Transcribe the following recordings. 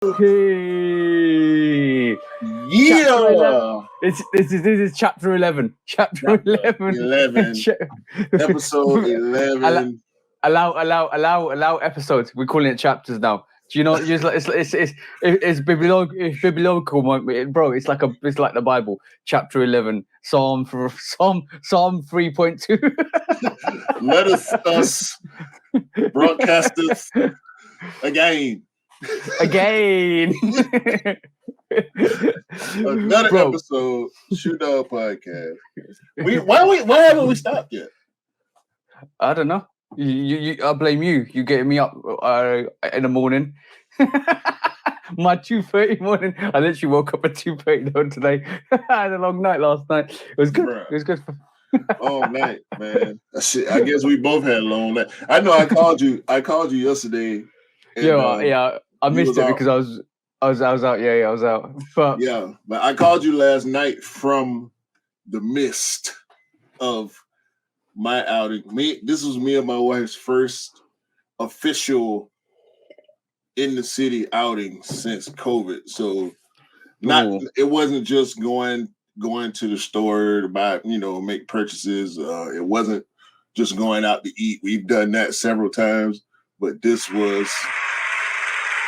Hey, chapter 11. Yeah, This is chapter 11. Chapter chapter 11. 11, episode allow, 11. allow episodes. We're calling it chapters now. Do you know? It's biblical, bro. It's like the Bible. Chapter 11, Psalm 3.2. Let us broadcasters again. Again. Another Bro, episode, Shoot Dog Podcast. Why haven't we stopped yet? I don't know. I blame you. You getting me up in the morning. My 2:30 morning. I literally woke up at 2:30 today. I had a long night last night. It was good. Bruh. It was good. All night, man. Shit, I guess we both had a long night. I know I called you yesterday. And, yeah. I you missed was it out. because I was out. Yeah, I was out. But Yeah, but I called you last night from the mist of my outing. This was me and my wife's first official in the city outing since COVID. So it wasn't just going to the store to buy, make purchases. It wasn't just going out to eat. We've done that several times, but this was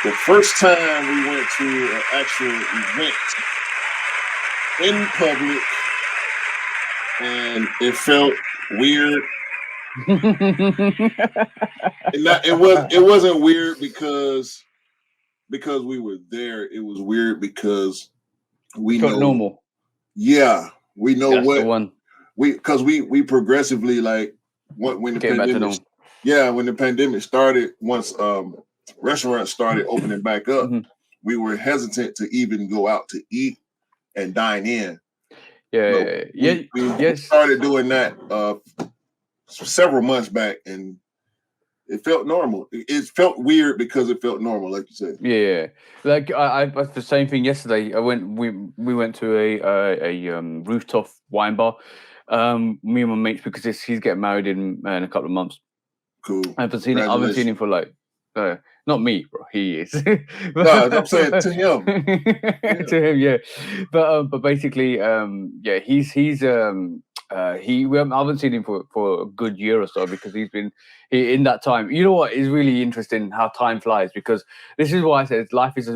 the first time we went to an actual event in public, and it felt weird. It wasn't weird because we were there. It was weird because we know normal. Yeah, we know That's what the one. we progressively, like, when the Getting back to pandemic. normal. Yeah, when the pandemic started, once restaurants started opening back up, we were hesitant to even go out to eat and dine in. We started doing that several months back, and it felt normal. It felt weird because it felt normal, like you said. Yeah, like I the same thing yesterday. We went to a rooftop wine bar. Me and my mates, because he's getting married in a couple of months. Cool. I haven't seen him for like not me, bro. He is. No, I'm saying to him. To him, yeah. But basically, yeah, I haven't seen him for a good year or so, because he's been in that time. You know what is really interesting? How time flies, because this is why I said life is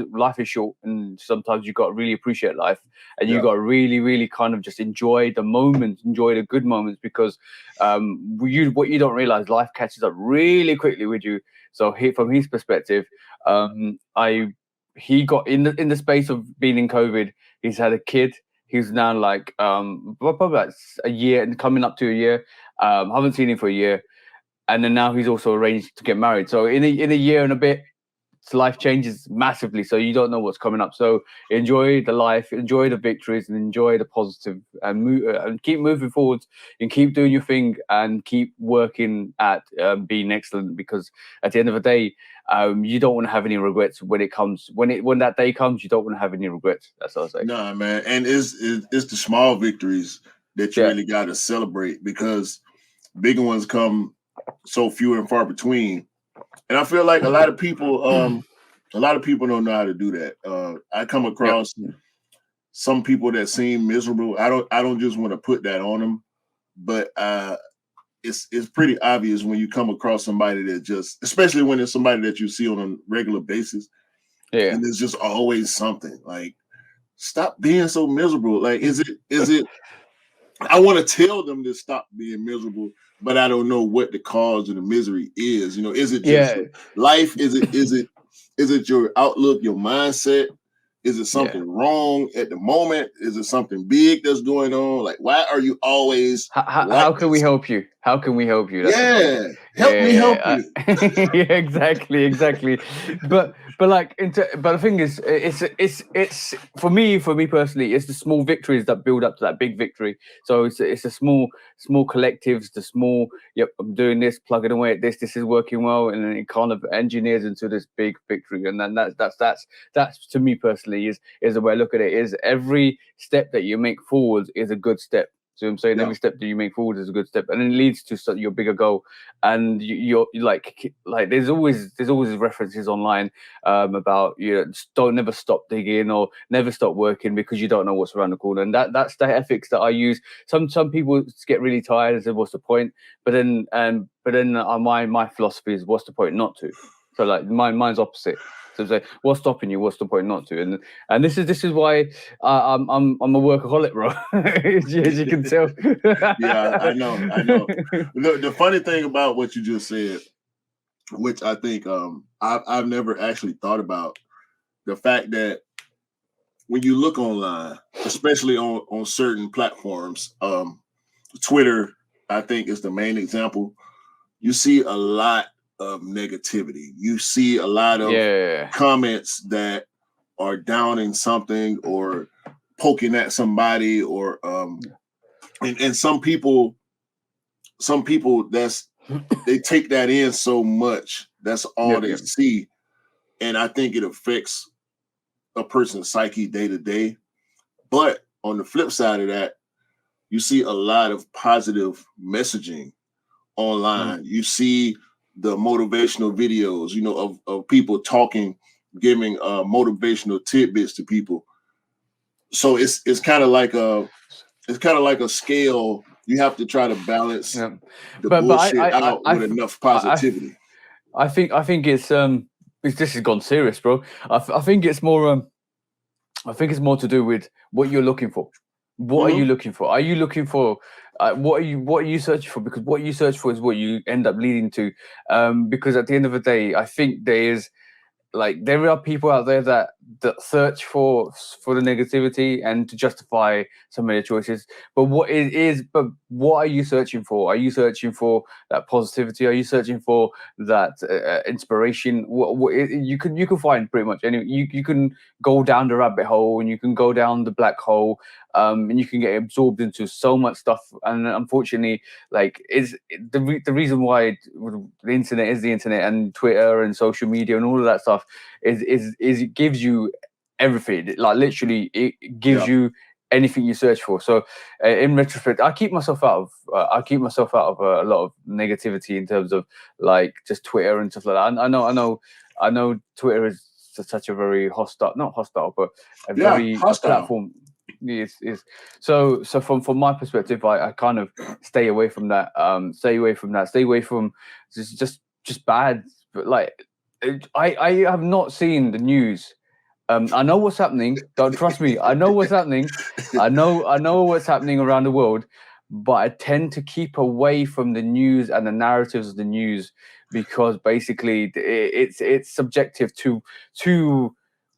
short, and sometimes you got to really appreciate life, and you got to really, really kind of just enjoy the moments, enjoy the good moments, because what you don't realize, life catches up really quickly with you. So from his perspective, he got in the space of being in COVID, he's had a kid. He's now like probably like a year and coming up to a year. Haven't seen him for a year, and then now he's also arranged to get married. So in a year and a bit, life changes massively. So you don't know what's coming up. So enjoy the life, enjoy the victories, and enjoy the positive, and keep moving forward, and keep doing your thing, and keep working at being excellent. Because at the end of the day, you don't want to have any regrets when that day comes. You don't want to have any regrets. That's what I say. Nah, man, and it's the small victories that you really got to celebrate, because bigger ones come so few and far between. And I feel like a lot of people don't know how to do that. I come across some people that seem miserable. I don't just want to put that on them, but it's pretty obvious when you come across somebody that just, especially when it's somebody that you see on a regular basis, and there's just always something. Like, stop being so miserable. Like, is it? I want to tell them to stop being miserable, but I don't know what the cause of the misery is. Is it just life? Is it your outlook, your mindset? Is it something wrong at the moment? Is it something big that's going on? Like, why are you always? How can we help you? How can we help you? That's help me help you. Yeah, exactly. But the thing is, it's for me personally, it's the small victories that build up to that big victory. So it's the small collectives, the small. Yep, I'm doing this, plugging away at this. This is working well, and then it kind of engineers into this big victory. And then that's to me personally is the way I look at it. Is every step that you make forward is a good step. So I'm saying every step that you make forward is a good step, and it leads to your bigger goal. And you're like there's always references online about don't never stop digging or never stop working because you don't know what's around the corner. And that's the ethics that I use. Some people get really tired and say, "What's the point?" But then my philosophy is, "What's the point not to?" So like mine's opposite. So say, what's stopping you? What's the point not to? And this is why I'm a workaholic, bro. as you can tell. Yeah, I know. The funny thing about what you just said, which I think I've never actually thought about, the fact that when you look online, especially on certain platforms, Twitter, I think is the main example. You see a lot of negativity. You see a lot of comments that are downing something or poking at somebody, or and some people they take that in so much. That's all they see. And I think it affects a person's psyche day to day. But on the flip side of that, you see a lot of positive messaging online. You see the motivational videos, of people talking, giving motivational tidbits to people. So it's kind of like a scale. You have to try to balance the bullshit out with enough positivity. I think it's this has gone serious, bro. I think it's more to do with what you're looking for. What are you looking for? Are you looking for what are you searching for? Because what you search for is what you end up leading to. Because at the end of the day, I think there are people out there that search for the negativity and to justify some of their choices. But what are you searching for? Are you searching for that positivity? Are you searching for that inspiration? What you can find pretty much any. You can go down the rabbit hole and you can go down the black hole, and you can get absorbed into so much stuff. And unfortunately, is the reason why the internet is the internet, and Twitter and social media and all of that stuff is it gives you everything. Like literally, it gives you anything you search for. So in retrospect, I keep myself out of a lot of negativity in terms of just Twitter and stuff like that. I know Twitter is such a very not hostile, but a very hostile platform. Is so from my perspective, I kind of stay away from that. Stay away from just bad. But I have not seen the news. I know what's happening. Don't trust me. I know what's happening. I know what's happening around the world, but I tend to keep away from the news and the narratives of the news because basically it's subjective to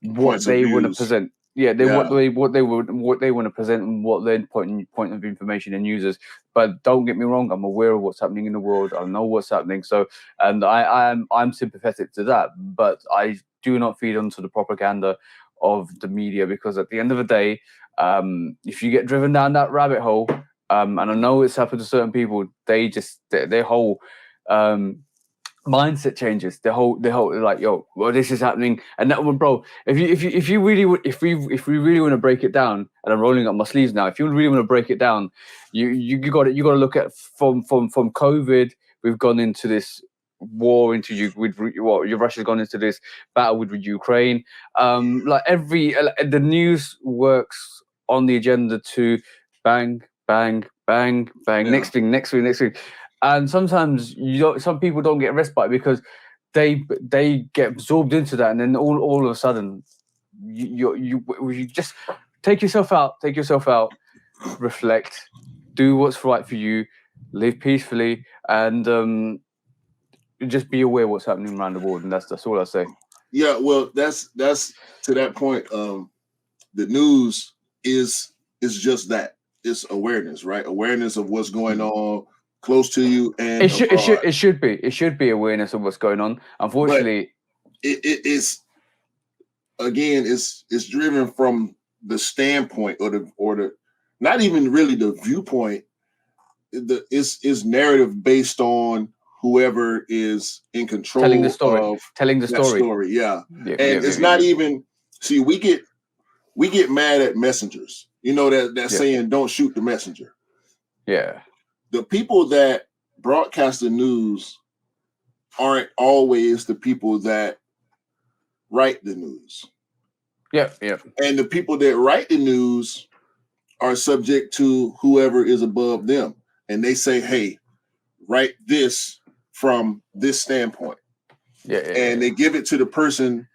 what they want to present. Yeah, what they want to present and what their point of information and users. But don't get me wrong, I'm aware of what's happening in the world. I know what's happening. So, and I'm sympathetic to that. But I do not feed onto the propaganda of the media because at the end of the day, if you get driven down that rabbit hole, and I know it's happened to certain people, their whole mindset changes. The whole well, this is happening, and that one, bro. If we really want to break it down, and I'm rolling up my sleeves now. If you really want to break it down, you got to look at from COVID. We've gone into this war Russia's gone into this battle with Ukraine. The news works on the agenda to bang, bang, bang, bang. Yeah. Next thing. And sometimes some people don't get respite because they get absorbed into that, and then all of a sudden you just take yourself out, reflect, do what's right for you, live peacefully, and just be aware what's happening around the world. And that's all I say. Yeah, well, that's to that point. The news is just that. It's awareness, right? Awareness of what's going on close to you, and it should be awareness of what's going on. Unfortunately, but it's driven from the standpoint or the not even really the viewpoint. It's narrative based on whoever is in control telling the story. Yeah, it's not even. See, we get mad at messengers. You know that saying, "Don't shoot the messenger." Yeah. The people that broadcast the news aren't always the people that write the news. Yep. Yep. And the people that write the news are subject to whoever is above them. And they say, hey, write this from this standpoint. Yeah. And they give it to the person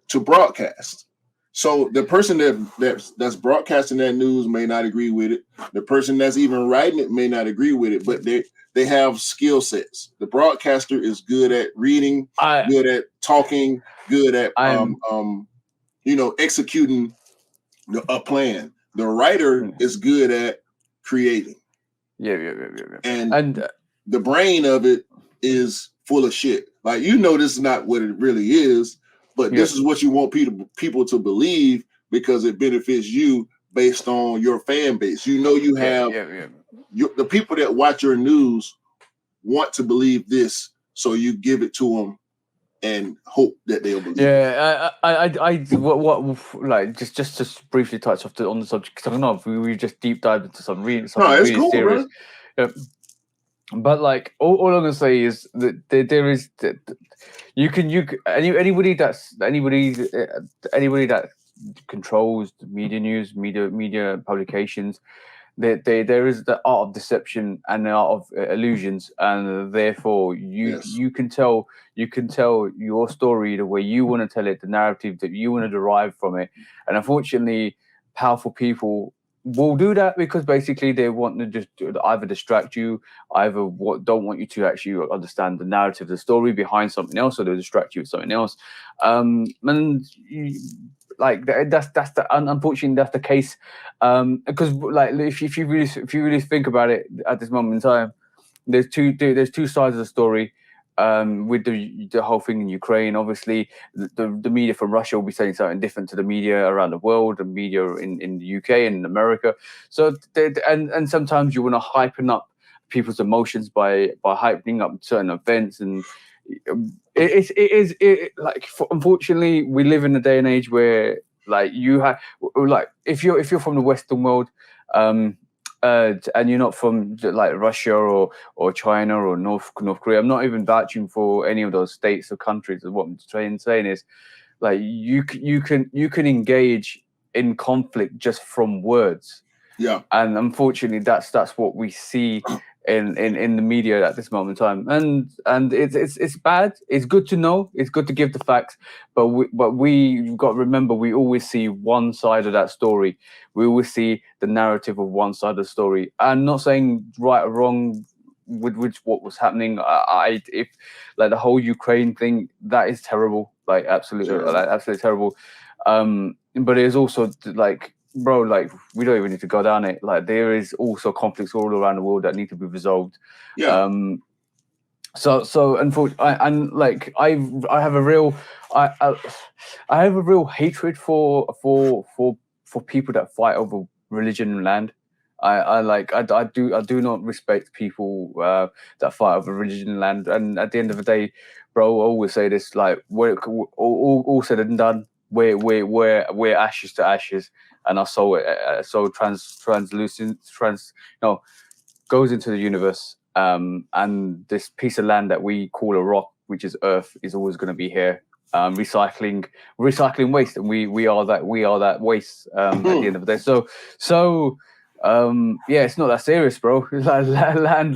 to broadcast. So the person that's broadcasting that news may not agree with it. The person that's even writing it may not agree with it, but they have skill sets. The broadcaster is good at reading, good at talking, good at executing a plan. The writer is good at creating. Yeah. And the brain of it is full of shit. Like, this is not what it really is, but this is what you want people to believe because it benefits you based on your fan base. You have the people that watch your news want to believe this, so you give it to them and hope that they'll believe. Yeah, like just to briefly touch on the subject, because I don't know if we just deep dived into something really cool, serious. But like all I'm gonna say is that there is anybody that controls the media news, media publications. There is the art of deception and the art of illusions, and therefore you can tell your story the way you want to tell it, the narrative that you want to derive from it. And unfortunately, powerful people will do that because basically they want to just either distract you, don't want you to actually understand the narrative, the story behind something else, or they'll distract you with something else. Unfortunately that's the case, because like if you really think about it at this moment in time, there's two sides of the story. With the whole thing in Ukraine, obviously the media from Russia will be saying something different to the media around the world, the media in the UK and in America. So and sometimes you want to hypen up people's emotions by hyping up certain events, and unfortunately we live in a day and age where like if you're from the Western world, and you're not from like Russia or China or North Korea. I'm not even vouching for any of those states or countries. What I'm saying is, like you can engage in conflict just from words. Yeah. And unfortunately, that's what we see in the media at this moment in time, and it's bad. It's good to know. It's good to give the facts, but we've got to remember we always see one side of that story. We always see the narrative of one side of the story. I'm not saying right or wrong with what was happening. If like the whole Ukraine thing, that is terrible. Like absolutely terrible. But it is also like, bro, like we don't even need to go down it. Like there is also conflicts all around the world that need to be resolved. Yeah. So unfortunately, and like I have a real hatred for people that fight over religion and land. I do not respect people that fight over religion and land. And at the end of the day, bro, I always say this: like, all said and done, we're ashes to ashes, and our soul goes into the universe. And this piece of land that we call a rock, which is Earth, is always going to be here. Recycling waste, and we are that waste at the end of the day. So yeah, it's not that serious, bro. land and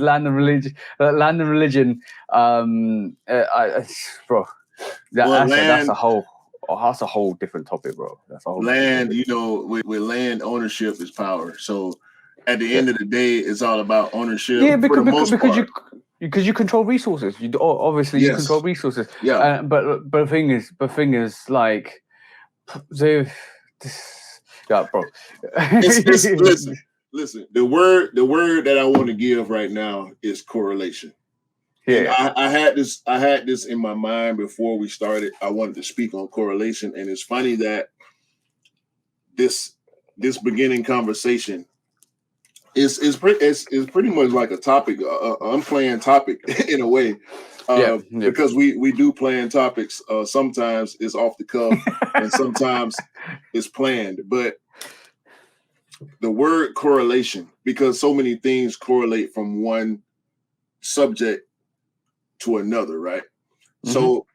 religion, bro. That's a whole different topic, bro. That's a whole land. With land, ownership is power. So at the end of the day, it's all about ownership. Yeah, because you control resources. You control resources. Yeah. But the thing is, like, bro. Listen. The word that I want to give right now is correlation. Yeah. And I had this in my mind before we started. I wanted to speak on correlation, and it's funny that this beginning conversation is pretty much like a topic, unplanned topic in a way, because we do plan topics. Sometimes it's off the cuff, and sometimes it's planned. But the word correlation, because so many things correlate from one subject to another, right? Mm-hmm. So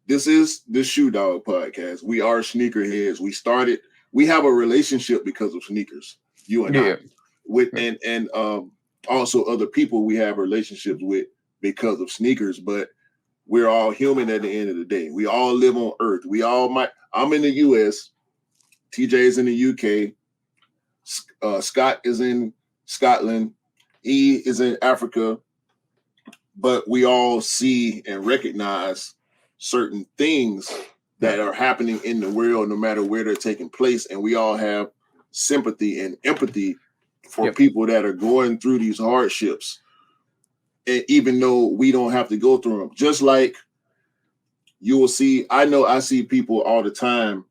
this is the Shoe Dog podcast. We are sneakerheads. We have a relationship because of sneakers, you and I. With and also other people we have relationships with because of sneakers, but we're all human at the end of the day. We all live on earth. I'm in the US, TJ is in the UK, Scott is in Scotland, E is in Africa, but we all see and recognize certain things that are happening in the world, no matter where they're taking place. And we all have sympathy and empathy for people that are going through these hardships. And even though we don't have to go through them, just like you will see, I see people all the time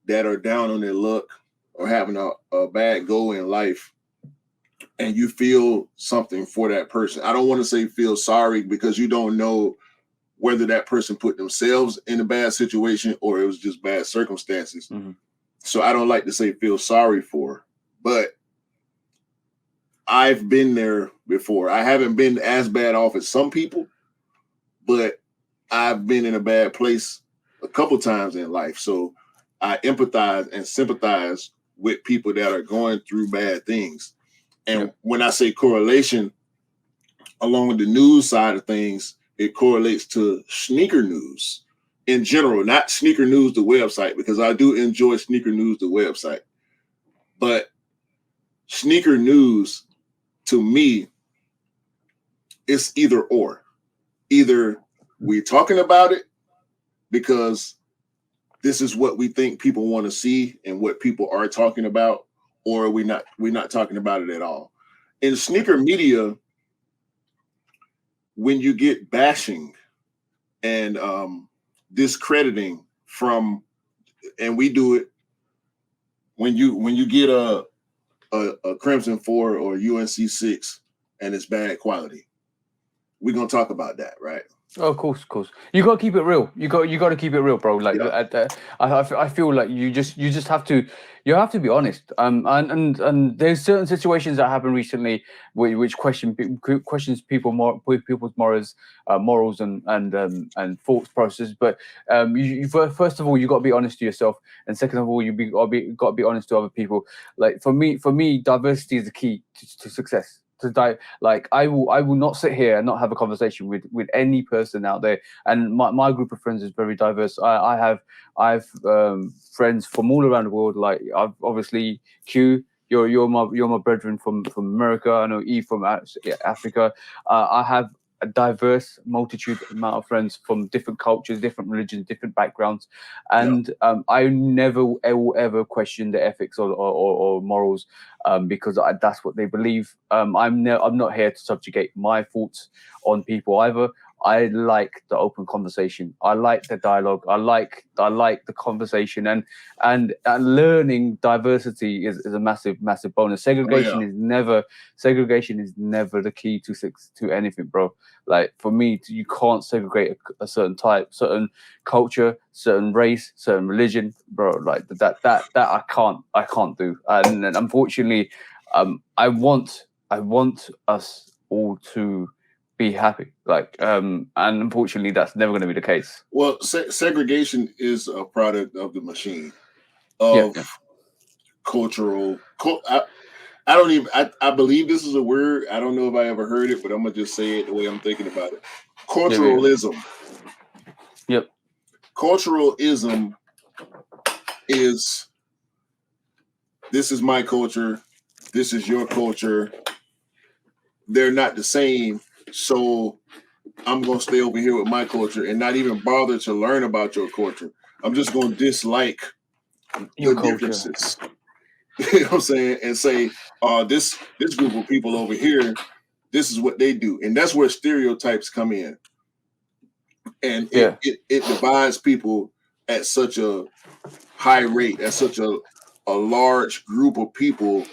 that are down on their luck or having a bad go in life. And you feel something for that person. I don't want to say feel sorry, because you don't know whether that person put themselves in a bad situation or it was just bad circumstances. Mm-hmm. So I don't like to say feel sorry for, but I've been there before. I haven't been as bad off as some people, but I've been in a bad place a couple times in life. So I empathize and sympathize with people that are going through bad things. And when I say correlation, along with the news side of things, it correlates to sneaker news in general, not sneaker news, the website, because I do enjoy sneaker news, the website. But sneaker news, to me, it's either or. Either we're talking about it because this is what we think people want to see and what people are talking about, or we're not talking about it at all. In sneaker media, when you get bashing and discrediting from, and we do it when you get a Crimson 4 or UNC 6 and it's bad quality, we're gonna talk about that, right? Oh, of course. You got to keep it real. You got to keep it real, bro. Like, I feel like you just have to be honest. And there's certain situations that happened recently which questions people's morals and thoughts process. But first of all, you got to be honest to yourself, and second of all, got to be honest to other people. Like for me, diversity is the key to success. Like I will not sit here and not have a conversation with any person out there. And my group of friends is very diverse. I have friends from all around the world. Like I've obviously Q. You're my brethren from America. I know E from Africa. I have a diverse multitude amount of friends from different cultures, different religions, different backgrounds, and I never ever question the ethics or morals, because that's what they believe. I'm not here to subjugate my thoughts on people either. I like the open conversation. I like the dialogue. I like the conversation, and learning diversity is a massive bonus. Segregation is never the key to anything, bro. Like for me, you can't segregate a certain type, certain culture, certain race, certain religion, bro. Like that I can't do. And unfortunately, I want us all to be happy. Like and unfortunately, that's never going to be the case. Well, segregation is a product of the machine of cultural. I don't even. I believe this is a word. I don't know if I ever heard it, but I'm gonna just say it the way I'm thinking about it. Culturalism. Yep. Culturalism is, this is my culture, this is your culture. They're not the same, so I'm gonna stay over here with my culture and not even bother to learn about your culture. I'm just gonna dislike your the culture. Differences. You know what I'm saying? And say, this group of people over here, this is what they do. And that's where stereotypes come in. And it divides people at such a high rate, at such a large group of people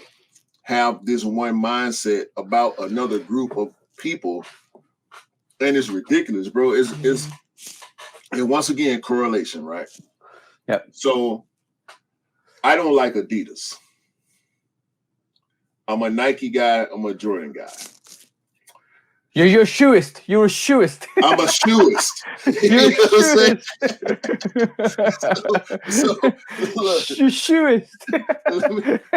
have this one mindset about another group of people. And it's ridiculous, bro. It's and once again, correlation, right? Yeah. So I don't like Adidas. I'm a Nike guy. I'm a Jordan guy. You're a shoeist. You're a shoeist. I'm a shoeist. You're a shoeist. So look, shoeist.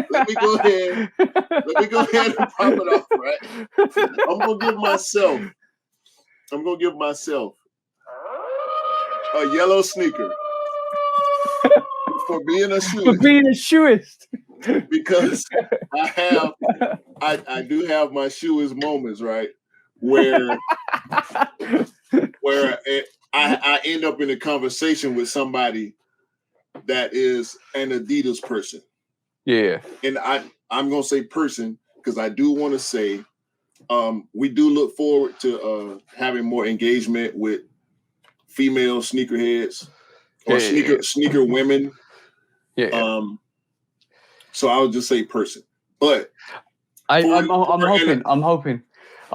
let me go ahead. Let me go ahead and pop it off, right? I'm gonna give myself a yellow sneaker for being a shoeist. For being a shoeist. Because I do have my shoeist moments, right? Where I end up in a conversation with somebody that is an Adidas person. Yeah. And I'm gonna say person because I do want to say we do look forward to having more engagement with female sneakerheads or sneaker women. Yeah. So I would just say person. But I'm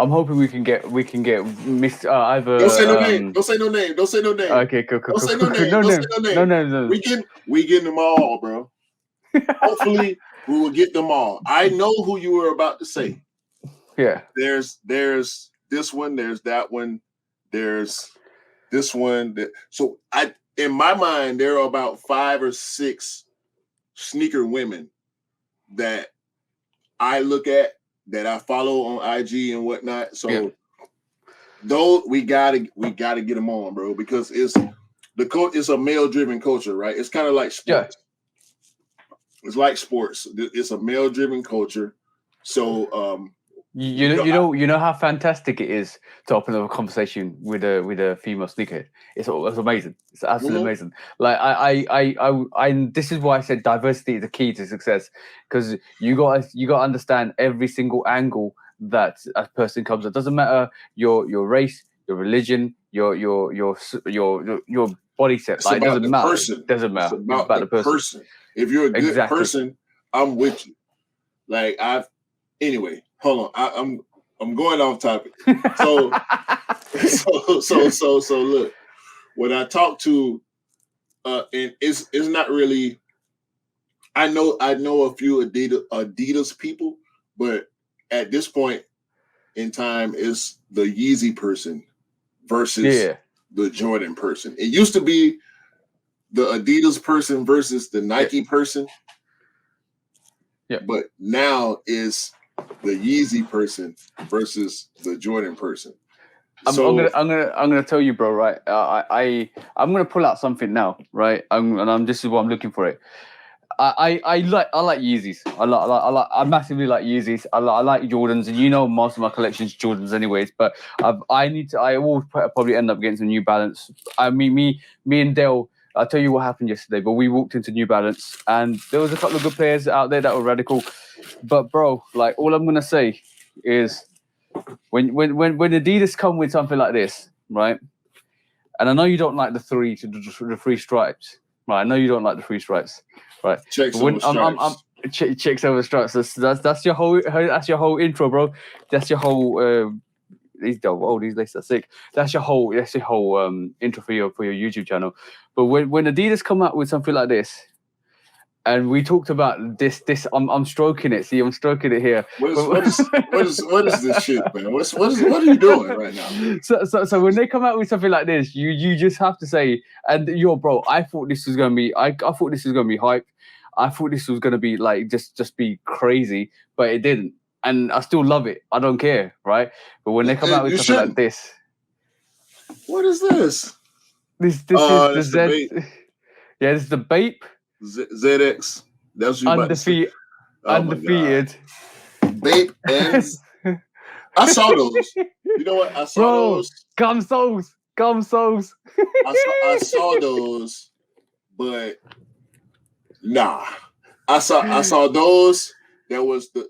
hoping we can get Mr. Either. Don't say no name. Don't say no name. Don't say no name. Okay, cool. Don't say no name. Don't say no name. No. We getting them all, bro. Hopefully we will get them all. I know who you were about to say. Yeah. There's this one. There's that one. There's this one. So in my mind, there are about 5 or 6 sneaker women that I look at, that I follow on IG and whatnot. So those we gotta get them on, bro, because it's a male driven culture, right? It's kind of like sports. Yeah. It's like sports. It's a male driven culture. So you know how fantastic it is to open up a conversation with a female sneakerhead. It's amazing. It's absolutely amazing. Like I this is why I said diversity is the key to success, because you got to understand every single angle that a person comes. It doesn't matter your race, your religion, your body set. Like, it doesn't matter. It doesn't matter. It's about the person. If you're a good person, I'm with you. Like anyway. Hold on, I'm going off topic. So look, when I talk to, and it's not really. I know a few Adidas people, but at this point in time, it's the Yeezy person versus the Jordan person. It used to be the Adidas person versus the Nike person. Yeah, but now is the Yeezy person versus the Jordan person. I'm gonna tell you, bro. Right, I'm gonna pull out something now. Right, this is what I'm looking for. It. I like Yeezys. I massively like Yeezys. I like Jordans, and you know most of my collection's Jordans, anyways. But I will probably end up getting some New Balance. Me and Dale. I'll tell you what happened yesterday. But we walked into New Balance, and there was a couple of good players out there that were radical. But bro, like, all I'm gonna say is, when Adidas come with something like this, right? And I know you don't like the three stripes, right? I know you don't like the 3 stripes, right? Checks over stripes. Checks over stripes. That's your whole intro, bro. That's your whole. These laces are sick. That's your whole intro for your YouTube channel. But when Adidas come out with something like this, and we talked about this, I'm stroking it. See, I'm stroking it here. What is this shit, man? What are you doing right now? So when they come out with something like this, you just have to say, and bro, I thought this was gonna be, I thought this was gonna be hype. I thought this was gonna be like just be crazy, but it didn't. And I still love it. I don't care, right? But when they come out with something like this, what is this? This is the Z. Yeah, this is the Bape. ZX. That's what undefeated. Undefeated. Bape ends. I saw those. You know what? I saw those. Gum soles. I saw those, but nah. I saw those. That was the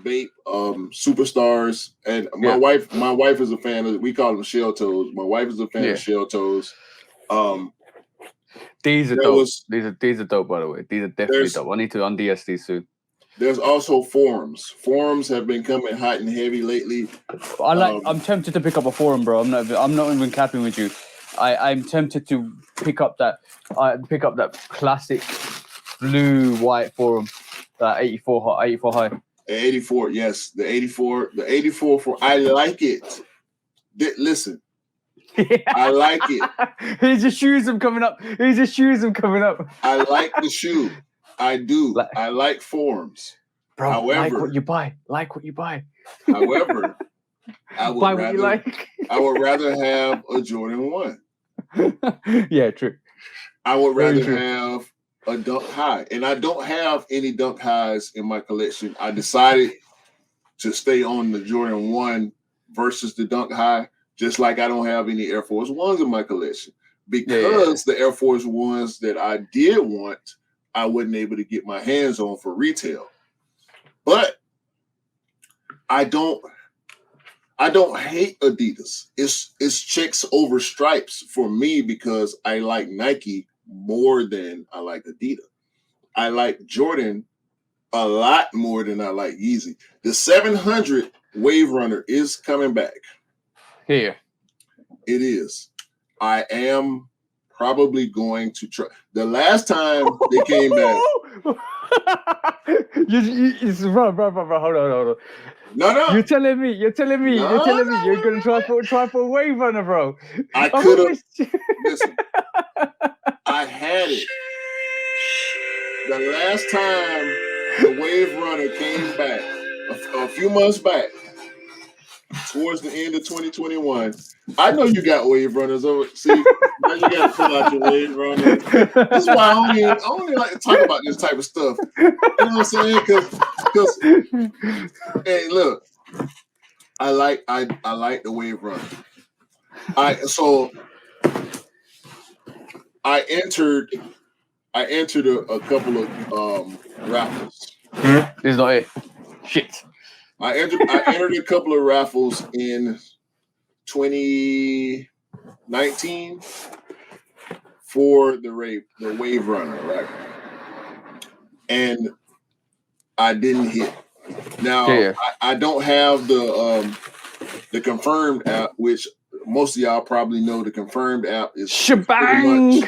Bape Superstars, and my wife is a fan of. We call them shell toes. My wife is a fan of shell toes. These are dope. These are dope, by the way. These are definitely dope. I need to un-DS these soon. There's also forums. Forums have been coming hot and heavy lately. I'm tempted to pick up a forum, bro. I'm not even capping with you. I'm tempted to pick up that classic blue white forum, 84 high. 84, yes, the 84, the 84 for I like it. Listen, I like it. He just shoes him coming up. He just shoes him coming up. I like the shoe. I do. I like forms. Bro, however, like what you buy. Like what you buy. However, I would buy rather what you like. I would rather have a Jordan 1. Yeah, true. I would rather have a Dunk High. And I don't have any Dunk Highs in my collection. I decided to stay on the Jordan 1 versus the Dunk High, just like I don't have any Air Force Ones in my collection. Because the Air Force Ones that I did want, I wasn't able to get my hands on for retail. But I don't hate Adidas. It's checks over stripes for me because I like Nike more than I like Adidas. I like Jordan a lot more than I like Yeezy. The 700 Wave Runner is coming back. Here. It is. I am probably going to try. The last time they came back. Bro, hold on. No. You're telling me you're going to try for a Wave Runner, bro. I could have. Listen, I had it. The last time the Wave Runner came back, a few months back, towards the end of 2021. I know you got Wave Runners over. See, now you got to pull out your Wave Runners. This is why I only like to talk about this type of stuff. You know what I'm saying? Because hey, look, I like the Wave Runner. I entered a couple of raffles. This is not it. Shit. I entered a couple of raffles in 2019 for the Wave Runner, right? And I didn't hit. Now I don't have the Confirmed app, which most of y'all probably know. The Confirmed app is shebang.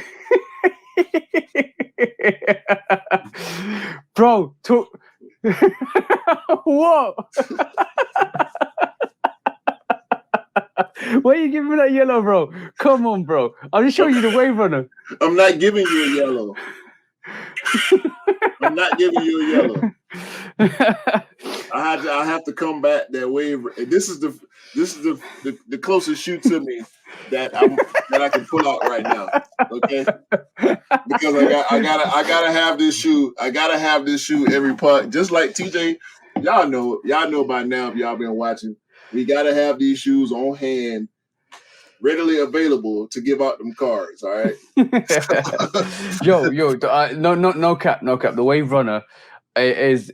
Bro, what? Why are you giving me that yellow, bro? Come on, bro. I'm just showing you the Wave Runner. I'm not giving you a yellow. I'm not giving you a yellow. I have to come back that Wave. This is the closest shoe to me that I can pull out right now. Okay, because I gotta have this shoe. I gotta have this shoe every putt. Just like TJ, y'all know by now if y'all been watching. We gotta have these shoes on hand, readily available to give out them cards. All right. yo, no cap. The Wave Runner is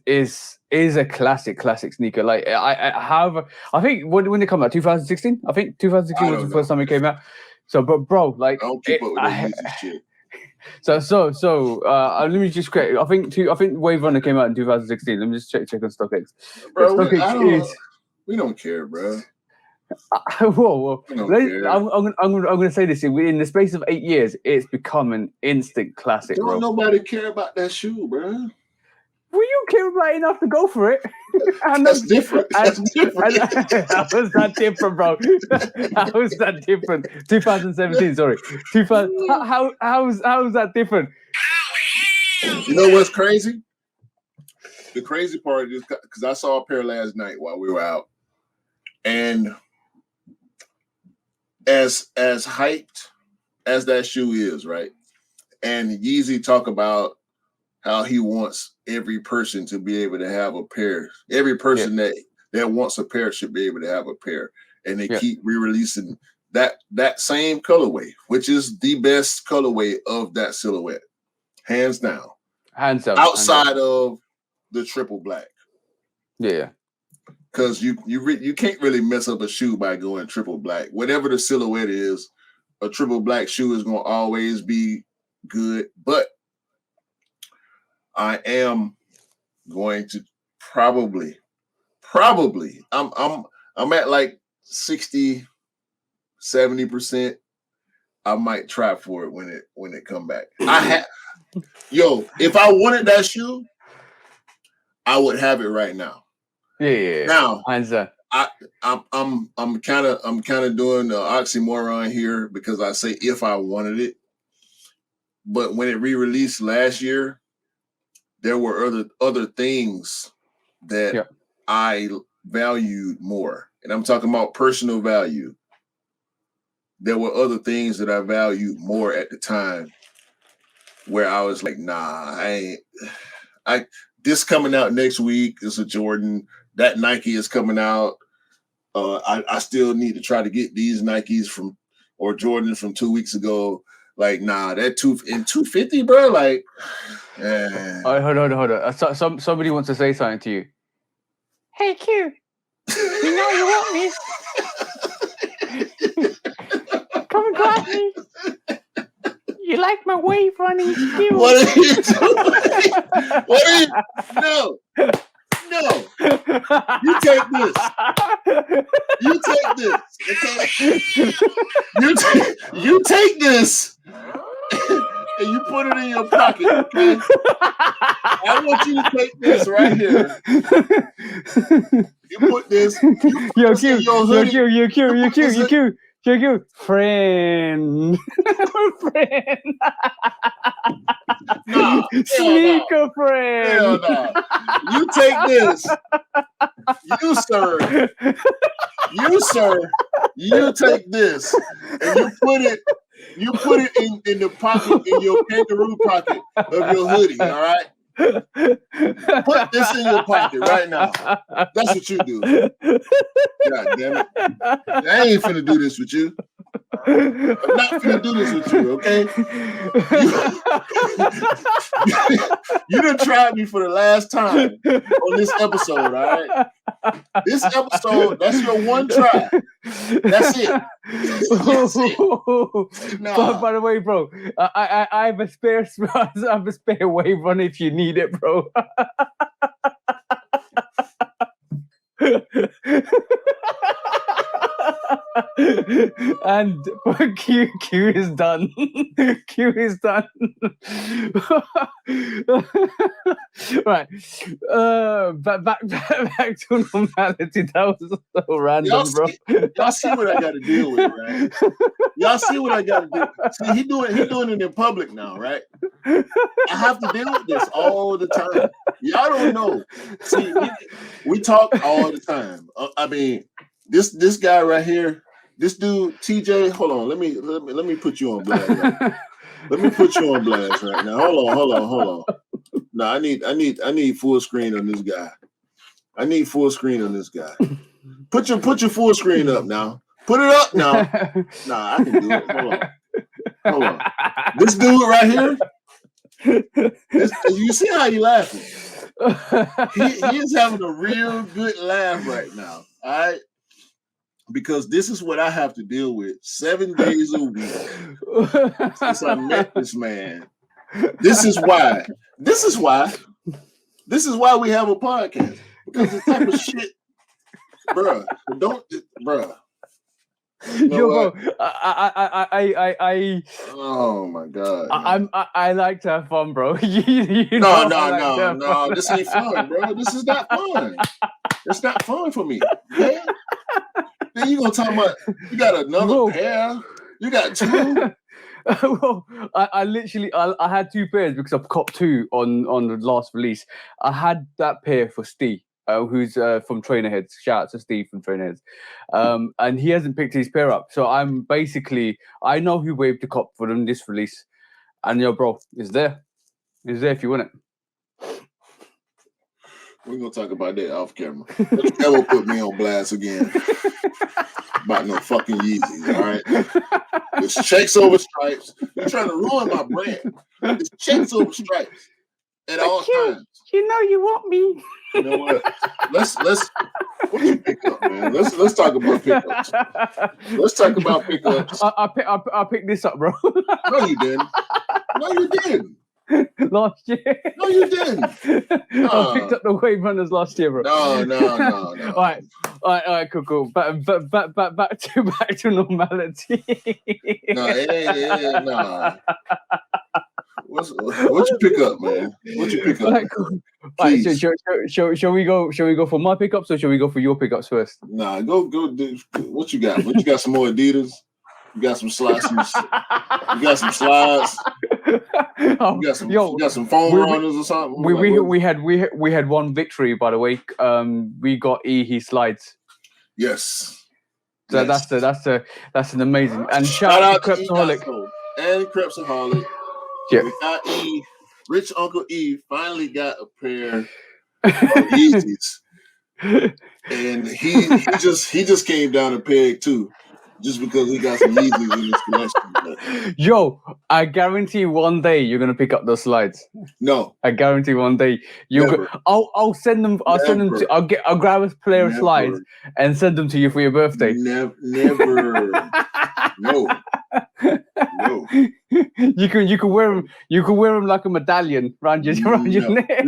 a classic sneaker. Like I think when it came out, 2016. I think 2016 was the first time it came out. So, but bro, like I don't keep up with that shit. So let me just create. I think Wave Runner came out in 2016. Let me just check on StockX. Bro, we don't care, bro. Whoa. I'm gonna say this. In the space of 8 years, it's become an instant classic. Don't nobody care about that shoe, bro. Well, you care about enough to go for it. That's different. That's different. How was that different, bro? How was that different? 2017, sorry. 2000. How was that different? You know what's crazy? The crazy part is because I saw a pair last night while we were out, and as hyped as that shoe is, right? And Yeezy talk about how he wants every person to be able to have a pair. Every person that wants a pair should be able to have a pair. And they keep re-releasing that same colorway, which is the best colorway of that silhouette, hands down. Outside of the triple black. Yeah. Because you can't really mess up a shoe by going triple black. Whatever the silhouette is, a triple black shoe is going to always be good. But I am going to probably I'm at like 60-70%. I might try for it when it come back. If I wanted that shoe, I would have it right now. Yeah. Now, Hands down. I'm kind of doing the oxymoron here because I say if I wanted it, but when it re-released last year, there were other things that I valued more, and I'm talking about personal value. There were other things that I valued more at the time, where I was like, nah, this coming out next week is a Jordan. That Nike is coming out. I still need to try to get these Nikes or Jordan from 2 weeks ago. Like, nah, that 250, bro. Like, hold on. Somebody wants to say something to you. Hey, Q. You know you want me. Come and grab me. You like my wave running skills? What are you doing? What are you? No. You take this. You take this. Okay? You take this. And you put it in your pocket, okay? I want you to take this right here. You put this. You Q, friend. Friend. Nah, sneaker friend. Hell no. You take this. You take this, and you put it in the pocket, in your kangaroo pocket of your hoodie, all right? Put this in your pocket right now. That's what you do. God damn it. I ain't finna do this with you. I'm not finna do this with you, okay? You done tried me for the last time on this episode, all right? This episode, that's your one try. That's it. Nah. By the way, bro, I have a spare wave run if you need it, bro. And Q is done. Q is done. Right. Back to normality. That was so random, bro. Y'all see what I got to deal with, right? Y'all see what I got to do. See, he doing it in public now, right? I have to deal with this all the time. Y'all don't know. See, we talk all the time. I mean, this guy right here, this dude, TJ. Hold on, let me put you on blast. Right? Let me put you on blast right now. Hold on. No, I need full screen on this guy. I need full screen on this guy. Put your full screen up now. Put it up now. Nah, I can do it. Hold on. This dude right here. You see how he laughing? He is having a real good laugh right now. All right. Because this is what I have to deal with 7 days a week since I met this man. This is why we have a podcast. Because the type of shit, bruh. Yo, bro, I oh my god! I like to have fun, bro. No. This ain't fun, bro. This is not fun. It's not fun for me. Yeah. Then you gonna talk about you got another pair? You got two? Well, I literally had 2 pairs because I've copped 2 on the last release. I had that pair for Steve. Who's from Trainer Heads. Shout out to Steve from Trainer Heads. And he hasn't picked his pair up. So I know who waved the cop for them this release. And yo, bro, it's there. It's there if you want it. We're gonna talk about that off camera. Don't you ever put me on blast again about no fucking Yeezys, all right? It's checks over stripes. You're trying to ruin my brand. It's checks over stripes at all times. You know you want me. You know what? Let's what you pick up, man? Let's talk about pickups. Let's talk about pickups. I picked this up, bro. No, you didn't. Last year. No, you didn't. I picked up the Wave Runners last year, bro. No. All right, cool. Back to normality. No, it ain't. No. What you pick up, man? What you pick up? Right, cool. All right, Please. shall we go? Shall we go for my pickups or shall we go for your pickups first? Nah, go. What you got? What you got? Some more Adidas? You got some slides? You got some slides? Oh, You got some foam runners or something? We had one victory, by the way. We got he slides. Yes. So yes. that's an amazing, and shout out to Crepsaholic and Crepsaholic. Yeah. We got E. Rich Uncle E finally got a pair of Yeezys. And he just came down a peg too, just because he got some Yeezys in his collection. Yo, I guarantee one day you're gonna pick up those slides. No, I guarantee one day I'll send them. I'll grab a pair of slides and send them to you for your birthday. Never. No. You can wear them. You can wear them like a medallion around your neck.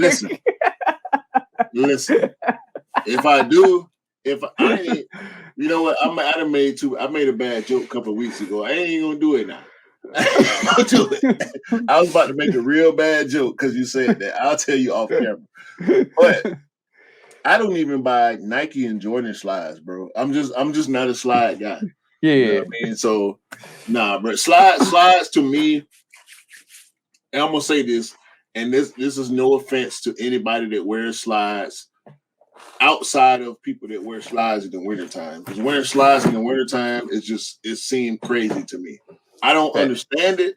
Listen. If I do, you know what? I made a bad joke a couple of weeks ago. I ain't even gonna do it now. I'll do it. I was about to make a real bad joke because you said that. I'll tell you off camera. But I don't even buy Nike and Jordan slides, bro. I'm just not a slide guy. Yeah. You know what I mean? So nah, bro. Slides to me, and I'm gonna say this, and this is no offense to anybody that wears slides outside of people that wear slides in the wintertime. Because wearing slides in the wintertime it seemed crazy to me. I don't understand it.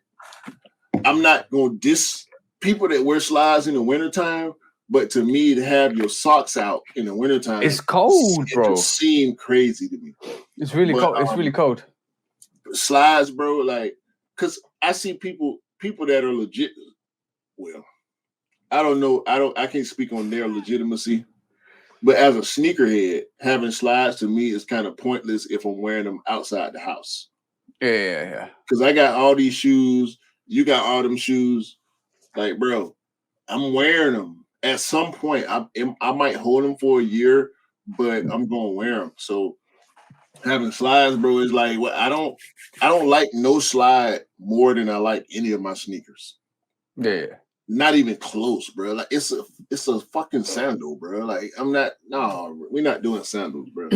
I'm not gonna diss people that wear slides in the wintertime, but to me, to have your socks out in the wintertime, it's cold, bro. It just seemed crazy to me. It's really cold. It's really cold. Slides, bro, like, because I see people that are legit. Well, I don't know. I can't speak on their legitimacy. But as a sneakerhead, having slides to me is kind of pointless if I'm wearing them outside the house. Yeah. Because I got all these shoes. You got all them shoes. Like, bro, I'm wearing them. At some point, I might hold them for a year, but I'm going to wear them. So having slides, bro, is like, I don't like no slide more than I like any of my sneakers. Yeah. Not even close, bro. Like it's a fucking sandal, bro. Like we're not doing sandals, bro.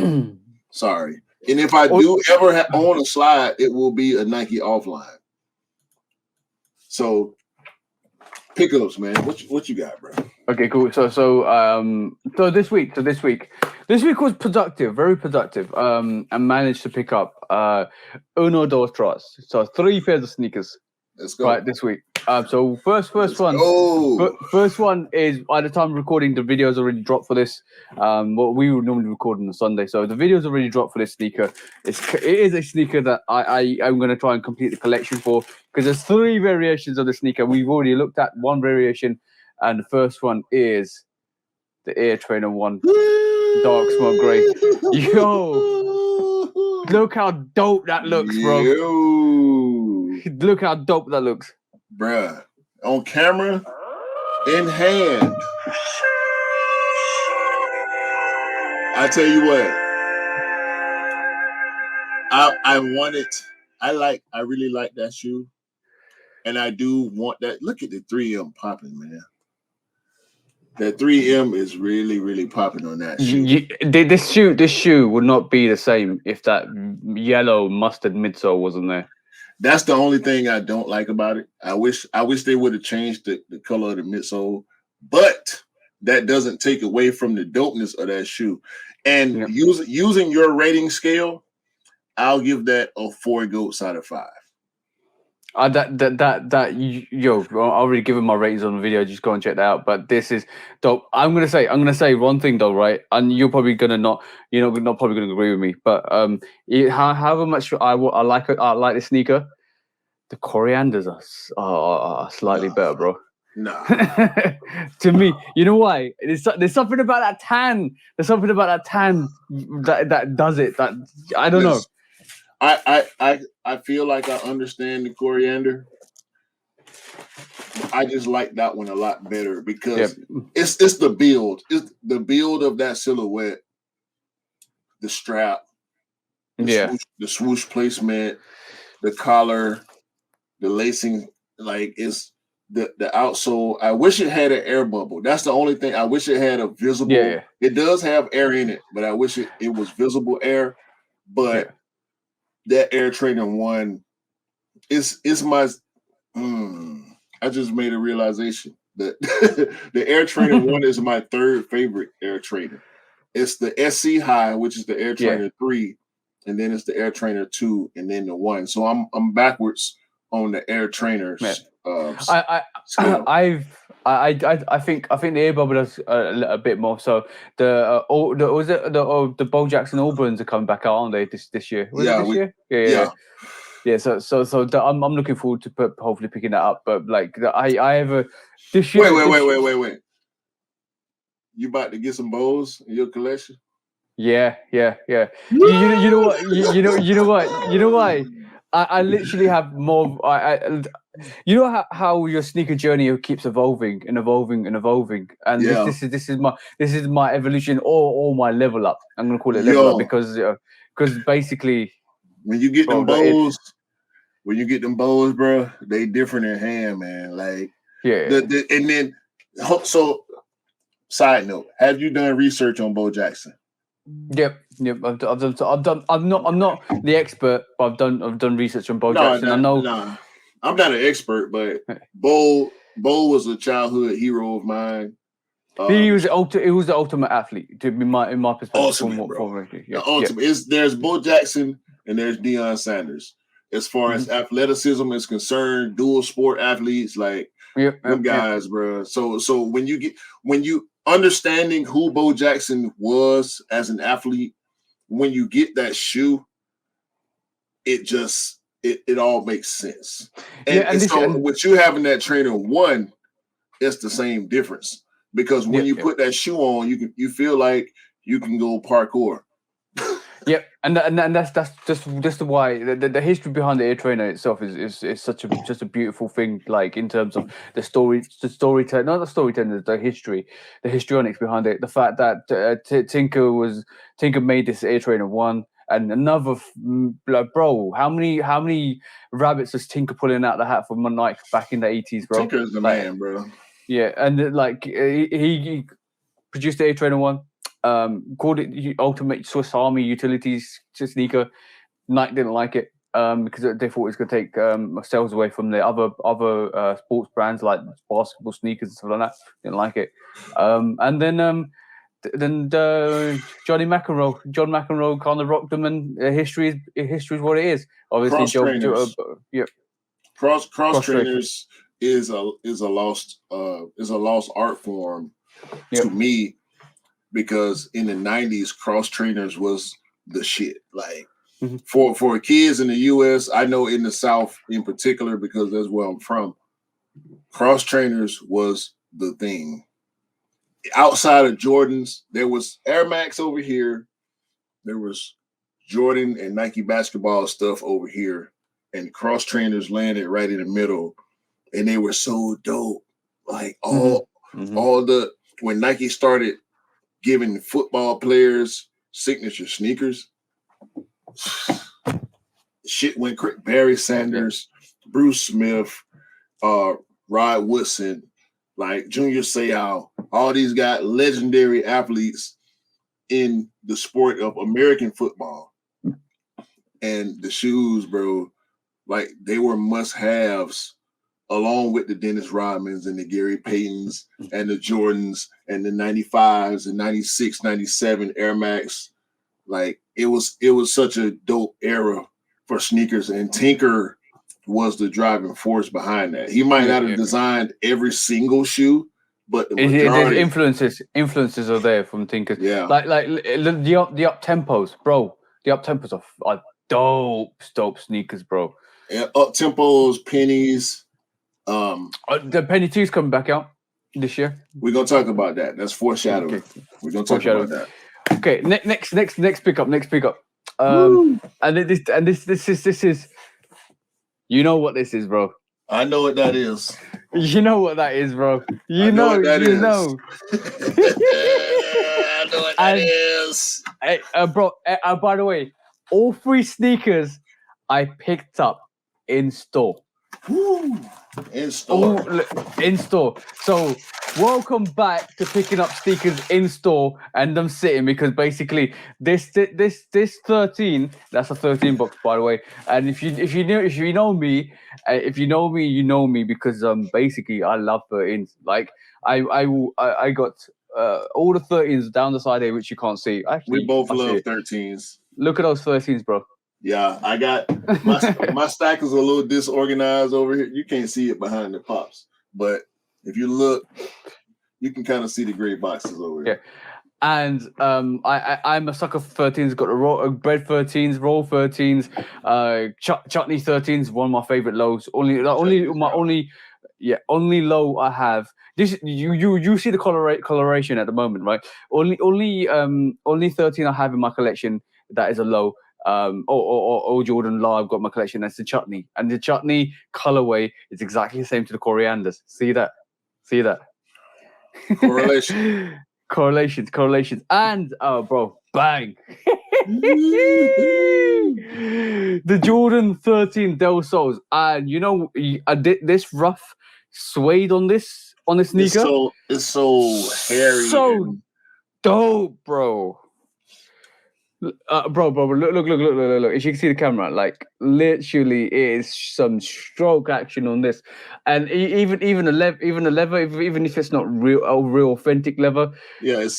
Sorry. And if I do ever own a slide, it will be a Nike offline. So pickups, man. What you got, bro? Okay, cool. So this week was productive, very productive. And managed to pick up uno, dos, tres. So 3 pairs of sneakers. Let's go. Right, this week. So first one is, by the time recording, the video's already dropped for this. What we would normally record on a Sunday. So the video's already dropped for this sneaker. It is a sneaker that I'm going to try and complete the collection for, because there's 3 variations of the sneaker. We've already looked at one variation, and the first one is the Air Trainer 1 Dark Smoke Grey. Yo, look how dope that looks, bro. Look how dope that looks. Bruh. On camera, in hand. I tell you what. I want it. I really like that shoe. And I do want that. Look at the 3M popping, man. That 3M is really, really popping on that shoe. This shoe would not be the same if that yellow mustard midsole wasn't there. That's the only thing I don't like about it. I wish they would have changed the color of the midsole, but that doesn't take away from the dopeness of that shoe. And using your rating scale, I'll give that a 4 goats out of 5. Yo, I already given my ratings on the video. Just go and check that out. But this is dope. I'm gonna say one thing though, right? And you're probably not probably gonna agree with me. But however much I like the sneaker, the corianders are slightly better, bro. Nah. To me, you know why? There's something about that tan. There's something about that tan that does it. That I don't know. I feel like I understand the coriander. I just like that one a lot better because it's the build. It's the build of that silhouette, the strap, the swoosh placement, the collar, the lacing. Like the outsole. I wish it had an air bubble. That's the only thing. I wish it had a visible. Yeah. It does have air in it, but I wish it was visible air. But that Air Trainer 1 is my. I just made a realization that the Air Trainer 1 is my third favorite Air Trainer. It's the SC High, which is the Air Trainer 3, and then it's the Air Trainer 2, and then the 1. So I'm backwards on the Air Trainers. I think the air bubble does a bit more. So the Bo Jackson Auburns are coming back out, aren't they? This year? Was it this year? Yeah. So I'm looking forward to hopefully picking that up. But like I have a this year. Wait. You about to get some bows in your collection? Yeah. You know what? You know why? I literally have more. You know how your sneaker journey keeps evolving, and this is my evolution or my level up. I'm gonna call it level up because basically when you get them bows, bro, they different in hand, man. Like and then so. Side note: have you done research on Bo Jackson? Yep. I've done. I'm not the expert, but I've done research on Bo Jackson. I know. Nah, I'm not an expert, but Bo was a childhood hero of mine. He was the ultimate athlete, in my perspective. Ultimate, bro. The ultimate. There's Bo Jackson and there's Deion Sanders. As far as athleticism is concerned, dual sport athletes, like them guys, bro. So when you understanding who Bo Jackson was as an athlete, when you get that shoe, it all makes sense. And with you having that Trainer 1, it's the same difference because when you put that shoe on, you feel like you can go parkour. Yep, and that's just why the history behind the Air Trainer itself is such a beautiful thing. Like in terms of the storytelling, not the storytelling, the histrionics behind it. The fact that Tinker made this Air Trainer 1, and another like bro, how many rabbits was Tinker pulling out the hat for Nike back in the 80s, bro? Tinker is the man, bro. Yeah, and like he produced the Air Trainer 1. Called it Ultimate Swiss Army Utilities sneaker. Nike didn't like it because they thought it was going to take sales away from the other sports brands like basketball sneakers and stuff like that. Didn't like it. And then John McEnroe kind of rocked them, and history is what it is. Obviously, cross trainers is a lost art form to me. Because in the 90s, cross trainers was the shit. Like for kids in the US, I know in the South in particular, because that's where I'm from, cross trainers was the thing. Outside of Jordans, there was Air Max over here. There was Jordan and Nike basketball stuff over here. And cross trainers landed right in the middle. And they were so dope. Like all when Nike started giving football players signature sneakers, shit went crazy. Barry Sanders, Bruce Smith, Rod Woodson, like Junior Seau, all these guys, legendary athletes in the sport of American football. And the shoes, bro, like they were must-haves along with the Dennis Rodmans and the Gary Paytons and the Jordans and the 95s and 96, 97 Air Max. Like it was such a dope era for sneakers, and Tinker was the driving force behind that. He might not have designed every single shoe, but the majority influences are there from Tinker. Yeah, like the up tempos, bro. The up tempos are dope sneakers, bro. Yeah, up tempos, pennies. The Penny 2's coming back out this year. We're gonna talk about that. That's foreshadowing. Okay. We're gonna talk about that. Okay, next pickup. And this is you know what this is, bro. I know what that is. You know what that is, bro. You know what that is. I know what that is. Bro, by the way, all 3 sneakers I picked up in store. Woo. In store. In store. So welcome back to picking up sneakers in store and them sitting, because basically this 13, that's a 13 box, by the way. And if you know me, you know me, because basically I love 13s. Like I got all the 13s down the side here, which you can't see. Actually, We both love 13s. Look at those 13s, bro. Yeah, I got my stack is a little disorganized over here. You can't see it behind the pops, but if you look, you can kind of see the gray boxes over here. Yeah. And I'm a sucker for 13s. Got the bread 13s, roll 13s, chutney 13s. One of my favorite lows. Only low I have. This you see the coloration at the moment, right? Only 13 I have in my collection that is a low. Or Jordan low I've got in my collection. That's the chutney, and the chutney colorway is exactly the same to the corianders. See that? Correlation. correlations, and bro, bang! The Jordan 13 Del Sols, and you know, I did this rough suede on this sneaker. It's so hairy, so dope, bro. Bro, look! If you can see the camera, like literally, it is some stroke action on this, and even the leather, even if it's not real authentic leather, yeah, it's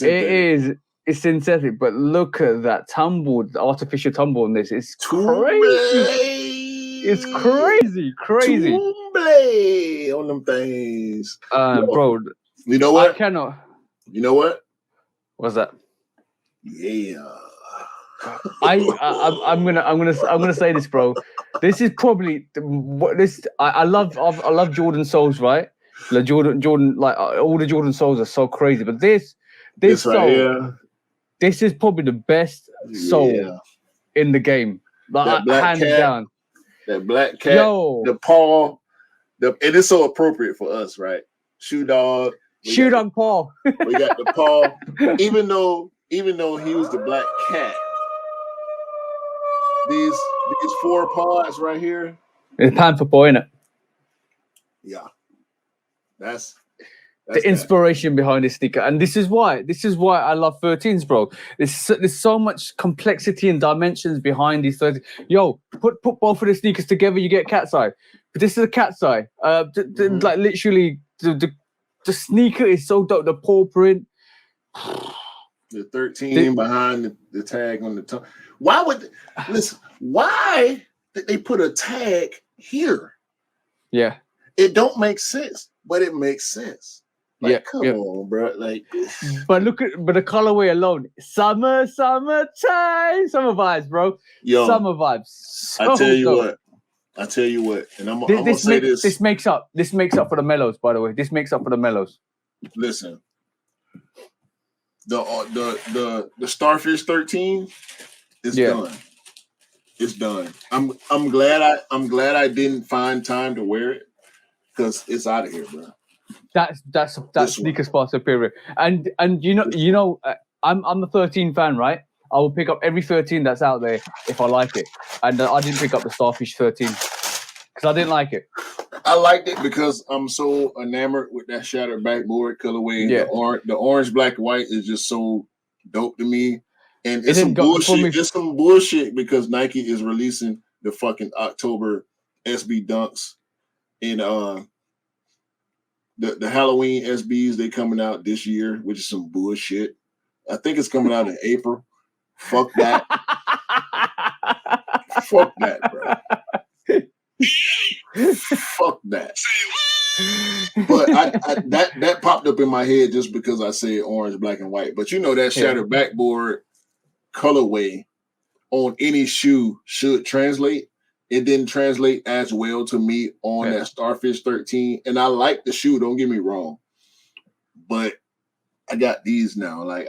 synthetic. But look at that tumble, the artificial tumble on this. It's crazy. It's crazy. Tumble on them things, bro. You know what? I cannot. You know what? What's that? Yeah. I'm gonna say this, bro. This is probably this. I love Jordan soles, right? Like Jordan, like all the Jordan soles are so crazy. But this sole, right here. This is probably the best sole in the game. Like, hands down. That black cat, the paw, it is so appropriate for us, right? Shoe dog paw. We got the paw. Even though he was the black cat. These 4 paws right here. It's panther paw, isn't it? Yeah. That's the inspiration behind this sneaker, and this is why I love 13s, bro. There's so much complexity and dimensions behind these 13s. Yo, put both of the sneakers together, you get cat's eye. But this is a cat's eye. Like literally, the sneaker is so dope. The paw print, the 13 behind the tag on the tongue. Why did they put a tag here? Yeah, it don't make sense, but it makes sense. Like, come on, bro. Like, but the colorway alone, summertime, summer vibes, bro. Yo, summer vibes. So I tell you what, and I'm gonna say this. This makes up for the mellows, by the way. This makes up for the mellows. Listen, the Starfish 13 is done. It's done. I'm glad I didn't find time to wear it, because it's out of here, bro. That's sneaker spot superior. And you know I'm a 13 fan, right? I will pick up every 13 that's out there if I like it. And I didn't pick up the Starfish 13 because I didn't like it. I liked it because I'm so enamored with that shattered backboard colorway. Yeah. The orange, black, white is just so dope to me. And it's some bullshit. It's some bullshit because Nike is releasing the fucking October SB Dunks in the Halloween SBs. They coming out this year, which is some bullshit. I think it's coming out in April. Fuck that. Fuck that, bro. Fuck that. But that popped up in my head just because I said orange, black, and white. But you know that shattered backboard colorway on any shoe should translate. It didn't translate as well to me on that Starfish 13. And I like the shoe, don't get me wrong. But I got these now. Like,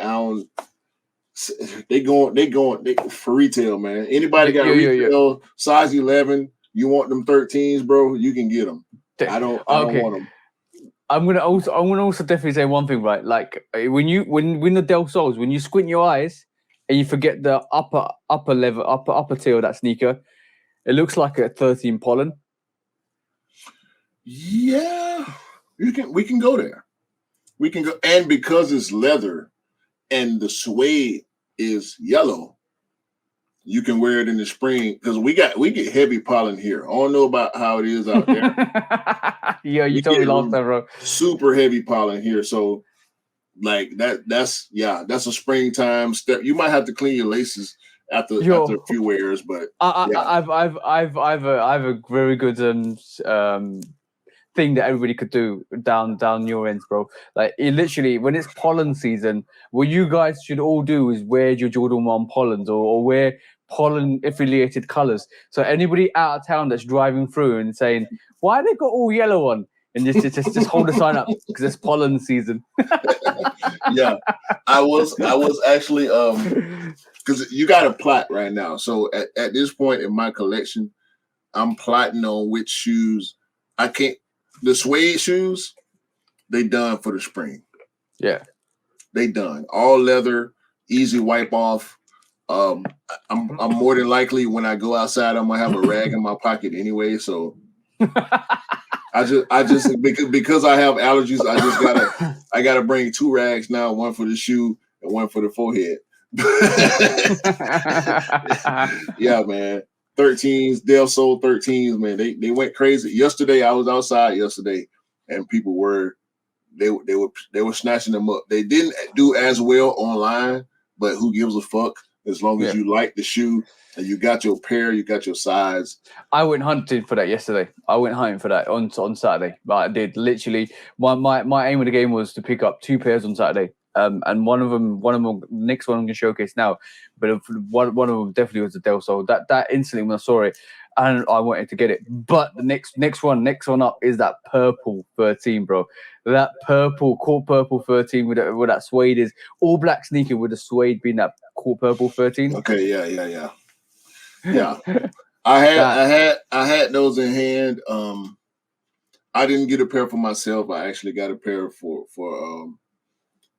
they going for retail, man. Anybody got retail size 11, you want them 13s, bro, you can get them. I don't want them. I'm gonna also definitely say one thing, right? Like when the Del Sols, when you squint your eyes and you forget the upper level, upper tier of that sneaker, it looks like a 13 pollen. Yeah, we can go there. We can go, and because it's leather and the suede is yellow, you can wear it in the spring because we get heavy pollen here. I don't know about how it is out there. Yeah, you We told me get last time, bro. super heavy pollen here, so like that's a springtime step. You might have to clean your laces after a few wears, but I've a very good thing that everybody could do down your ends, bro. Like it literally, when it's pollen season, what you guys should all do is wear your Jordan 1 pollens or wear pollen affiliated colors. So anybody out of town that's driving through and saying, why they got all yellow on? And just hold a sign up because it's pollen season. Yeah, I was actually because you got a plot right now. So at this point in my collection, I'm plotting on which shoes I can't. The suede shoes, they done for the spring. Yeah, they done all leather, easy wipe off. I'm more than likely when I go outside, I'm gonna have a rag in my pocket anyway. So I just because I have allergies, I gotta bring 2 rags now, one for the shoe and one for the forehead. Yeah, man. 13s, Del Sol 13s, man. They went crazy. Yesterday, I was outside yesterday, and people were snatching them up. They didn't do as well online, but who gives a fuck? As long as you like the shoe and you got your pair, you got your size. I went hunting for that yesterday. I went hunting for that on Saturday. But I did literally. My aim of the game was to pick up 2 pairs on Saturday. And one of them, next one I'm gonna showcase now. But one of them definitely was the Del Sol. That instantly when I saw it, and I wanted to get it. But the next one up is that purple 13, bro. That court purple 13 with that suede is all black sneaker with the suede being that court purple 13. Okay, yeah. I had those in hand. I didn't get a pair for myself. I actually got a pair for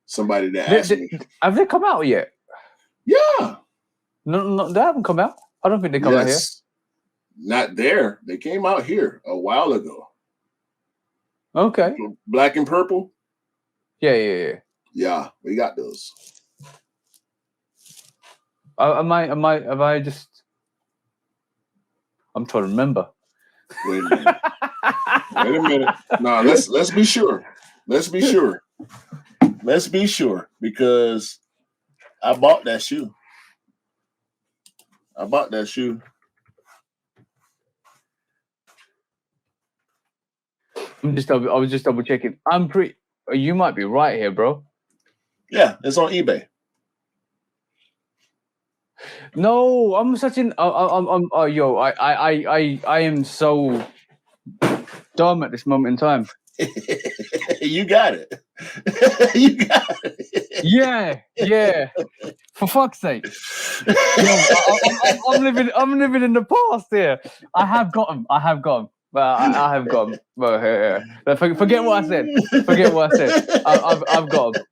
somebody that asked me. Have they come out yet? Yeah. No, they haven't come out. I don't think they come out here. Not there. They came out here a while ago. Okay. Black and purple. Yeah. Yeah, we got those. Am I just? I'm trying to remember. Wait a minute. No, let's be sure. Let's be sure because I bought that shoe. I was just double checking. You might be right here, bro. Yeah, it's on eBay. No, I'm searching. I am so dumb at this moment in time. You got it. Yeah. For fuck's sake. I'm living in the past here. I have got them. Well, I have got them. Well, here. Forget what I said. I've got them.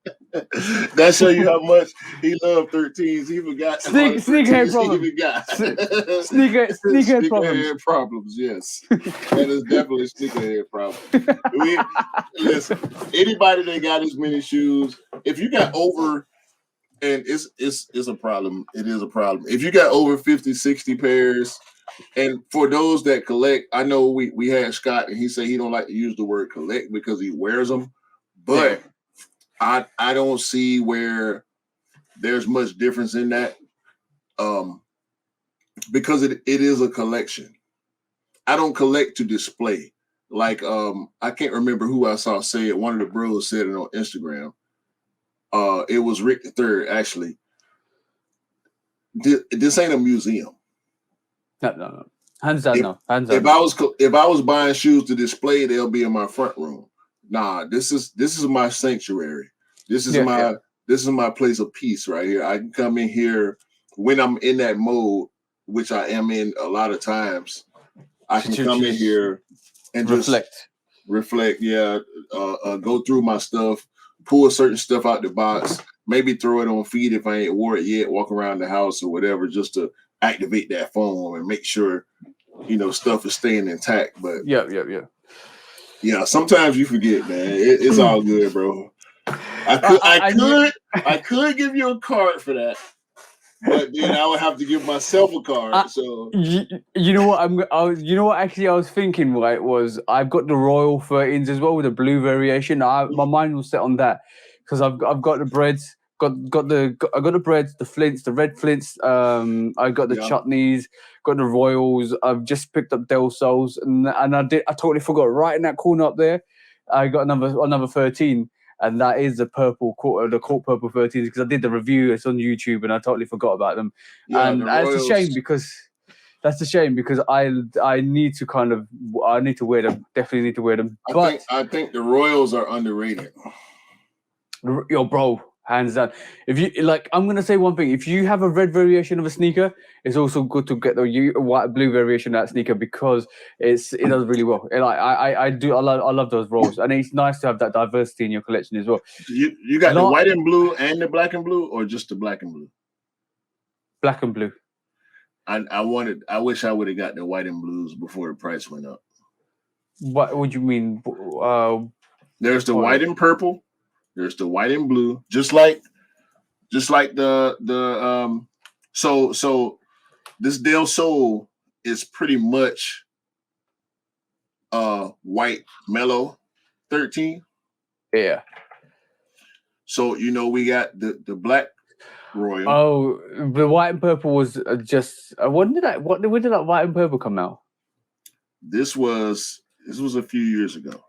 That show you how much he loved 13s. He forgot sneakerhead problems. Sneakerhead problems. Yes, that is definitely sneakerhead problem. Listen, anybody that got as many shoes, if you got over, and it's a problem. It is a problem. If you got over 50, 60 pairs, and for those that collect, I know we had Scott, and he said he don't like to use the word collect because he wears them, but. Yeah. I don't see where there's much difference in that because it is a collection. I don't collect to display. Like I can't remember who I saw say it. One of the bros said it on Instagram. It was Rick the Third, actually. This ain't a museum. No. Hands down, no. If I was buying shoes to display, they'll be in my front room. Nah, this is my sanctuary. This is my place of peace right here. I can come in here when I'm in that mode, which I am in a lot of times. I can come in here and reflect. Yeah, go through my stuff, pull certain stuff out the box, maybe throw it on feed if I ain't wore it yet. Walk around the house or whatever, just to activate that phone and make sure stuff is staying intact. But yeah. Yeah, sometimes you forget, man. It's all good, bro. I could give you a card for that, but then I would have to give myself a card. So you know what you know what actually I was thinking, right, was I've got the Royal 13s as well with the blue variation. My mind was set on that because I've got the breads, I got the breads, the flints, the red flints. I got the chutneys, got the Royals. I've just picked up Del Sols, and I totally forgot right in that corner up there. I got another 13. And that is the court purple 13s because I did the review. It's on YouTube, and I totally forgot about them. Yeah, and that's a shame because I need to wear them. Definitely need to wear them. I think the Royals are underrated. Yo, bro, hands down. If you like, I'm gonna say one thing. If you have a red variation of a sneaker, it's also good to get the blue variation of that sneaker because it does really well. And I love those rolls, and it's nice to have that diversity in your collection as well. You got the white and blue and the black and blue, or just the black and blue? Black and blue. I wish I would have got the white and blues before the price went up. What would you mean? There's the white and purple. There's the white and blue, just like the so this Del Sol is pretty much white mellow 13. Yeah. So we got the black Royal. Oh, the white and purple was just when did that white and purple come out? This was a few years ago.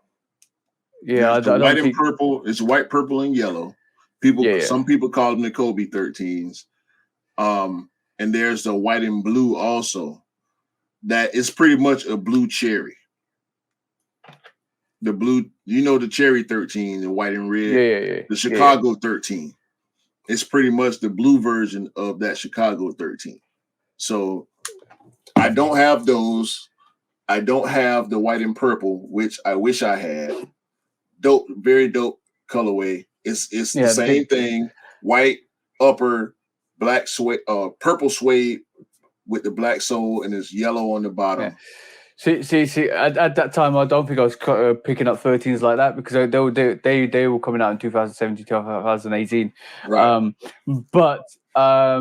Yeah, I don't white and purple. It's white, purple, and yellow. Some people call them the Kobe 13s. And there's the white and blue also. That is pretty much a blue cherry. The blue, the cherry 13, the white and red. Yeah. The Chicago 13. It's pretty much the blue version of that Chicago 13. So I don't have those. I don't have the white and purple, which I wish I had. Dope, very dope colorway. It's the same thing. White upper, black suede, purple suede with the black sole, and it's yellow on the bottom. Yeah. See. At that time, I don't think I was picking up 13s like that because they were coming out in 2017, 2018. Right. But I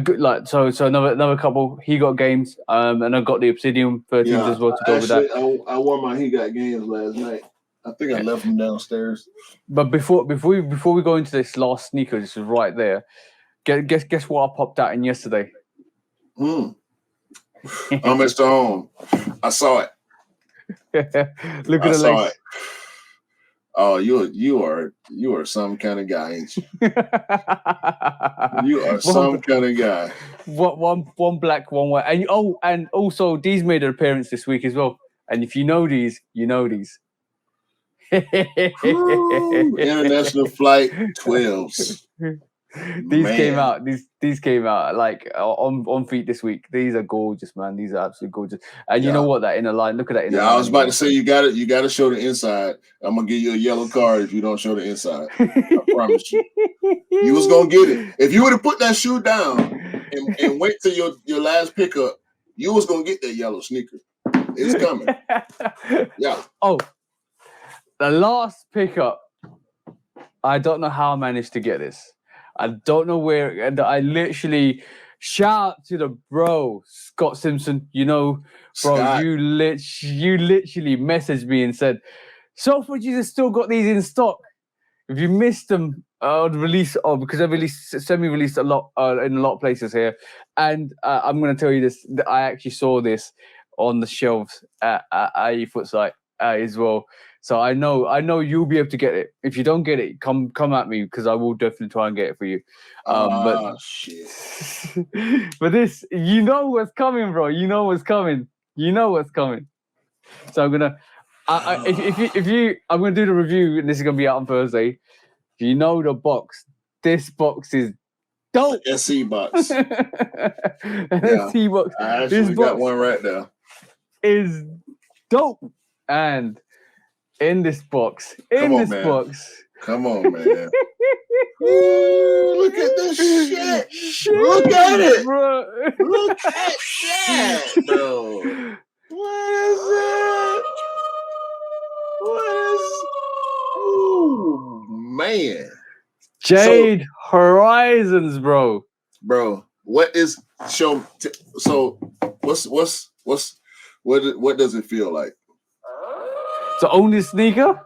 got another couple. He got games. And I got the Obsidian 13s as well to go with that. I wore my He Got Games last night. I think I left them downstairs. But before we go into this last sneaker, this is right there. Guess what I popped out in yesterday. Mr. Home. I saw it. Look at the lace. Oh, you are some kind of guy, ain't you? You are some kind of guy. One black, one white, and also these made an appearance this week as well. And if you know these, you know these. International Flight 12s. These came out like on feet this week. These are gorgeous, man. These are absolutely gorgeous. And you know what? That inner line. Look at that inner line. I was about to say you got to show the inside. I'm gonna give you a yellow card if you don't show the inside. I promise you. You was gonna get it. If you would have put that shoe down and went to your last pickup, you was gonna get that yellow sneaker. It's coming. Yeah. Oh, the last pickup. I don't know how I managed to get this. I don't know where. And I literally shout out to the bro Scott Simpson. Bro, Scott. you literally messaged me and said, "Selfridges has still got these in stock. If you missed them, release because they semi-released a lot in a lot of places here." And I'm going to tell you this: that I actually saw this on the shelves at a foot site as well. So I know you'll be able to get it. If you don't get it, come at me because I will definitely try and get it for you. Shit. But this, you know what's coming, bro. You know what's coming. So I'm gonna, if you, I'm gonna do the review, and this is gonna be out on Thursday. If you know the box, this box is dope. SC box. SC box. I actually got one right there. Is dope and. In this box. Come on, man. Look at this shit. Look at it, bro. Look at that, bro. What is Jade Horizons, bro. Bro, what is show? So what does it feel like? To own this sneaker?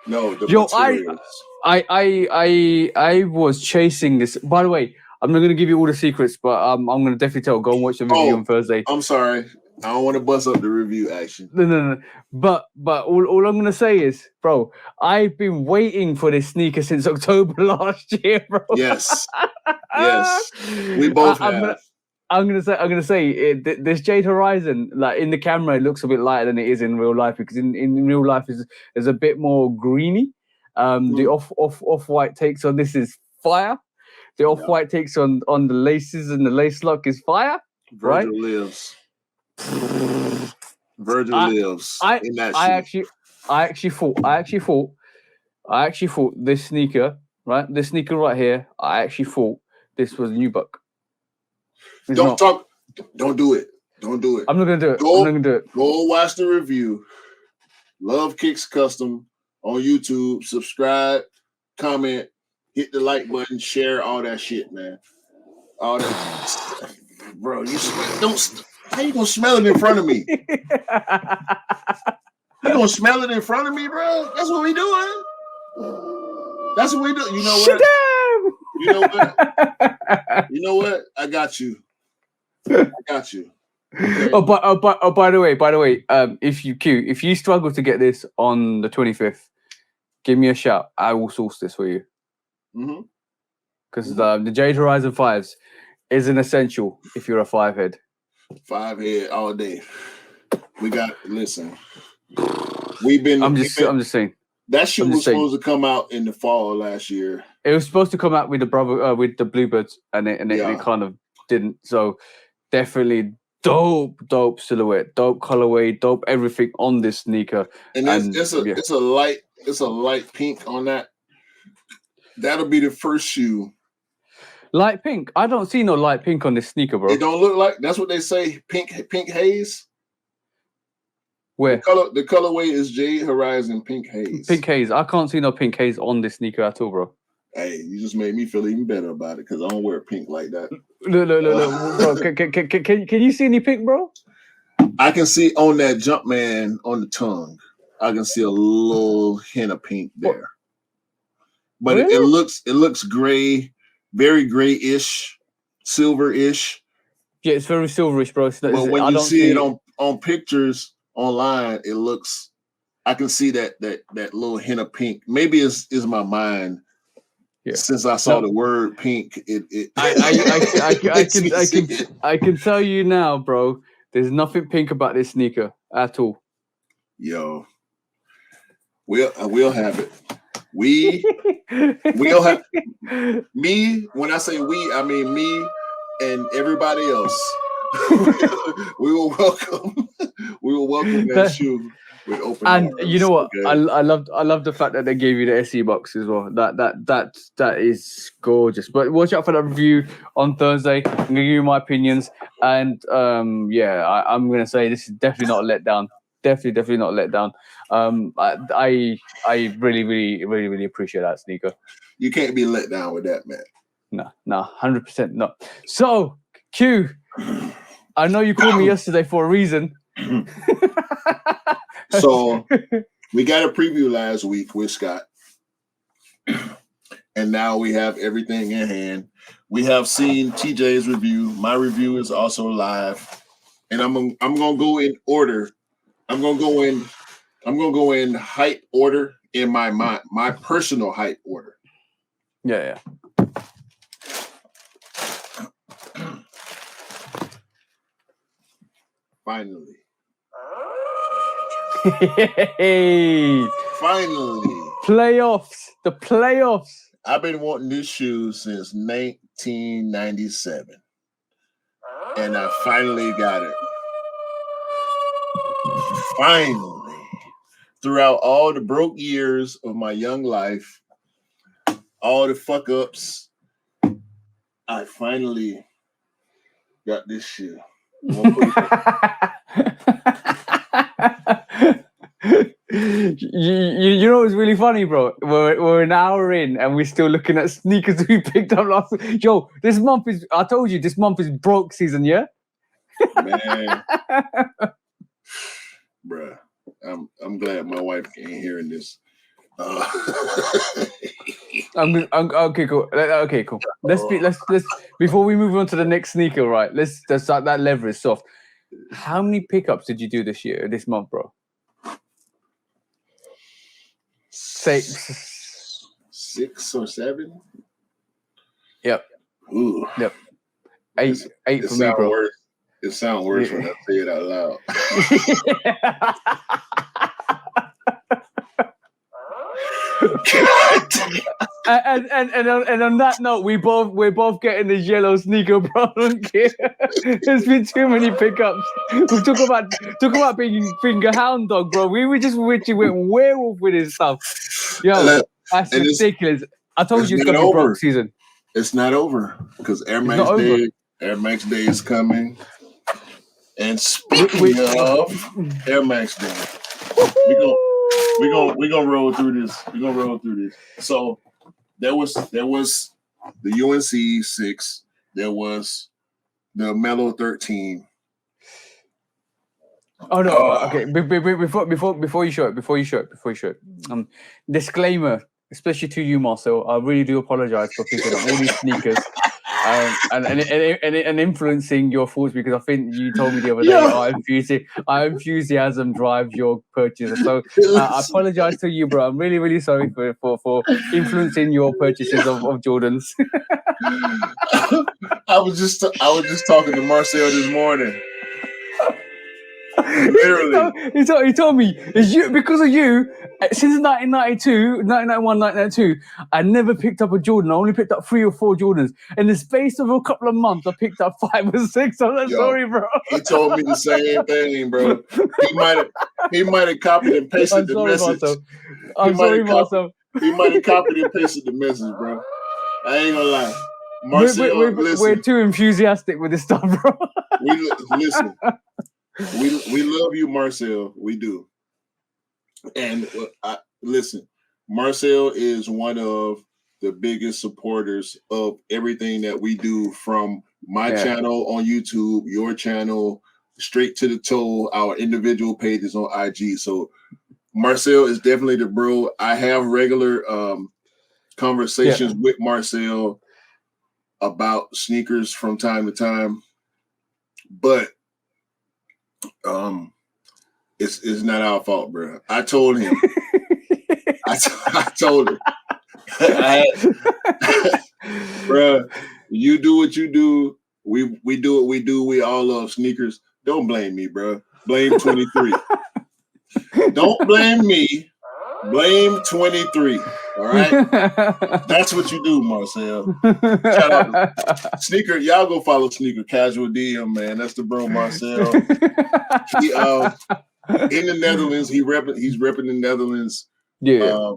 No, the Yo, materials. I was chasing this. By the way, I'm not gonna give you all the secrets, but I'm gonna definitely tell. Go and watch the review on Thursday. I'm sorry, I don't want to bust up the review action. No. But all I'm gonna say is, bro, I've been waiting for this sneaker since October last year, bro. Yes, we both have. I'm gonna say this Jade Horizon, like in the camera, it looks a bit lighter than it is in real life, because in real life is a bit more greeny. The off white takes on this is fire. The off white takes on the laces and the lace lock is fire. Virgil right? lives. Virgil lives in that shoe. I actually thought this sneaker, right? This sneaker right here, I actually thought this was Nubuck. Don't do it. Don't do it. I'm not gonna do it. Go watch the review. Love Kicks Custom on YouTube. Subscribe, comment, hit the like button, share all that shit, man. All that, bro. How you gonna smell it in front of me? You gonna smell it in front of me, bro? That's what we doing. That's what we do. You know what? You know what? You know what? I got you. Okay. By the way, if you struggle to get this on the 25th, give me a shout. I will source this for you. Because the Jade Horizon 5s is an essential if you're a 5-head. 5-head all day. Listen. I'm just saying. That shoe was supposed to come out in the fall of last year. It was supposed to come out with the Bluebirds, and it kind of didn't. So definitely dope silhouette, dope colorway, dope everything on this sneaker. And it's a light pink on that. That'll be the first shoe. Light pink? I don't see no light pink on this sneaker, bro. It don't look like. That's what they say. Pink haze. Where the colorway is Jade Horizon Pink Haze. Pink haze. I can't see no pink haze on this sneaker at all, bro. Hey, you just made me feel even better about it because I don't wear pink like that. Look, bro. Can you see any pink, bro? I can see on that Jumpman on the tongue. I can see a little hint of pink there, but really? it looks gray, very grayish, silverish. Yeah, it's very silverish, bro. But when you see it on pictures online, it looks. I can see that little hint of pink. Maybe it's my mind. Yeah. Since I saw the word pink, I can tell you now, bro. There's nothing pink about this sneaker at all. Yo, we'll have it. We'll have me. When I say we, I mean me and everybody else. we will welcome that shoe with open arms. And you know what? Okay. I love the fact that they gave you the SE box as well. That is gorgeous. But watch out for that review on Thursday. I'm gonna give you my opinions, and I'm gonna say this is definitely not a letdown. Definitely not a letdown. I really appreciate that sneaker. You can't be let down with that, man. No, 100% not. So Q, I know you called me yesterday for a reason. So we got a preview last week with Scott, and now we have everything in hand. We have seen TJ's review. My review is also live, and I'm gonna go in order. I'm gonna go in height order in my personal height order. Yeah. Finally. Hey. Finally. The playoffs. I've been wanting this shoe since 1997. And I finally got it. Finally. Throughout all the broke years of my young life, all the fuck ups, I finally got this shoe. You know what's really funny, bro? We're an hour in and we're still looking at sneakers we picked up last week. Yo, this month is, I told you, this month is broke season, yeah? Man. Bruh, I'm glad my wife ain't hearing this. Okay, cool. Okay, cool. Let's before we move on to the next sneaker, right? Let's start that lever is soft. How many pickups did you do this month, bro? 6 or 7. Yep. Ooh. Yep. Eight for me, bro. Worse. It sounds worse when I say it out loud. and on that note, we're both getting this yellow sneaker, bro. I don't care. There's been too many pickups. We talk about being finger hound dog, bro. We went werewolf with his stuff. Yo, that's ridiculous. I told you it's gonna be broke season. It's not over because Air Max Day is coming. And speaking of Air Max Day, we're gonna roll through this. So there was the UNC 6. There was the Mellow 13. Oh no! Okay, before you show it. Disclaimer, especially to you, Marcel. I really do apologize for picking up all these sneakers. And influencing your thoughts, because I think you told me the other day, our enthusiasm drives your purchases. So I apologize to you, bro. I'm really, really sorry for influencing your purchases of Jordans. I was just talking to Marcel this morning. Literally. He told me, it's you, because of you, since 1991, 1992, I never picked up a Jordan. I only picked up 3 or 4 Jordans. In the space of a couple of months, I picked up 5 or 6. I'm sorry, bro. He told me the same thing, bro. He might have copied and pasted the message. Marcel. He might have copied and pasted the message, bro. I ain't gonna lie. Marcel, we're too enthusiastic with this stuff, bro. Listen. We love you, Marcel. We do. And listen, Marcel is one of the biggest supporters of everything that we do, from my channel on YouTube, your channel, straight to the toe, our individual pages on IG. So Marcel is definitely the bro. I have regular conversations with Marcel about sneakers from time to time, but it's not our fault, bro. I told him. I told him, bro. You do what you do. We do what we do. We all love sneakers. Don't blame me, bro. Blame 23. Don't blame me. Blame 23. All right. That's what you do, Marcel. Shout out to Sneaker. Y'all go follow Sneaker Casual DM, man. That's the bro, Marcel. He in the Netherlands. He's repping the Netherlands. Yeah.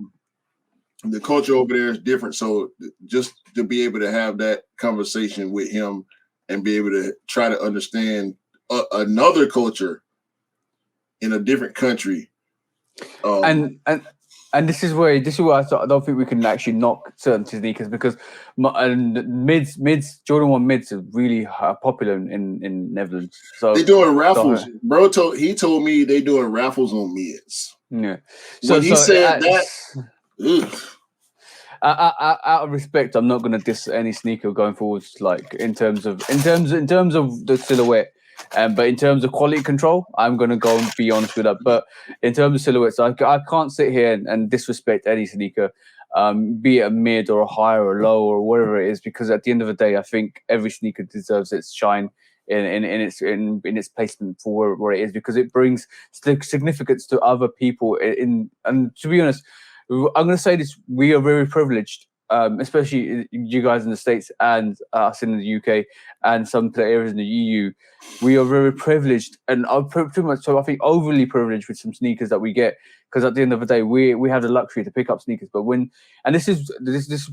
The culture over there is different. So just to be able to have that conversation with him and be able to try to understand another culture in a different country. And this is where I don't think we can actually knock certain sneakers, because Jordan 1 mids are really popular in Netherlands. So they're doing raffles. He told me they doing raffles on mids. Yeah. So when he said that. Out of respect, I'm not going to diss any sneaker going forwards. Like in terms of the silhouette. But in terms of quality control, I'm going to go and be honest with that. But in terms of silhouettes, I can't sit here and disrespect any sneaker, be it a mid or a high or a low or whatever it is, because at the end of the day, I think every sneaker deserves its shine in its placement for where it is, because it brings significance to other people. And to be honest, I'm going to say this: we are very privileged. Especially you guys in the States and us in the UK and some areas in the EU, we are very privileged, and pretty much so I think overly privileged with some sneakers that we get, because at the end of the day we have the luxury to pick up sneakers. But this is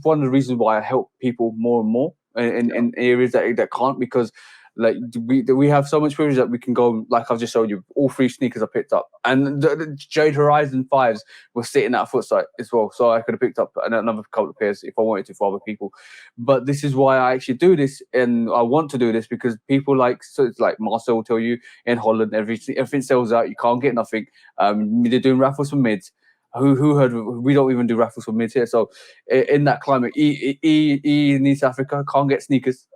one of the reasons why I help people more and more in areas that can't, because Like we have so much privilege that we can go, like I've just showed you, all 3 sneakers I picked up, and the Jade Horizon 5s were sitting at a foot site as well, so I could have picked up another couple of pairs if I wanted to for other people. But this is why I actually do this, and I want to do this because people so it's like Marcel will tell you, in Holland everything sells out, you can't get nothing. They're doing raffles for mids. Who heard? We don't even do raffles for mids here. So in that climate, he in East Africa can't get sneakers.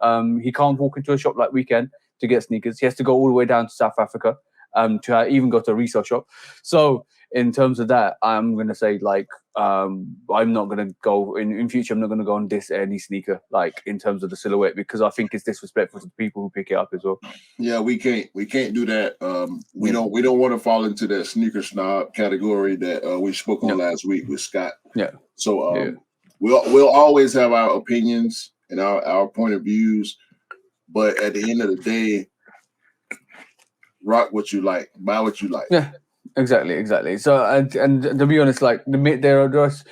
He can't walk into a shop like we can to get sneakers. He has to go all the way down to South Africa to even go to a resale shop. So in terms of that, I'm gonna say like I'm not gonna go in future. I'm not gonna go on this any sneaker like in terms of the silhouette because I think it's disrespectful to the people who pick it up as well. Yeah, we can't do that. We don't want to fall into that sneaker snob category that we spoke on last week with Scott. Yeah. So we'll always have our opinions and our point of views, but at the end of the day, rock what you like, buy what you like. Yeah. Exactly. So and to be honest, like there's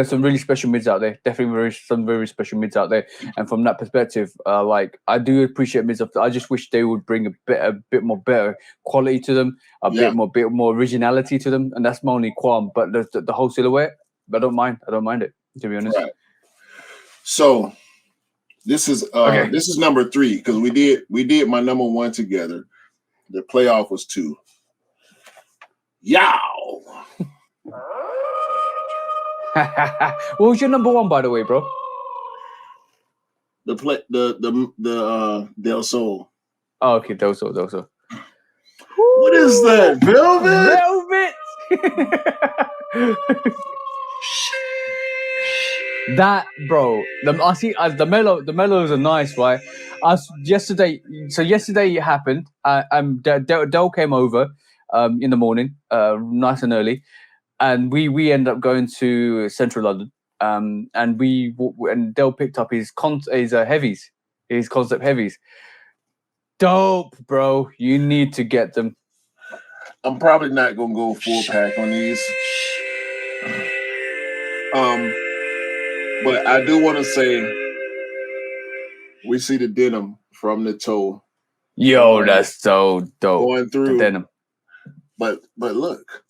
some really special mids out there. Definitely some very special mids out there. And from that perspective, like I do appreciate mids. I just wish they would bring a bit more better quality to them, a bit more originality to them. And that's my only qualm. But the whole silhouette, I don't mind it, to be honest. Right. So this is number 3 because we did my number 1 together. The playoff was 2. Yow! What was your number 1, by the way, bro? The Del Sol. Oh, okay, Del Sol. What is that? Velvet? That, bro. I see. The mellows are nice, right? Yesterday it happened. Del came over in the morning, nice and early, and we ended up going to Central London. And Del picked up his heavies, his concept heavies. Dope, bro. You need to get them. I'm probably not gonna go full pack on these. But I do want to say we see the denim from the toe. Yo, that's so dope. Going through the denim. But look,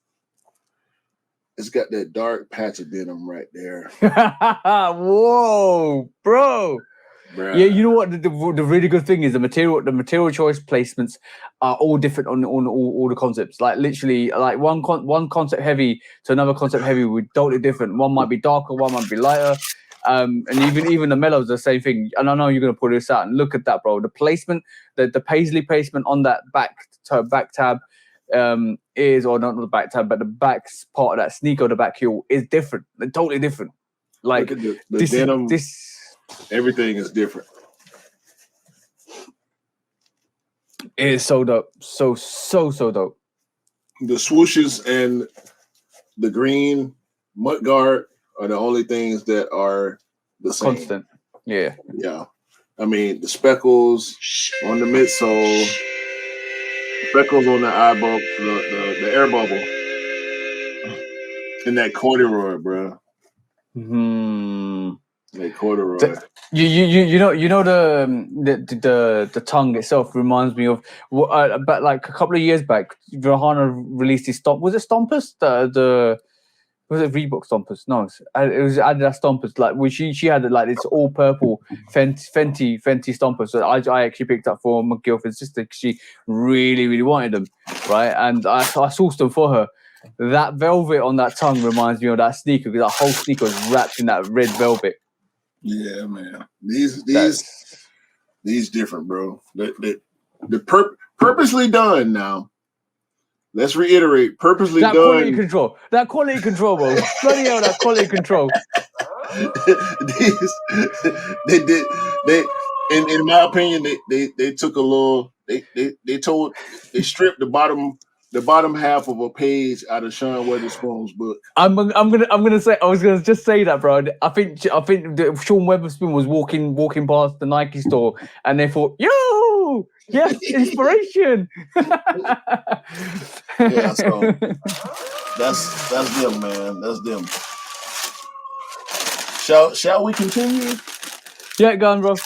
it's got that dark patch of denim right there. Whoa, bro. Bruh. Yeah, you know what? The really good thing is the material choice placements are all different on all the concepts. Like literally, like one concept heavy to another concept heavy would totally different. One might be darker, one might be lighter. And even the mellows are the same thing. And I know you're gonna pull this out and look at that, bro. The placement, the paisley placement on that back tab is, or not the back tab, but the back part of that sneaker, the back heel is different. They're totally different. Like the denim, everything is different. It is so dope, so dope. The swooshes and the green mudguard are the only things that are the same. Constant. Yeah. I mean, the speckles on the midsole, speckles on the eye bubble, the air bubble, and that corduroy, bro. That corduroy. You know the tongue itself reminds me of but like a couple of years back, Rihanna released his was it Stompers? Was it Reebok Stompers? No, it was Adidas Stompers. Like she had like this all purple Fenty Stompers. So I actually picked up for my girlfriend's sister because she really wanted them, right? And I sourced them for her. That velvet on that tongue reminds me of that sneaker because that whole sneaker was wrapped in that red velvet. Yeah, man. These different, bro. The purposely done now. Let's reiterate, purposely that done. That quality control, bro. Bloody hell, that quality control. In my opinion, they took a little. They stripped the bottom half of a page out of Sean Weatherspoon's book. I'm gonna say, I was gonna just say that, bro. I think Sean Weatherspoon was walking past the Nike store, and they thought, "Yo, yes, inspiration." Yeah, so that's them, man. That's them. Shall we continue? Yeah, go on, bro.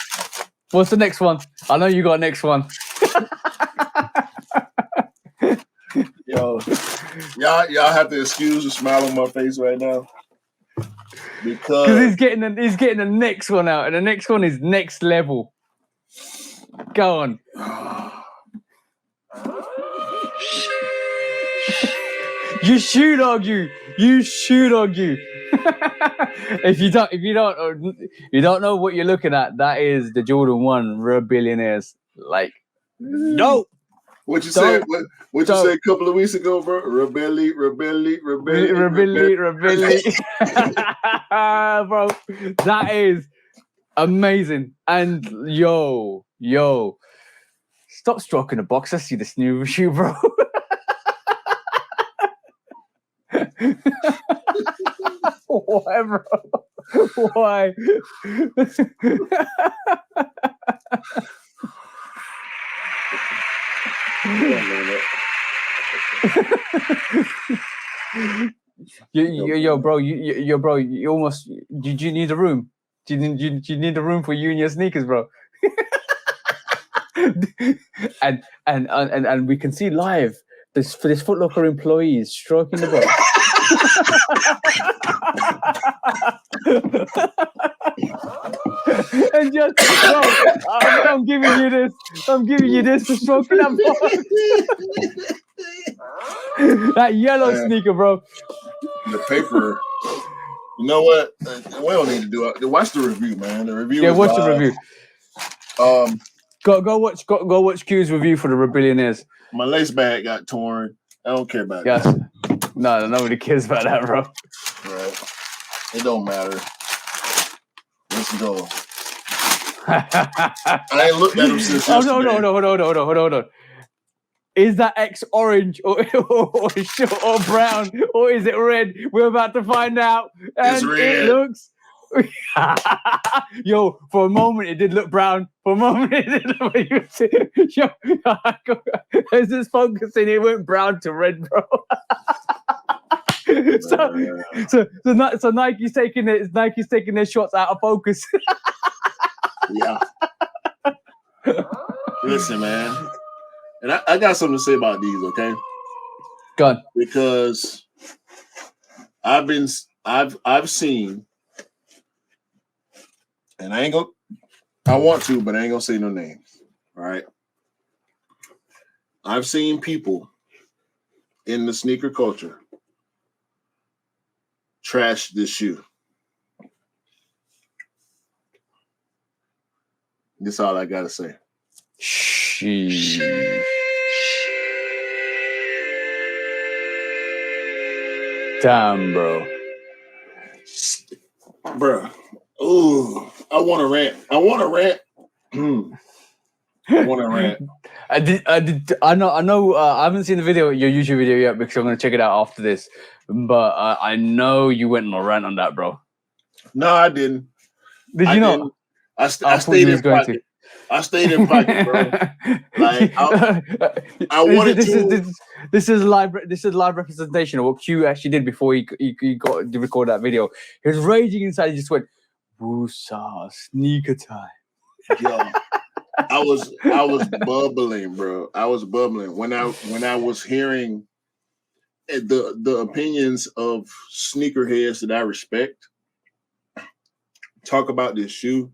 What's the next one? I know you got next one. Y'all have to excuse the smile on my face right now because he's getting the next one out, and the next one is next level. Go on. You should argue. If you don't know what you're looking at, that is the Jordan 1 Rebillionaires. Like, dope. What you said? What you said a couple of weeks ago, bro? Rebelli. Bro, that is amazing. And yo, stop stroking the box. I see this new shoe, bro. Why, bro? Why? Yo, bro, you almost. Did you need a room? Do you need a room for you and your sneakers, bro? and we can see live this Foot Locker employees stroking the box. And just, bro, I'm giving you this for stroking that box. That yellow sneaker, bro. The paper. You know what? We don't need to do it. Watch the review, man. The review. Yeah, watch the review. Go watch Q's review for the Rebillionaires. My lace bag got torn. I don't care about that. No, nobody cares about that, bro. Right. It don't matter. Let's go. I ain't looked at him since yesterday. Hold on. Is that X orange or brown or is it red? We're about to find out. And it's red. It looks. Yo, for a moment it did look brown. For a moment it did look. Yo, as it's focusing, it went brown to red, bro. So Nike's taking their shots out of focus. Yeah. Listen, man. And I got something to say about these, okay? Go on. Because I've seen, and I want to, but I ain't gonna say no names. All right. I've seen people in the sneaker culture trash this shoe. That's all I gotta say. Sheesh. Damn, bro. Bro. Ooh, I want to rant. I want to rant. I know. I haven't seen your YouTube video yet because I'm going to check it out after this. But I know you went on a rant on that, bro. No, I didn't. Did you not? I stayed in pocket. I stayed in pocket, bro. Like I wanted to. This is live representation of what Q actually did before he got to record that video. He was raging inside. He just went, "Woo-saw, sneaker time." Yo, I was bubbling, bro. I was bubbling when I was hearing the opinions of sneakerheads that I respect talk about this shoe.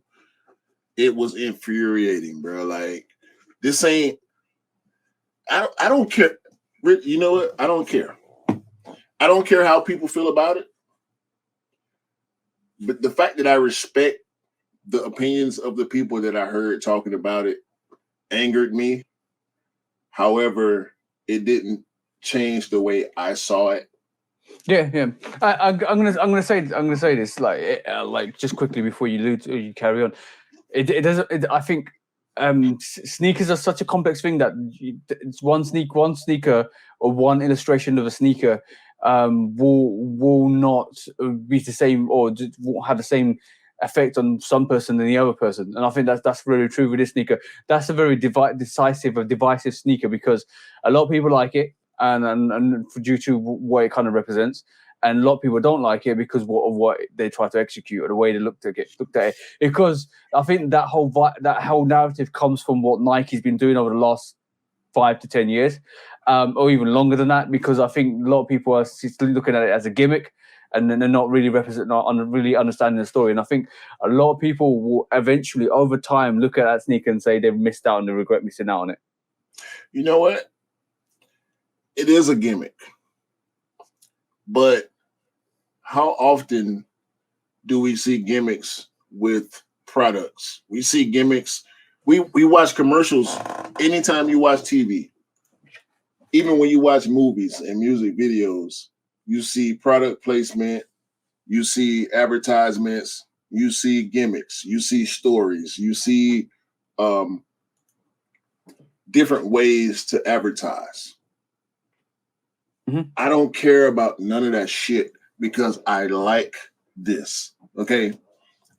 It was infuriating, bro. Like, this ain't. I don't care. You know what? I don't care. I don't care how people feel about it. But the fact that I respect the opinions of the people that I heard talking about it angered me. However, it didn't change the way I saw it. Yeah. I'm gonna say this like just quickly before you carry on. It doesn't. I think sneakers are such a complex thing that it's one sneaker or one illustration of a sneaker will not be the same or won't have the same effect on some person than the other person. And I think that's really true with this sneaker. That's a very divisive sneaker because a lot of people like it and due to what it kind of represents. And a lot of people don't like it because of what they try to execute or the way they looked at it. Because I think that whole narrative comes from what Nike's been doing over the last 5 to 10 years, or even longer than that, because I think a lot of people are still looking at it as a gimmick, and then they're not really really understanding the story. And I think a lot of people will eventually, over time, look at that sneaker and say they've missed out and they regret missing out on it. You know what? It is a gimmick, but how often do we see gimmicks with products? We see gimmicks. We watch commercials anytime you watch TV. Even when you watch movies and music videos, you see product placement, you see advertisements, you see gimmicks, you see stories, you see different ways to advertise. Mm-hmm. I don't care about none of that shit because I like this. Okay.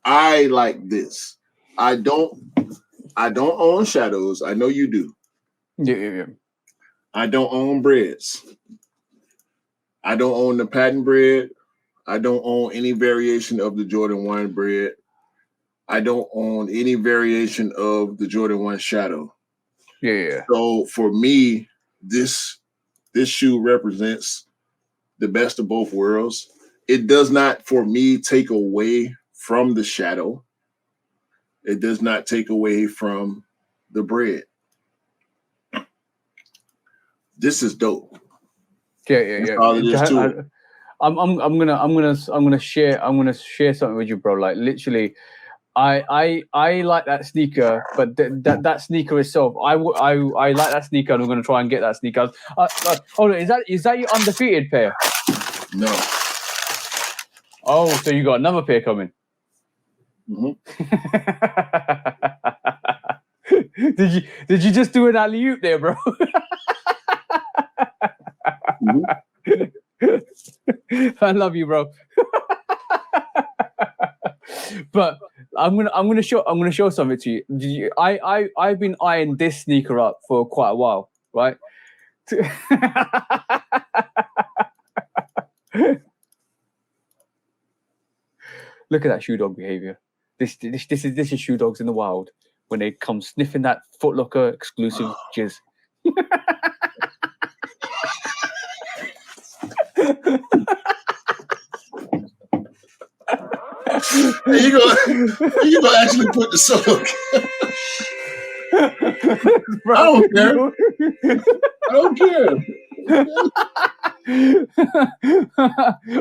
I like this. I don't own shadows. I know you do. Yeah. I don't own breads. I don't own the patent bread. I don't own any variation of the Jordan 1 bread. I don't own any variation of the Jordan 1 shadow. Yeah. So for me, this shoe represents the best of both worlds. It does not, for me, take away from the shadow. It does not take away from the bread. This is dope. Yeah. That's all it is to it. I'm gonna share something with you, bro. Like literally, I like that sneaker, but that sneaker itself, I like that sneaker, and I'm gonna try and get that sneaker. Hold on, is that your undefeated pair? No. Oh, so you got another pair coming? Mm-hmm. Did you just do an alley-oop there, bro? Mm-hmm. I love you, bro. But I'm gonna show something to you. I've been eyeing this sneaker up for quite a while, right? Look at that shoe dog behavior. This is shoe dogs in the wild when they come sniffing that Foot Locker exclusive jizz. You gonna actually put the sock? Bro, I don't care.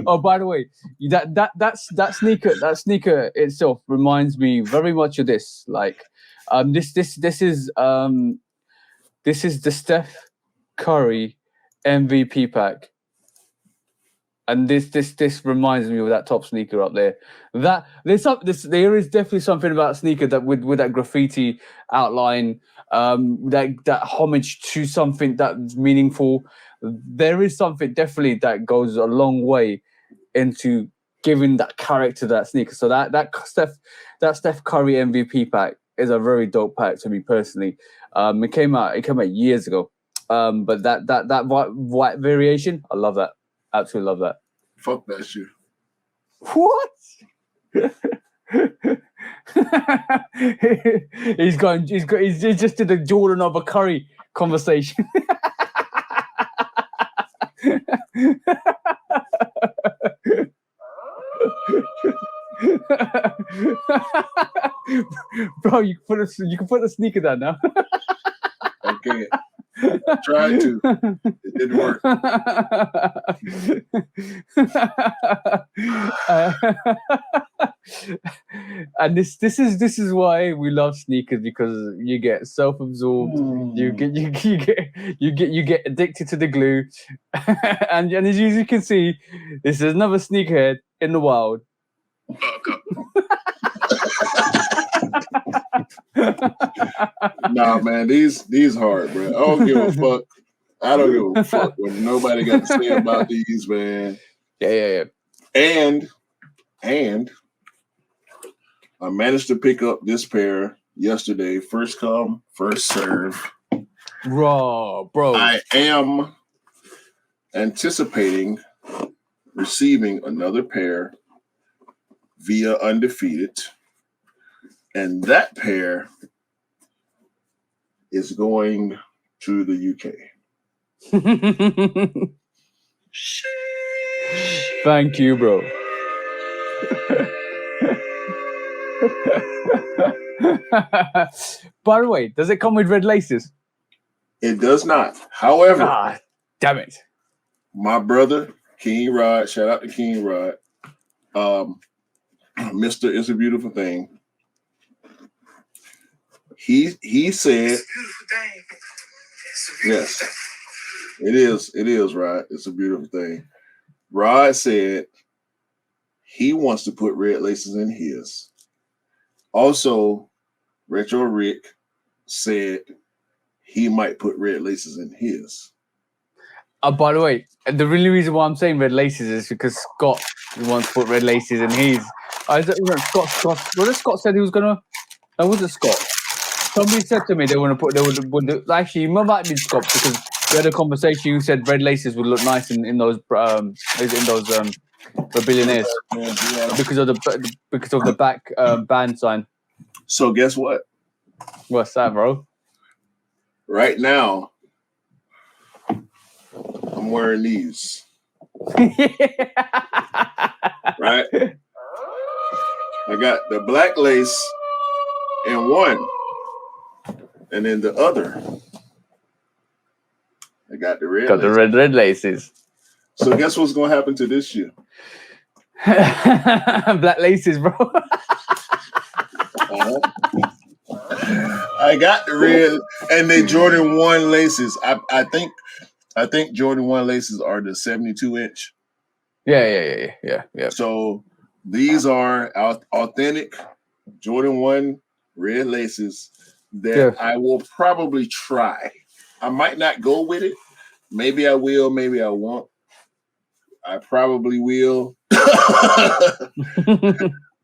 Oh, by the way, that sneaker itself reminds me very much of this. Like, this is the Steph Curry MVP pack, and this reminds me of that top sneaker up there. There is definitely something about sneaker that with that graffiti outline, that homage to something that's meaningful. There is something definitely that goes a long way into giving that character to that sneaker. So that Steph Curry MVP pack is a very dope pack to me personally. It came out years ago. But that white variation, I love that. Absolutely love that. Fuck that shit. What? He's just did the Jordan over Curry conversation. Bro, you can put the sneaker down now. Okay. Tried to. It didn't work. And this is why we love sneakers, because you get self-absorbed, you get addicted to the glue, and as you can see, this is another sneakerhead in the wild. Nah, man, these hard, bro. I don't give a fuck. I don't give a fuck what nobody got to say about these, man. Yeah. And I managed to pick up this pair yesterday. First come, first serve. Bro. I am anticipating receiving another pair via Undefeated. And that pair is going to the UK. Thank you, bro. By the way, does it come with red laces? It does not. However, damn it. My brother, King Rod, shout out to King Rod. Mr. It's a Beautiful Thing. He said, yes, it is, Rod. It's a beautiful thing. Rod said he wants to put red laces in his. Also, Retro Rick said he might put red laces in his. By the way, the really reason why I'm saying red laces is because Scott wants to put red laces in his. Scott said he was gonna. That wasn't Scott. Somebody said to me they want to put. They would actually, it might be Scott because we had a conversation. You said red laces would look nice in those billionaires because of the back band sign. So guess what? What's that, bro? Right now, I'm wearing these. Right? I got the black lace in one, and then the other, I got the red. Got the red laces. So guess what's gonna happen to this shoe? Black laces, bro. I got the red, and they Jordan 1 laces. I think Jordan 1 laces are the 72-inch. Yeah. So these are authentic Jordan 1 red laces that I will probably try. I might not go with it. Maybe I will, maybe I won't. I probably will.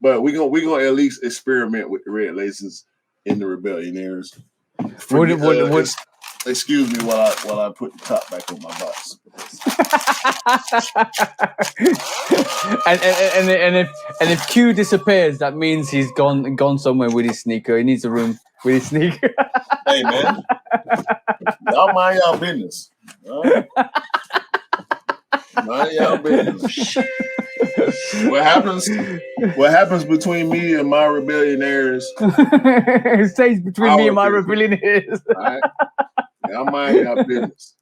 But we're gonna at least experiment with the red laces in the Rebellionaires. Excuse me while I put the top back on my box. and if Q disappears, that means he's gone somewhere with his sneaker. He needs a room with his sneaker. Hey man, y'all mind y'all business. Mind y'all business. What happens between me and my Rebellionaires? It stays between me and my Rebellionaires. All right? Y'all mind y'all business.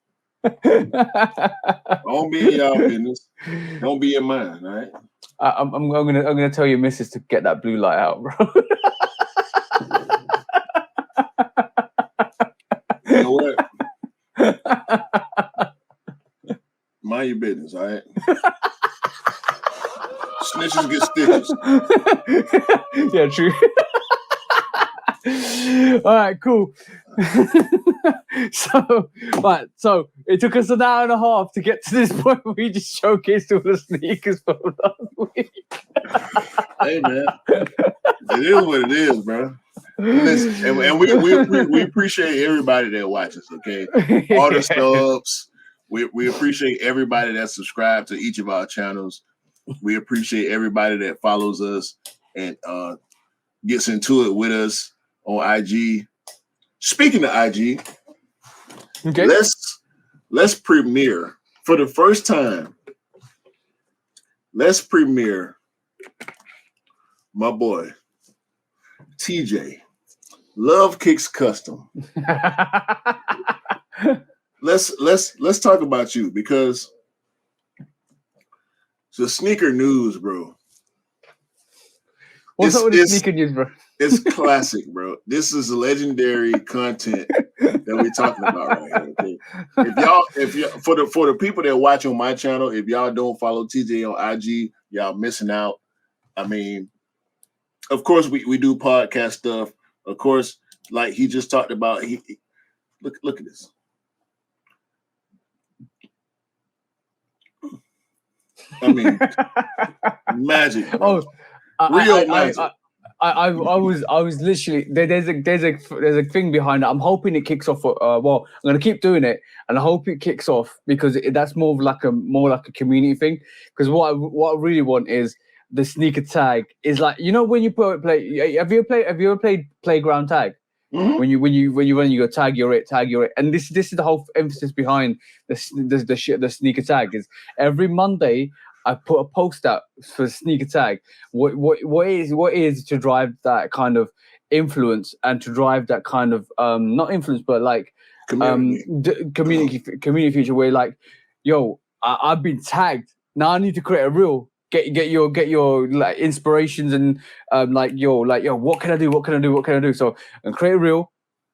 Don't be in y'all business. Don't be in mine, all right? I'm gonna tell your missus to get that blue light out, bro. You know what? Mind your business, all right? Snitches get stitches. Yeah, true. All right, cool. So it took us an hour and a half to get to this point where we just showcased all the sneakers from last week. Hey man, it is what it is, bro. Listen, and we appreciate everybody that watches. Okay, all the subs. We appreciate everybody that subscribed to each of our channels. We appreciate everybody that follows us and gets into it with us on IG. Speaking of IG, okay, let's premiere for the first time. Let's premiere my boy TJ, Love Kicks Custom. Let's talk about you because the sneaker news, bro. What's up with the sneaker news, bro? It's classic, bro. This is legendary content that we're talking about right here. Okay? If you for the people that watch on my channel, if y'all don't follow TJ on IG, y'all missing out. I mean, of course we do podcast stuff. Of course, like he just talked about. Look at this. I mean, magic. Bro. Real magic. I was literally there's a thing behind it. I'm hoping it kicks off. Well, I'm gonna keep doing it, and I hope it kicks off because that's more like a community thing. Because what I really want is the sneaker tag is like, you know, when you play. Have you ever played playground tag? Mhm. When you run, you go tag your it, and this is the whole emphasis behind the sneaker tag is every Monday I put a post out for sneaker tag. What is to drive that kind of influence and to drive that kind of not influence but like community feature where like, yo, I've been tagged. Now I need to create a reel. Get your like inspirations and like yo, what can I do? What can I do? What can I do? So and create a reel,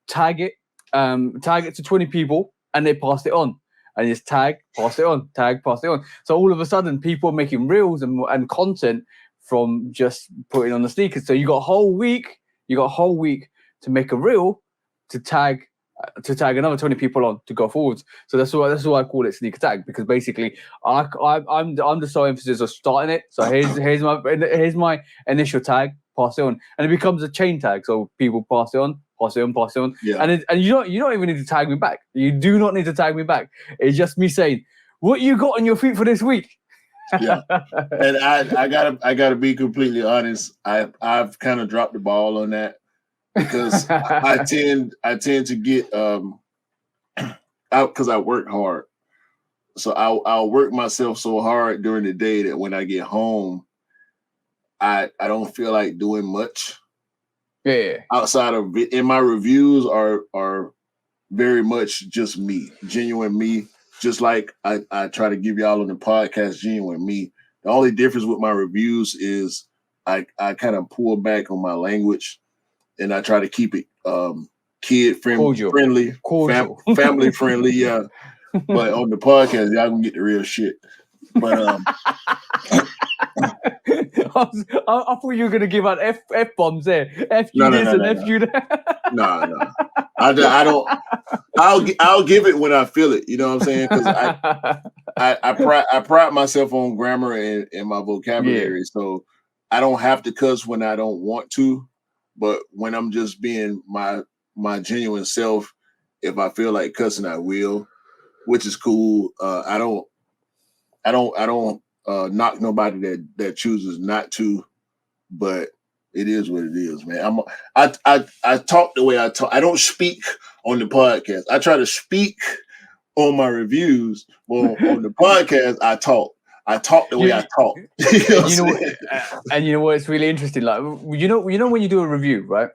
tag it to 20 people, and they pass it on. And just tag, pass it on, tag, pass it on. So all of a sudden, people are making reels and content from just putting on the sneakers. So you got a whole week. To make a reel to tag another 20 people on to go forwards. So that's why I call it sneaker tag, because basically I'm the sole emphasis of starting it. So here's my initial tag, pass it on, and it becomes a chain tag. So people pass it on. Yeah. And you don't even need to tag me back. You do not need to tag me back. It's just me saying, what you got on your feet for this week? Yeah. And I gotta be completely honest. I've kind of dropped the ball on that because I tend to get out because I work hard. So I'll work myself so hard during the day that when I get home, I don't feel like doing much. Yeah. Outside of it, and my reviews are very much just me, genuine me. Just like I try to give y'all on the podcast, genuine me. The only difference with my reviews is I kind of pull back on my language, and I try to keep it kid friendly, family friendly. Yeah, but on the podcast, y'all gonna get the real shit. But I thought you were gonna give out f bombs there. F you No. and F you that. No. I don't. I'll give it when I feel it. You know what I'm saying? Because I pride myself on grammar and my vocabulary, Yeah. so I don't have to cuss when I don't want to. But when I'm just being my genuine self, if I feel like cussing, I will, which is cool. I don't knock nobody that chooses not to, but it is what it is, man. I talk the way I talk. I don't speak on the podcast. I try to speak on my reviews. Well, on the podcast, I talk. I talk the way I talk. You know what? It's really interesting. Like you know when you do a review, right?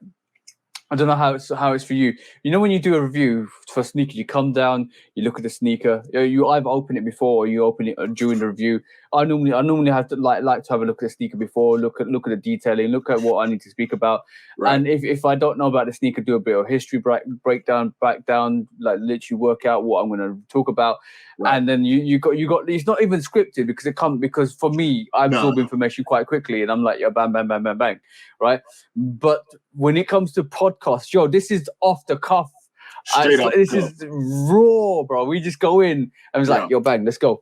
I don't know how it's for you. You know when you do a review for a sneaker, you come down, you look at the sneaker. You either open it before or you open it during the review. I normally have to like to have a look at the sneaker before, look at the detailing, look at what I need to speak about. Right. And if I don't know about the sneaker, do a bit of history breakdown, like literally work out what I'm going to talk about. Right. And then you got it's not even scripted because for me I absorb information quite quickly and I'm like, yeah, bang, bang, bang, bang, bang, right? But when it comes to podcasts, this is off the cuff. This is raw, bro. We just go in and it's like, yo, bang, let's go.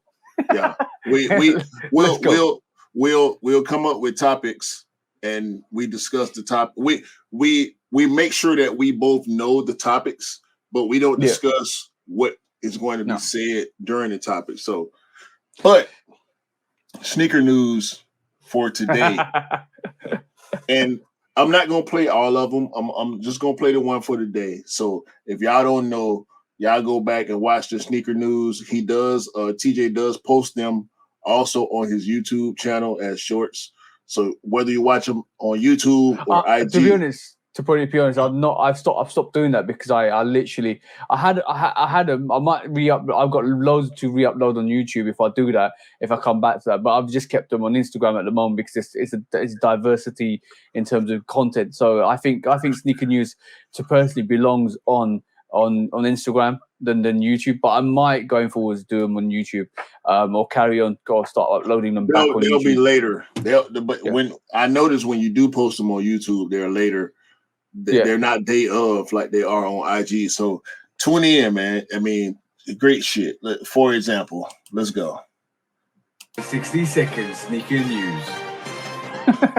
Yeah, we'll come up with topics and we discuss the topic. We make sure that we both know the topics, but we don't discuss what is going to be said during the topic. So, but sneaker news for today, and I'm not gonna play all of them. I'm just gonna play the one for today. So if y'all don't know, y'all go back and watch the sneaker news. He does. TJ does post them also on his YouTube channel as shorts. So whether you watch them on YouTube or IG, to be honest, I've stopped doing that because I literally I might re-up. I've got loads to re-upload on YouTube if I do that. If I come back to that, but I've just kept them on Instagram at the moment because it's diversity in terms of content. So I think sneaker news personally belongs on Instagram than YouTube, but I might going forwards do them on YouTube, or carry on, start uploading them back on YouTube. They'll be later. When I notice when you do post them on YouTube, they're later. They're not day of like they are on IG. So tune in, man. I mean, great shit. For example, let's go. 60 seconds sneaker news.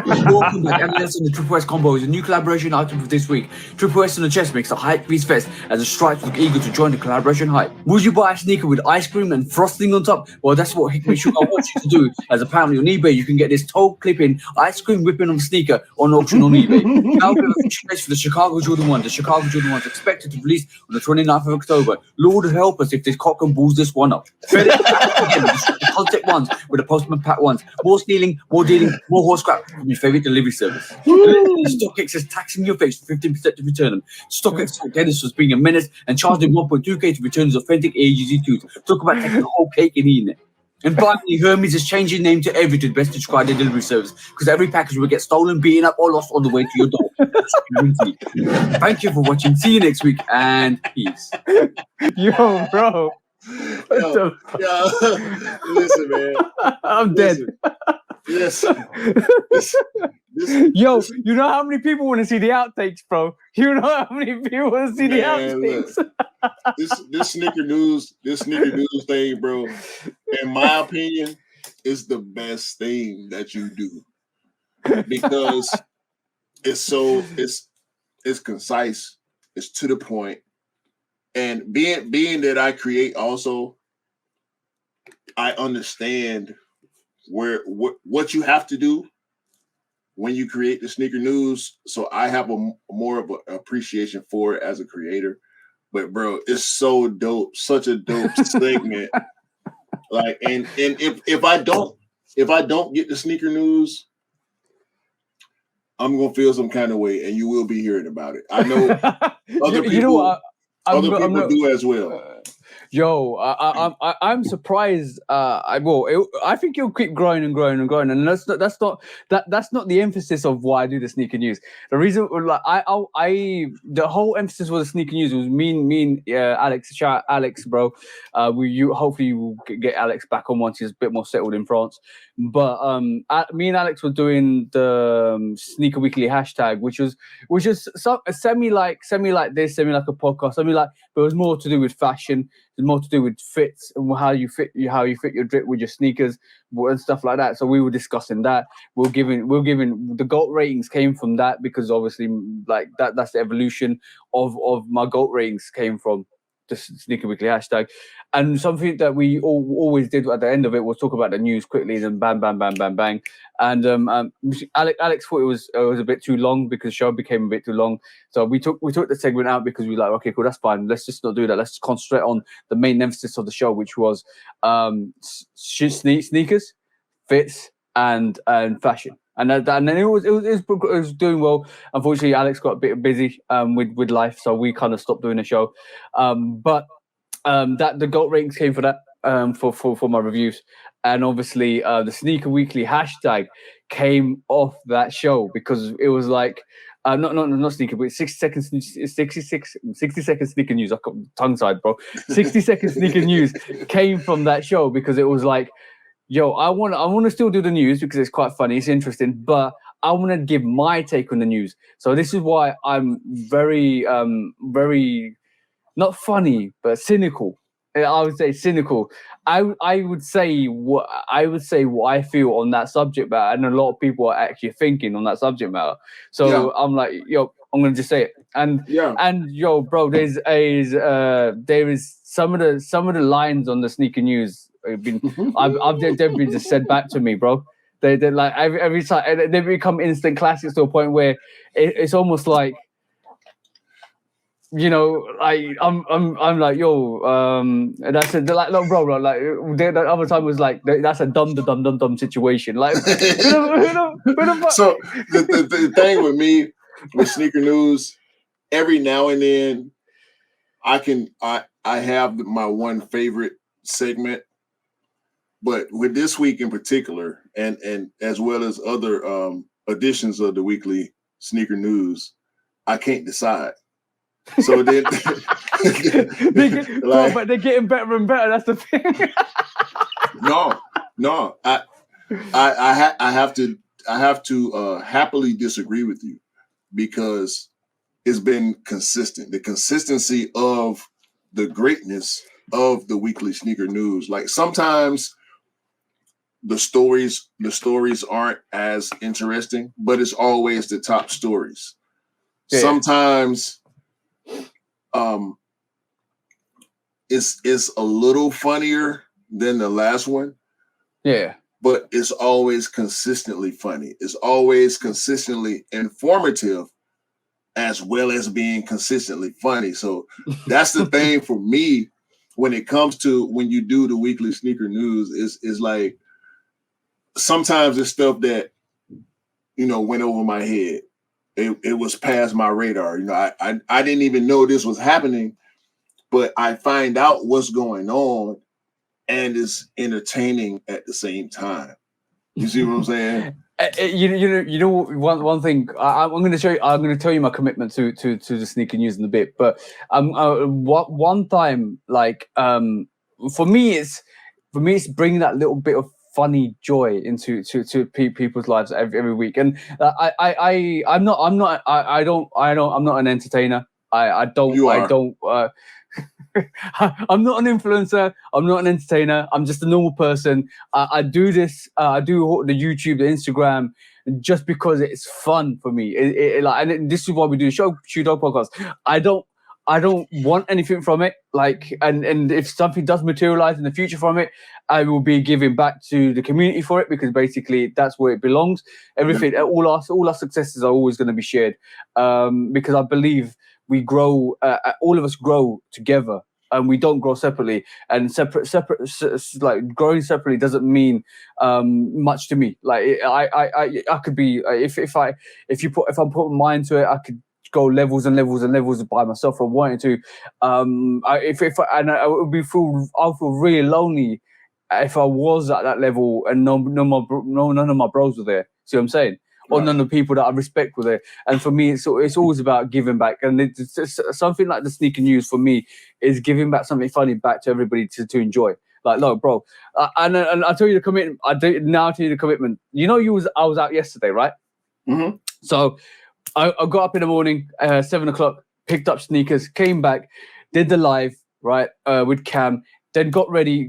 Welcome back, and that's on the Triple S Combo is a new collaboration item for this week. Triple S on the chest makes a hype beast fest as the Stripes look eager to join the collaboration hype. Would you buy a sneaker with ice cream and frosting on top? Well, that's what Hickman Sugar wants you to do, as apparently on eBay you can get this toe clipping ice cream whipping on sneaker on auction on eBay. Now we have a feature race for the Chicago Jordan 1. The Chicago Jordan 1 is expected to release on the 29th of October. Lord help us if this cock can balls this one up. Again, the concept ones with the Postman Pat ones. More stealing, more dealing, more horse crap from your favorite delivery service. StockX is taxing your face for 15% to return them. StockX told Dennis was being a menace and charged him 1.2k to return his authentic AGZ2s. Talk about taking the whole cake and eating it. And finally, Hermes is changing name to Every to best describe their delivery service because every package will get stolen, beaten up, or lost on the way to your door. Thank you for watching. See you next week and peace. Yo, bro. Listen, man. I'm dead. Yo, you know how many people want to see the outtakes, bro? You know how many people want to see the outtakes? This sneaker news thing, bro, in my opinion, is the best thing that you do because it's concise, it's to the point, and being that I create also, I understand what you have to do when you create the sneaker news. So I have a more of an appreciation for it as a creator. But bro, it's so dope, such a dope segment. Like, and if I don't get the sneaker news, I'm gonna feel some kind of way, and you will be hearing about it. I know other people, do as well. Yo, I'm surprised. I think it'll keep growing and growing and growing, and that's not the emphasis of why I do the sneaker news. The reason, like, the whole emphasis for the sneaker news was me and Alex. Shout out Alex, bro. Hopefully you will get Alex back on once he's a bit more settled in France. But me and Alex were doing the Sneaker Weekly hashtag, which was semi like this, semi like a podcast, but it was more to do with fashion. It's more to do with fits and how you fit your drip with your sneakers and stuff like that. So we were discussing that. We're giving the GOAT ratings came from that because obviously like that's the evolution of my GOAT ratings came from the Sneaker Weekly hashtag. And something that we always did at the end of it was talk about the news quickly, then bang, bang, bang, bang, bang. And Alex thought it was a bit too long because the show became a bit too long. So we took the segment out because we were like, okay, cool, that's fine. Let's just not do that. Let's just concentrate on the main emphasis of the show, which was sneakers, fits, and fashion. And then it was doing well. Unfortunately, Alex got a bit busy with life, so we kind of stopped doing the show. But that the GOAT ratings came for that for my reviews, and obviously the Sneaker Weekly hashtag came off that show because it was like not sneaker, but 60 second sneaker news. I got tongue side, bro. 60-second sneaker news came from that show because it was like, yo, I want to still do the news because it's quite funny, it's interesting, but I want to give my take on the news. So this is why I'm very not funny, but cynical. I would say cynical. I would say what I feel on that subject matter, and a lot of people are actually thinking on that subject matter. So I'm like, yo, I'm gonna just say it. And yo, bro, there is some of the lines on the sneaker news have been they've been just said back to me, bro. They're like every time they become instant classics to a point where it's almost like, you know, like I'm like, yo, and that's a like, no, bro, like the other time was like that's a dumb situation. Like, So the thing with me with sneaker news, every now and then, I have my one favorite segment, but with this week in particular, and as well as other editions of the weekly sneaker news, I can't decide. So then, but they're getting better and better. That's the thing. No, I have to happily disagree with you because it's been consistent. The consistency of the greatness of the weekly sneaker news. Like sometimes the stories aren't as interesting, but it's always the top stories. Yeah. Sometimes it's a little funnier than the last one. Yeah. But it's always consistently funny. It's always consistently informative, as well as being consistently funny. So that's the thing for me when it comes to when you do the weekly sneaker news is like sometimes it's stuff that, you know, went over my head. It was past my radar. You know, I didn't even know this was happening, but I find out what's going on and it's entertaining at the same time. You see what I'm saying? You know one thing I'm going to show you. I'm going to tell you my commitment to the sneaker news in a bit. But one time, like for me it's bringing that little bit of funny joy into people's lives every week. And I'm not an entertainer. I'm not an influencer. I'm not an entertainer. I'm just a normal person. I do this. I do the YouTube, the Instagram, just because it's fun for me. This is why we do the Shoe Dog podcast. I don't want anything from it. Like, and if something does materialize in the future from it, I will be giving back to the community for it, because basically that's where it belongs. Everything, all our successes are always going to be shared, because I believe we grow. All of us grow together, and we don't grow separately. And like growing separately doesn't mean much to me. Like I could be if I'm putting mind to it, I could go levels and levels and levels by myself. I wanted to. I'll feel really lonely if I was at that level and none of my bros were there. See what I'm saying? Or none of the people that I respect were there. And for me, it's always about giving back. And it's something like the sneaker news for me is giving back something funny back to everybody to enjoy. Like, look, bro, and I'll tell you the commitment. I do now tell you the commitment. You know, I was out yesterday, right? Mm-hmm. So I got up in the morning, 7 o'clock, picked up sneakers, came back, did the live, right, with Cam. Then got ready,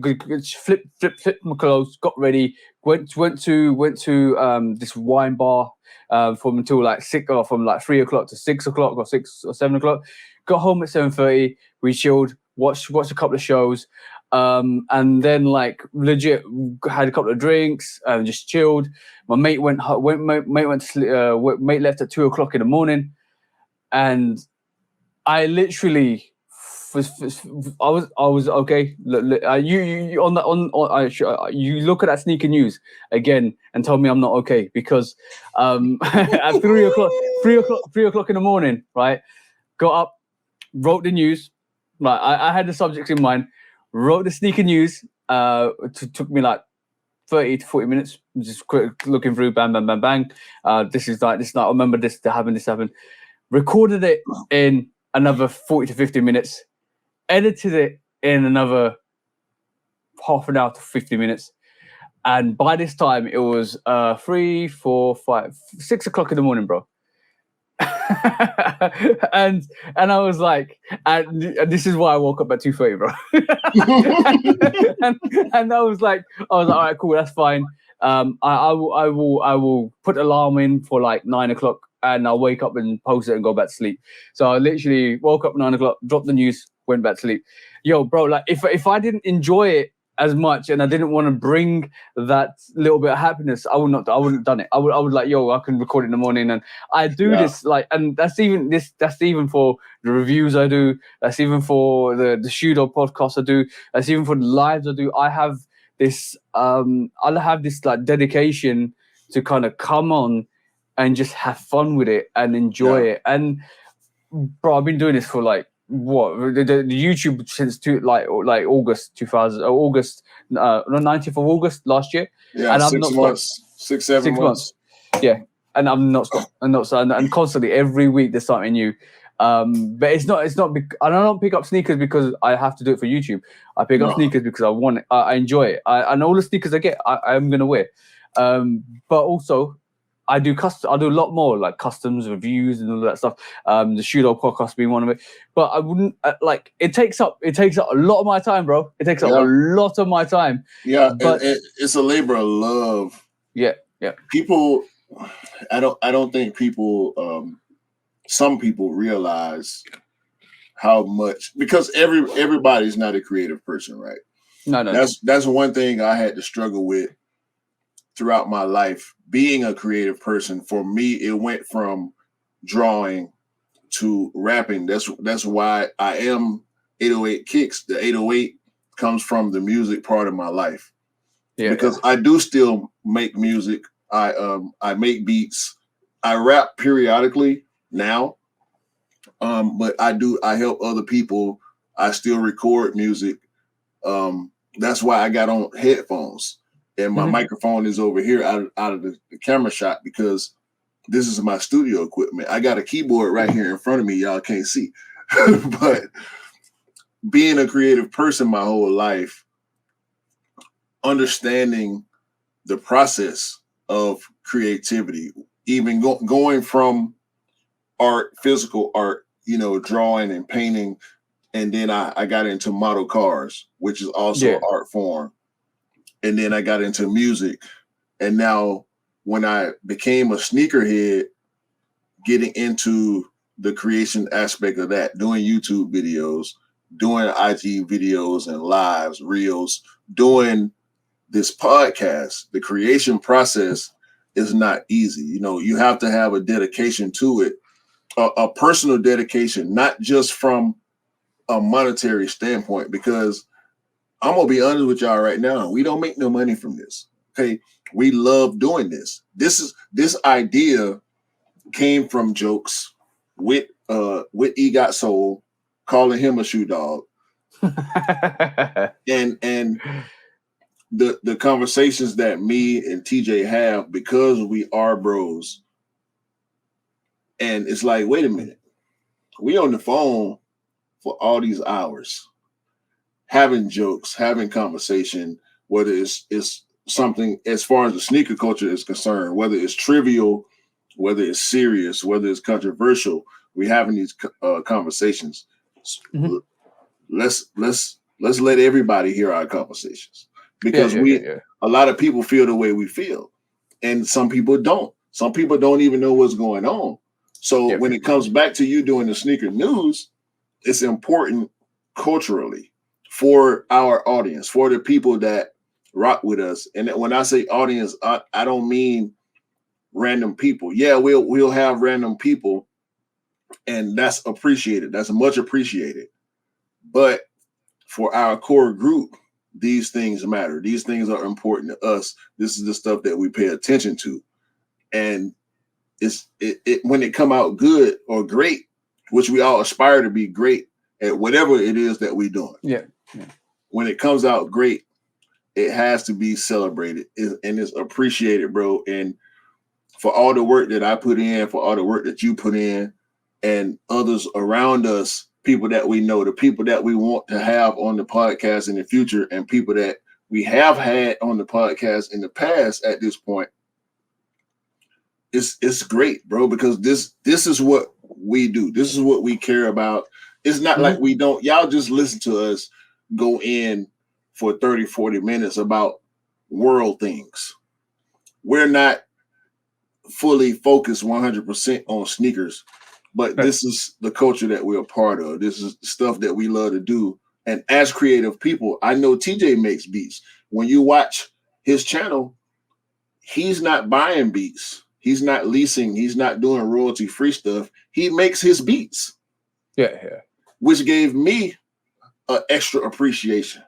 flipped my clothes, got ready, went to this wine bar from until like 6, or from like 3 o'clock to 6 o'clock, or 6 or 7 o'clock. Got home at 7:30. We chilled, watched a couple of shows, and then like legit had a couple of drinks and just chilled. My mate went to sleep. Mate left at 2 o'clock in the morning, and I literally. I was okay. You look at that sneaker news again and tell me I'm not okay, because at 3 o'clock in the morning, right? Got up, wrote the news. Right, I had the subjects in mind. Wrote the sneaker news. Took me like 30 to 40 minutes. Just quick looking through. Bang, bang, bang, bang. This is like this night. I remember this happened. This happened. Recorded it in another 40 to 50 minutes. Edited it in another half an hour to 50 minutes. And by this time, it was 3, 4, 5, 6 o'clock in the morning, bro. and I was like, and this is why I woke up at 2:30, bro. and I was like, all right, cool, that's fine. I will put an alarm in for like 9 o'clock, and I'll wake up and post it and go back to sleep. So I literally woke up at 9 o'clock, dropped the news, went back to sleep. Yo, bro, like if I didn't enjoy it as much and I didn't want to bring that little bit of happiness, I wouldn't have done it. I would like, yo, I can record it in the morning, and I do this like, and that's even for the reviews I do. That's even for the Shoe Dog podcast I do. That's even for the lives I do. I have this I'll have this like dedication to kind of come on and just have fun with it and enjoy it. And bro, I've been doing this for like the YouTube since August 2000, August 19th of August last year. Yeah, and 6 months, 6 months. Yeah, and I'm not stopped, and constantly every week there's something new. But it's not. I don't pick up sneakers because I have to do it for YouTube. I pick up sneakers because I want it. I enjoy it. And all the sneakers I get, I'm gonna wear. But also, I do I do a lot more like customs, reviews, and all that stuff. The Shudo podcast being one of it. But I wouldn't like it takes up a lot of my time, bro. It takes up a lot of my time. Yeah, but it's a labor of love. Yeah. People, I don't think people, some people realize how much, because everybody's not a creative person, right? No. That's one thing I had to struggle with throughout my life. Being a creative person, for me, it went from drawing to rapping. That's why I am 808 Kicks. The 808 comes from the music part of my life. Yeah, because I do still make music. I make beats. I rap periodically now. But I help other people. I still record music. That's why I got on headphones, and my microphone is over here out of the camera shot, because this is my studio equipment. I got a keyboard right here in front of me. Y'all can't see, but being a creative person my whole life, understanding the process of creativity, even going from art, physical art, drawing and painting. And then I got into model cars, which is also an art form. And then I got into music. And now when I became a sneakerhead, getting into the creation aspect of that, doing YouTube videos, doing IG videos and lives, reels, doing this podcast, the creation process is not easy. You have to have a dedication to it, a personal dedication, not just from a monetary standpoint, because I'm gonna be honest with y'all right now. We don't make no money from this. Okay. We love doing this. This idea came from jokes with Egot Soul, calling him a shoe dog. and the conversations that me and TJ have, because we are bros. And it's like, wait a minute, we on the phone for all these hours, having jokes, having conversation, whether it's something as far as the sneaker culture is concerned, whether it's trivial, whether it's serious, whether it's controversial, we having these conversations. Let's let everybody hear our conversations, because a lot of people feel the way we feel, and some people don't. Some people don't even know what's going on. So when it comes back to you doing the sneaker news, it's important culturally for our audience, for the people that rock with us. And when I say audience, I don't mean random people. Yeah, we'll have random people, and that's appreciated. That's much appreciated. But for our core group, these things matter. These things are important to us. This is the stuff that we pay attention to. And it when it come out good or great, which we all aspire to be great at whatever it is that we're doing. Yeah. When it comes out great, it has to be celebrated and it's appreciated, bro. And for all the work that I put in, for all the work that you put in, and others around us, people that we know, the people that we want to have on the podcast in the future, and people that we have had on the podcast in the past at this point, it's great, bro, because this is what we do. This is what we care about. It's not like we don't, y'all just listen to us go in for 30, 40 minutes about world things. We're not fully focused 100% on sneakers, but this is the culture that we're a part of. This is stuff that we love to do. And as creative people, I know TJ makes beats. When you watch his channel, he's not buying beats. He's not leasing. He's not doing royalty-free stuff. He makes his beats. Yeah. Which gave me an extra appreciation,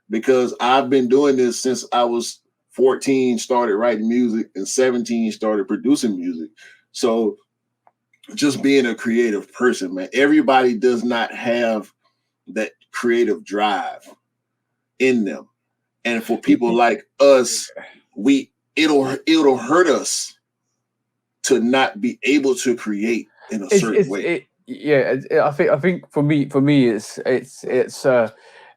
because I've been doing this since I was 14, started writing music, and 17 started producing music. So just being a creative person, man, everybody does not have that creative drive in them. And for people like us, it'll hurt us to not be able to create in a certain way. I think for me, it's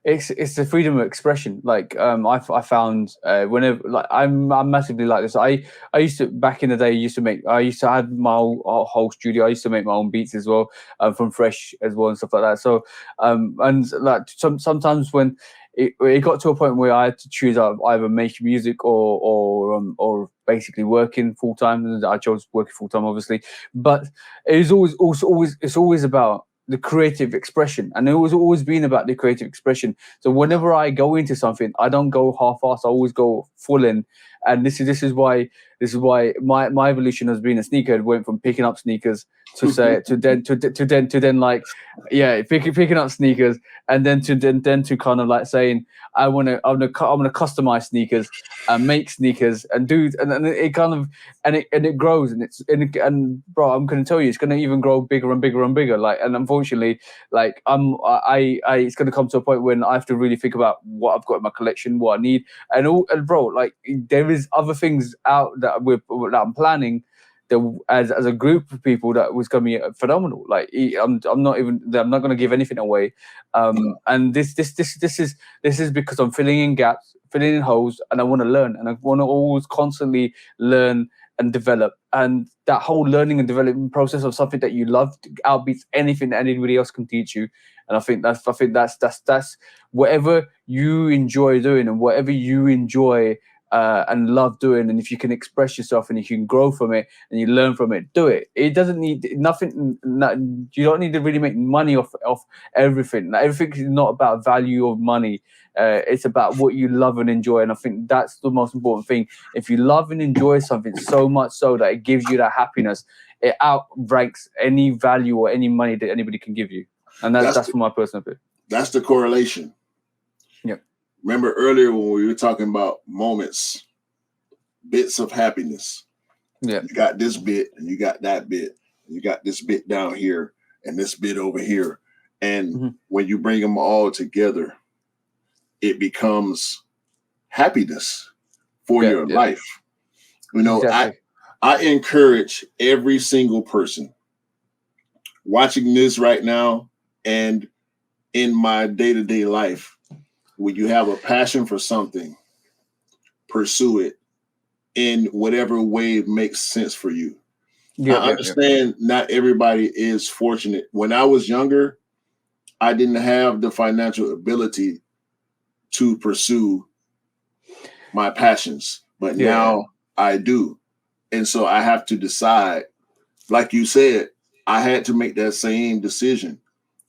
it's the freedom of expression. Like I found whenever like I'm massively like this. I used to back in the day. I used to have my whole studio. I used to make my own beats as well, from fresh as well and stuff like that. So and like sometimes when it got to a point where I had to choose either making music or basically working full time, and I chose working full time, obviously. But it is always about the creative expression, and it was always been about the creative expression. So whenever I go into something, I don't go half-assed. I always go full in, and this is why my evolution has been a sneakerhead. Went from picking up sneakers to then like picking up sneakers, and then to kind of like saying I want to customize sneakers and make sneakers and do, and it kind of and it grows, and bro, I'm gonna tell you, it's gonna even grow bigger and bigger and bigger. Like, and unfortunately, like it's gonna come to a point when I have to really think about what I've got in my collection, what I need, and bro, like there is other things out that I'm planning. As a group of people that was going to be phenomenal. Like I'm not going to give anything away. And this is because I'm filling in gaps, filling in holes, and I want to learn, and I want to always constantly learn and develop. And that whole learning and development process of something that you love outbeats anything that anybody else can teach you. And I think that's whatever you enjoy doing and whatever you enjoy and love doing, and if you can express yourself and if you can grow from it and you learn from it, do it. It doesn't need nothing. You don't need to really make money off everything. Like, everything is not about value of money. It's about what you love and enjoy, and I think that's the most important thing. If you love and enjoy something so much so that it gives you that happiness, it outranks any value or any money that anybody can give you. And that's from my personal opinion. That's the correlation. Yeah. Remember earlier when we were talking about moments, bits of happiness. Yeah. You got this bit and you got that bit. And you got this bit down here and this bit over here. And when you bring them all together, it becomes happiness for your life. You know, exactly. I encourage every single person watching this right now and in my day-to-day life, when you have a passion for something, pursue it in whatever way makes sense for you. I understand not everybody is fortunate. When I was younger, I didn't have the financial ability to pursue my passions, but now I do. And so I have to decide, like you said, I had to make that same decision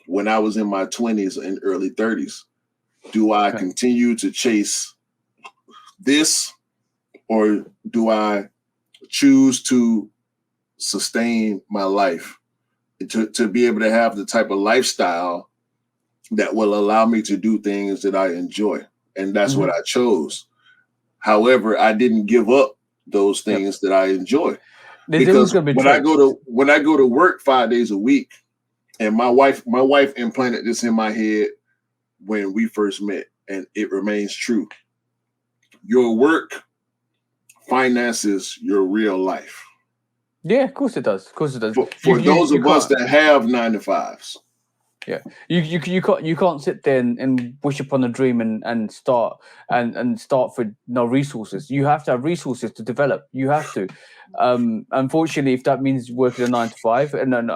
when I was in my 20s and early 30s. Do I continue to chase this, or do I choose to sustain my life to be able to have the type of lifestyle that will allow me to do things that I enjoy? And that's what I chose. However, I didn't give up those things that I enjoy. Because when I go to work 5 days a week, and my wife implanted this in my head when we first met, and it remains true. Your work finances your real life. Yeah, of course it does. Of course it does. For those of us that have 9 to 5s. Yeah, you can't sit there and wish upon a dream and start for no resources. You have to have resources to develop. You have to. Unfortunately, if that means working a 9 to 5, and then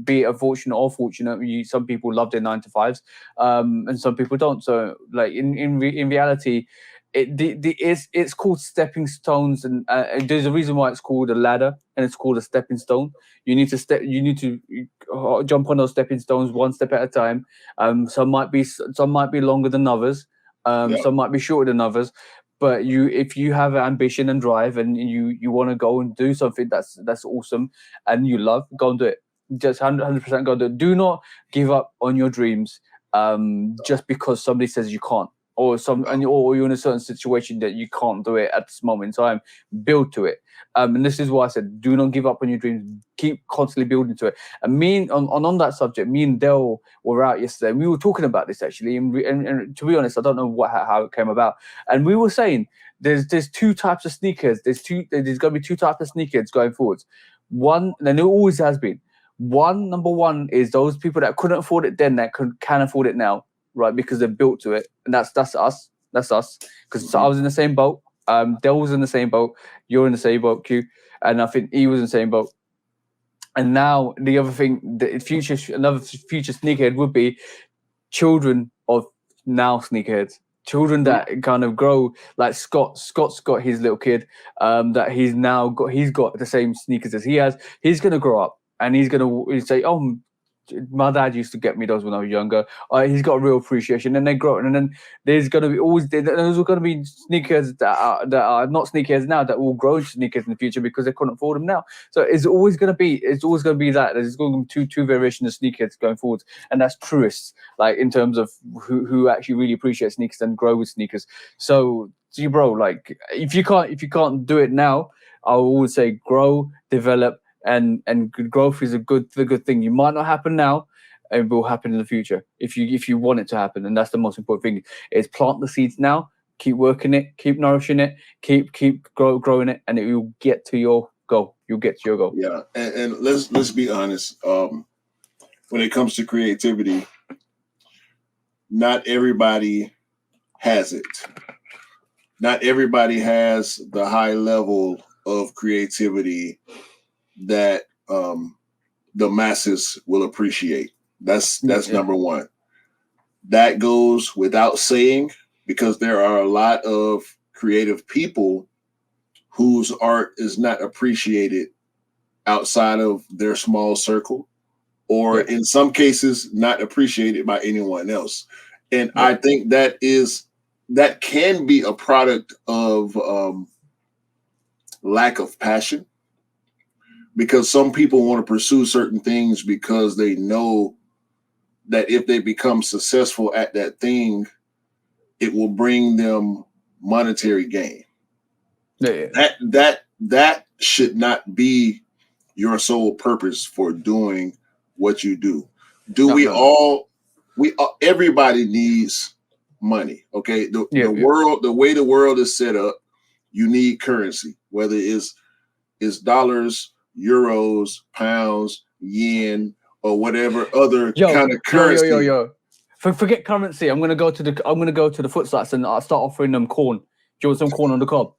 be it unfortunate or fortunate, some people love their 9 to 5s, and some people don't. So, like in reality, it's called stepping stones, and there's a reason why it's called a ladder and it's called a stepping stone. You need to jump on those stepping stones one step at a time. Some might be longer than others. Some might be shorter than others. But if you have ambition and drive, and you want to go and do something that's awesome and you love, go and do it. Just 100% go and do it. Do not give up on your dreams just because somebody says you can't. Or you're in a certain situation that you can't do it at this moment in time. Build to it, and this is why I said, do not give up on your dreams. Keep constantly building to it. And on that subject, me and Dell were out yesterday, and we were talking about this actually. And to be honest, I don't know how it came about. And we were saying there's 2 types of sneakers. There's going to be 2 types of sneakers going forwards. One, and it always has been. Number one is those people that couldn't afford it then that can afford it now. right? Because they're built to it, and that's us. That's us. Because I was in the same boat. Dell was in the same boat. You're in the same boat, Q, and I think he was in the same boat. And now the other thing, another future sneakerhead would be children of now sneakerheads. Children that kind of grow like Scott. Scott's got his little kid. That he's got the same sneakers as he has. He's gonna grow up and he's gonna say, "Oh, my dad used to get me those when I was younger." He's got a real appreciation, and they grow, and then there's going to be sneakers that are not sneakers now that will grow into sneakers in the future because they couldn't afford them now. So it's always going to be that there's going to be two variations of sneakers going forward, and that's truest, like in terms of who actually really appreciate sneakers and grow with sneakers. So bro, like if you can't do it now, I would always say grow, develop. And growth is a good thing. You might not happen now, it will happen in the future if you want it to happen. And that's the most important thing: is plant the seeds now, keep working it, keep nourishing it, keep growing it, and it will get to your goal. You'll get to your goal. Yeah, and let's be honest. When it comes to creativity, not everybody has it. Not everybody has the high level of creativity that the masses will appreciate. That's number one. That goes without saying, because there are a lot of creative people whose art is not appreciated outside of their small circle, or in some cases not appreciated by anyone else. And I think that can be a product of lack of passion. Because some people want to pursue certain things because they know that if they become successful at that thing, it will bring them monetary gain. That should not be your sole purpose for doing what you do. Everybody needs money. Okay. The way the world is set up, you need currency, whether it's dollars, euros, pounds, yen, or whatever other kind of currency. Forget currency. I'm gonna go to the foot sites and I'll start offering them corn. Do you want some corn on the cob?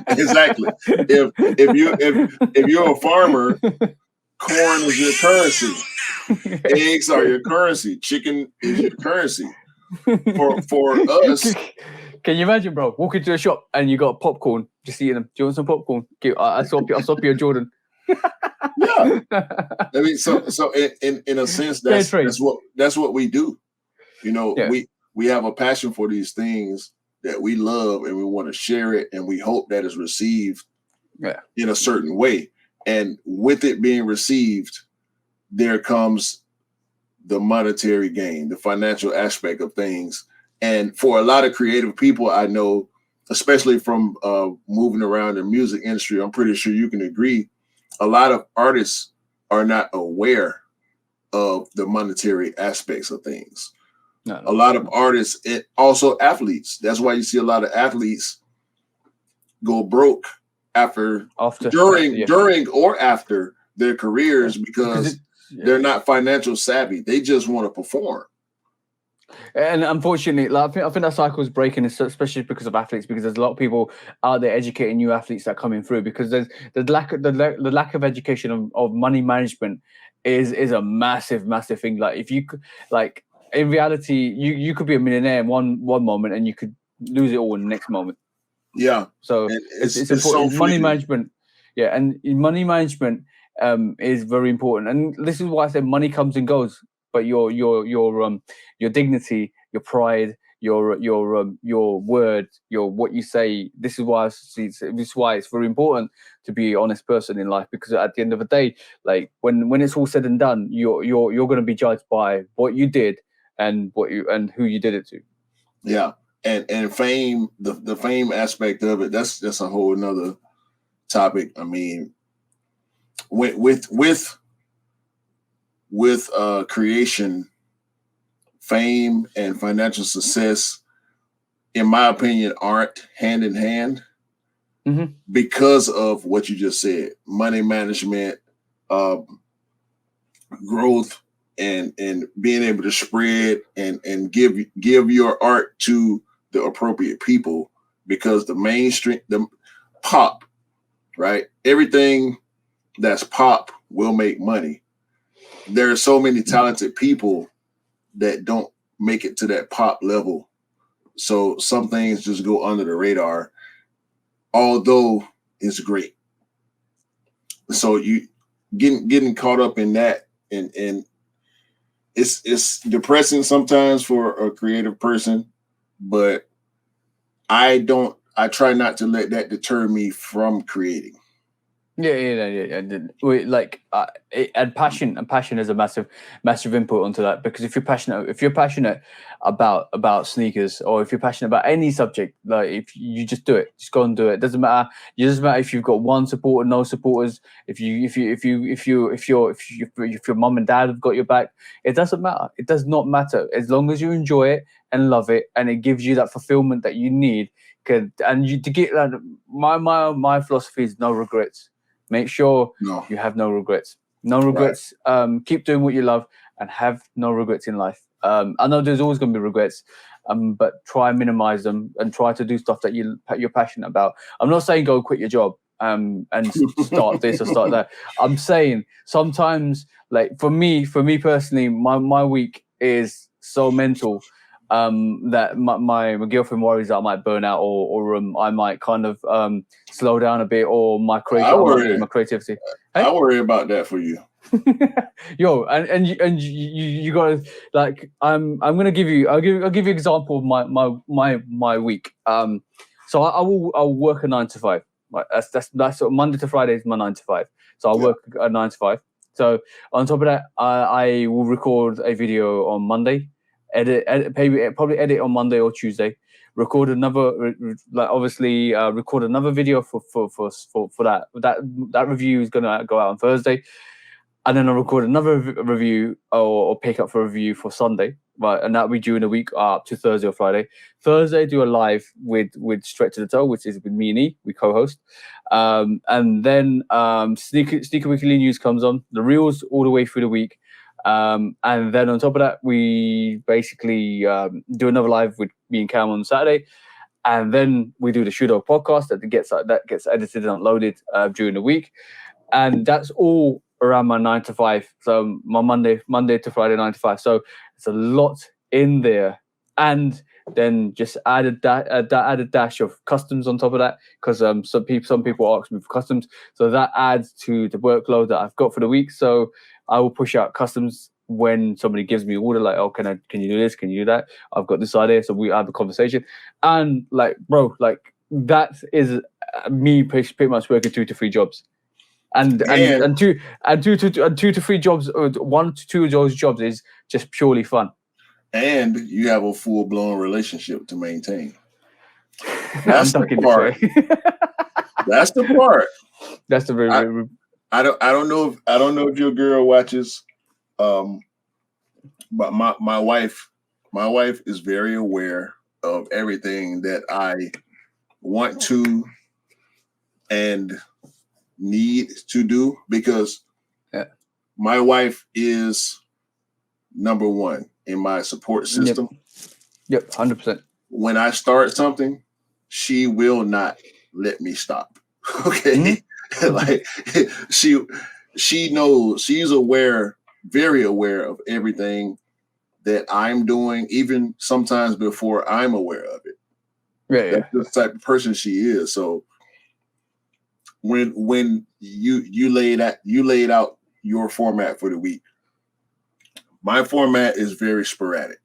Exactly. If you're a farmer, corn is your currency. Eggs are your currency. Chicken is your currency. For us. Can you imagine, bro? Walk into a shop and you got popcorn, just eating them. Do you want some popcorn? I'll swap you a Jordan. Yeah. I mean, so in a sense, that's what we do. You know, we have a passion for these things that we love, and we want to share it, and we hope that it's received in a certain way. And with it being received, there comes the monetary gain, the financial aspect of things. And for a lot of creative people I know, especially from moving around the music industry, I'm pretty sure you can agree, a lot of artists are not aware of the monetary aspects of things. No. A lot of artists, and also athletes. That's why you see a lot of athletes go broke during or after their careers because they're not financial savvy. They just want to perform. And unfortunately, like, I think that cycle is breaking, especially because of athletes. Because there's a lot of people out there educating new athletes that are coming through. Because there's the lack of education of money management is a massive thing. Like if you could, like in reality, you could be a millionaire in one moment and you could lose it all in the next moment. Yeah. So it's important. Money management, and money management is very important. And this is why I said money comes and goes. But your dignity, your pride, your word, what you say. This is why it's very important to be an honest person in life, because at the end of the day, like when it's all said and done, you're going to be judged by what you did and who you did it to. Yeah, and fame, the fame aspect of it, that's a whole another topic. I mean, with creation, fame and financial success, in my opinion, aren't hand in hand because of what you just said: money management, growth and being able to spread and give your art to the appropriate people, because the mainstream, the pop, right? Everything that's pop will make money. There are so many talented people that don't make it to that pop level. So some things just go under the radar, although it's great. So you getting caught up in that, and it's depressing sometimes for a creative person, but I try not to let that deter me from creating. Yeah. Like, and passion is a massive input onto that, because if you're passionate about sneakers, or if you're passionate about any subject, like, if you just do it, just go and do it. It doesn't matter. It doesn't matter if you've got one supporter, no supporters. If your mum and dad have got your back, it doesn't matter. It does not matter, as long as you enjoy it and love it, and it gives you that fulfillment that you need. And you to get my philosophy is no regrets. Make sure you have no regrets. No regrets. Right. Keep doing what you love and have no regrets in life. I know there's always going to be regrets, but try and minimize them and try to do stuff that you're passionate about. I'm not saying go quit your job and start this or start that. I'm saying sometimes, like for me personally, my week is so mental that my girlfriend worries that I might burn out, or I might kind of slow down a bit, or my creativity. Hey? I worry about that for you. Yo, and you gotta, like, I'm gonna give you I'll give you an example of my week. So I'll work a 9 to 5. Right? That's sort of Monday to Friday is my 9 to 5. So I'll work a 9 to 5. So on top of that, I will record a video on Monday. Probably edit on Monday or Tuesday. Record another, record another video for that. That review is gonna go out on Thursday, and then I'll record another review or pick up for a review for Sunday, right? And that'll be during the week up to Thursday or Friday. Thursday, do a live with Straight to the Toe, which is with me and E. We co-host, and then Sneaker Weekly News comes on. The reels all the way through the week. And then on top of that, we basically do another live with me and Cam on Saturday, and then we do the Shoe Dog podcast that gets edited and uploaded during the week, and that's all around my 9 to 5. So my Monday to Friday 9 to 5. So it's a lot in there, and then just added added dash of customs on top of that, because some people ask me for customs, so that adds to the workload that I've got for the week. So I will push out customs when somebody gives me an order, like, oh, can you do this? Can you do that? I've got this idea. So we have a conversation. And like, bro, like that is me pretty much working 2 to 3 jobs. And 2 to 3 jobs, 1 to 2 of those jobs is just purely fun. And you have a full-blown relationship to maintain. That's the part. That's the part. That's the very. I don't know if your girl watches, but my wife is very aware of everything that I want to and need to do, because my wife is number one in my support system. Yep, 100%. When I start something, she will not let me stop. Okay. Mm-hmm. Like she knows, she's very aware of everything that I'm doing, even sometimes before I'm aware of it. Yeah. That's the type of person she is. So when you laid out your format for the week, my format is very sporadic.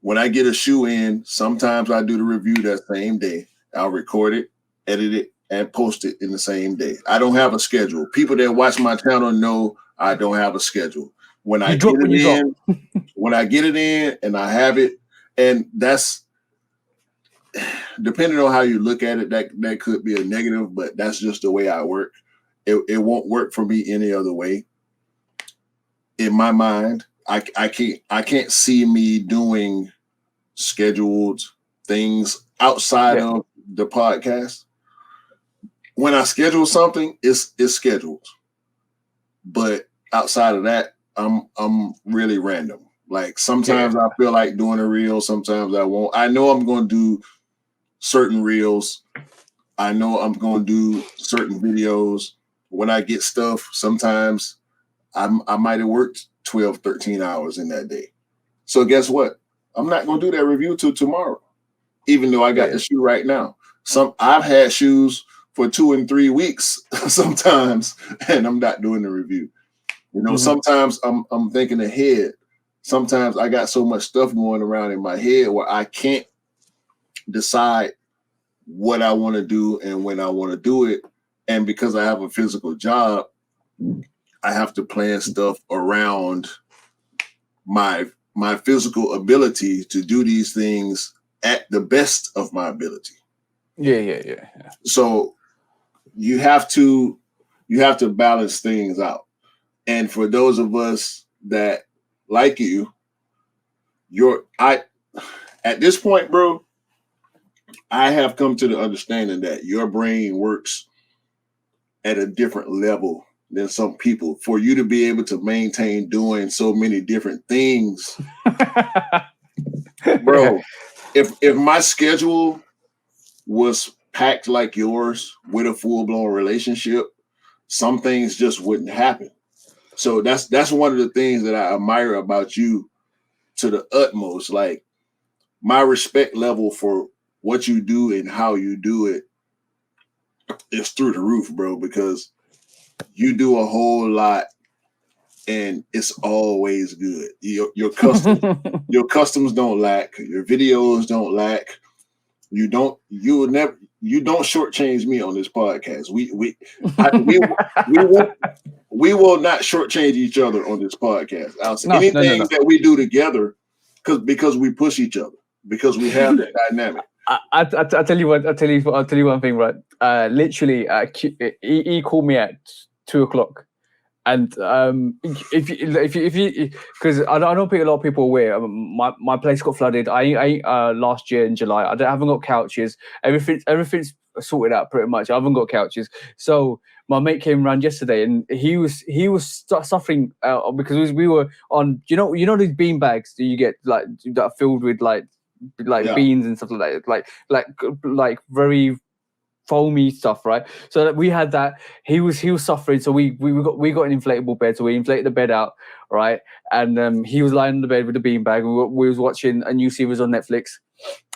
When I get a shoe in, sometimes I do the review that same day. I'll record it, edit it, and post it in the same day. I don't have a schedule. People that watch my channel know I don't have a schedule. When I get it in and I have it, and that's depending on how you look at it, that could be a negative, but that's just the way I work. It won't work for me any other way. In my mind, I can't see me doing scheduled things outside of the podcast. When I schedule something, it's scheduled. But outside of that, I'm really random. Like sometimes I feel like doing a reel, sometimes I won't. I know I'm going to do certain reels. I know I'm going to do certain videos. When I get stuff, sometimes I might have worked 12, 13 hours in that day. So guess what? I'm not going to do that review till tomorrow, even though I got the shoe right now. I've had shoes for 2 and 3 weeks sometimes, and I'm not doing the review. You know, sometimes I'm thinking ahead. Sometimes I got so much stuff going around in my head where I can't decide what I want to do and when I want to do it. And because I have a physical job, I have to plan stuff around my physical ability to do these things at the best of my ability. Yeah. So you have to balance things out. And for those of us that like at this point, bro, I have come to the understanding that your brain works at a different level than some people. For you to be able to maintain doing so many different things, bro, if my schedule was packed like yours with a full-blown relationship, some things just wouldn't happen. So that's one of the things that I admire about you to the utmost. Like, my respect level for what you do and how you do it is through the roof, bro, because you do a whole lot and it's always good. Your customs don't lack, your videos don't lack. You don't shortchange me on this podcast. We will not shortchange each other on this podcast. Anything that we do together, because we push each other, because we have that dynamic. I tell you what. I'll tell you one thing, right? Literally, he called me at 2:00, and if you, because I don't think a lot of people are aware. My place got flooded. I last year in July. I haven't got couches. Everything's sorted out pretty much. I haven't got couches. So my mate came around yesterday, and he was suffering because we were on. You know these bean bags that you get like that are filled with like beans and stuff like that, like very foamy stuff, right? So we had that. He was suffering, so we got an inflatable bed, so we inflated the bed out, right? And he was lying on the bed with the beanbag. We was watching a new series on Netflix,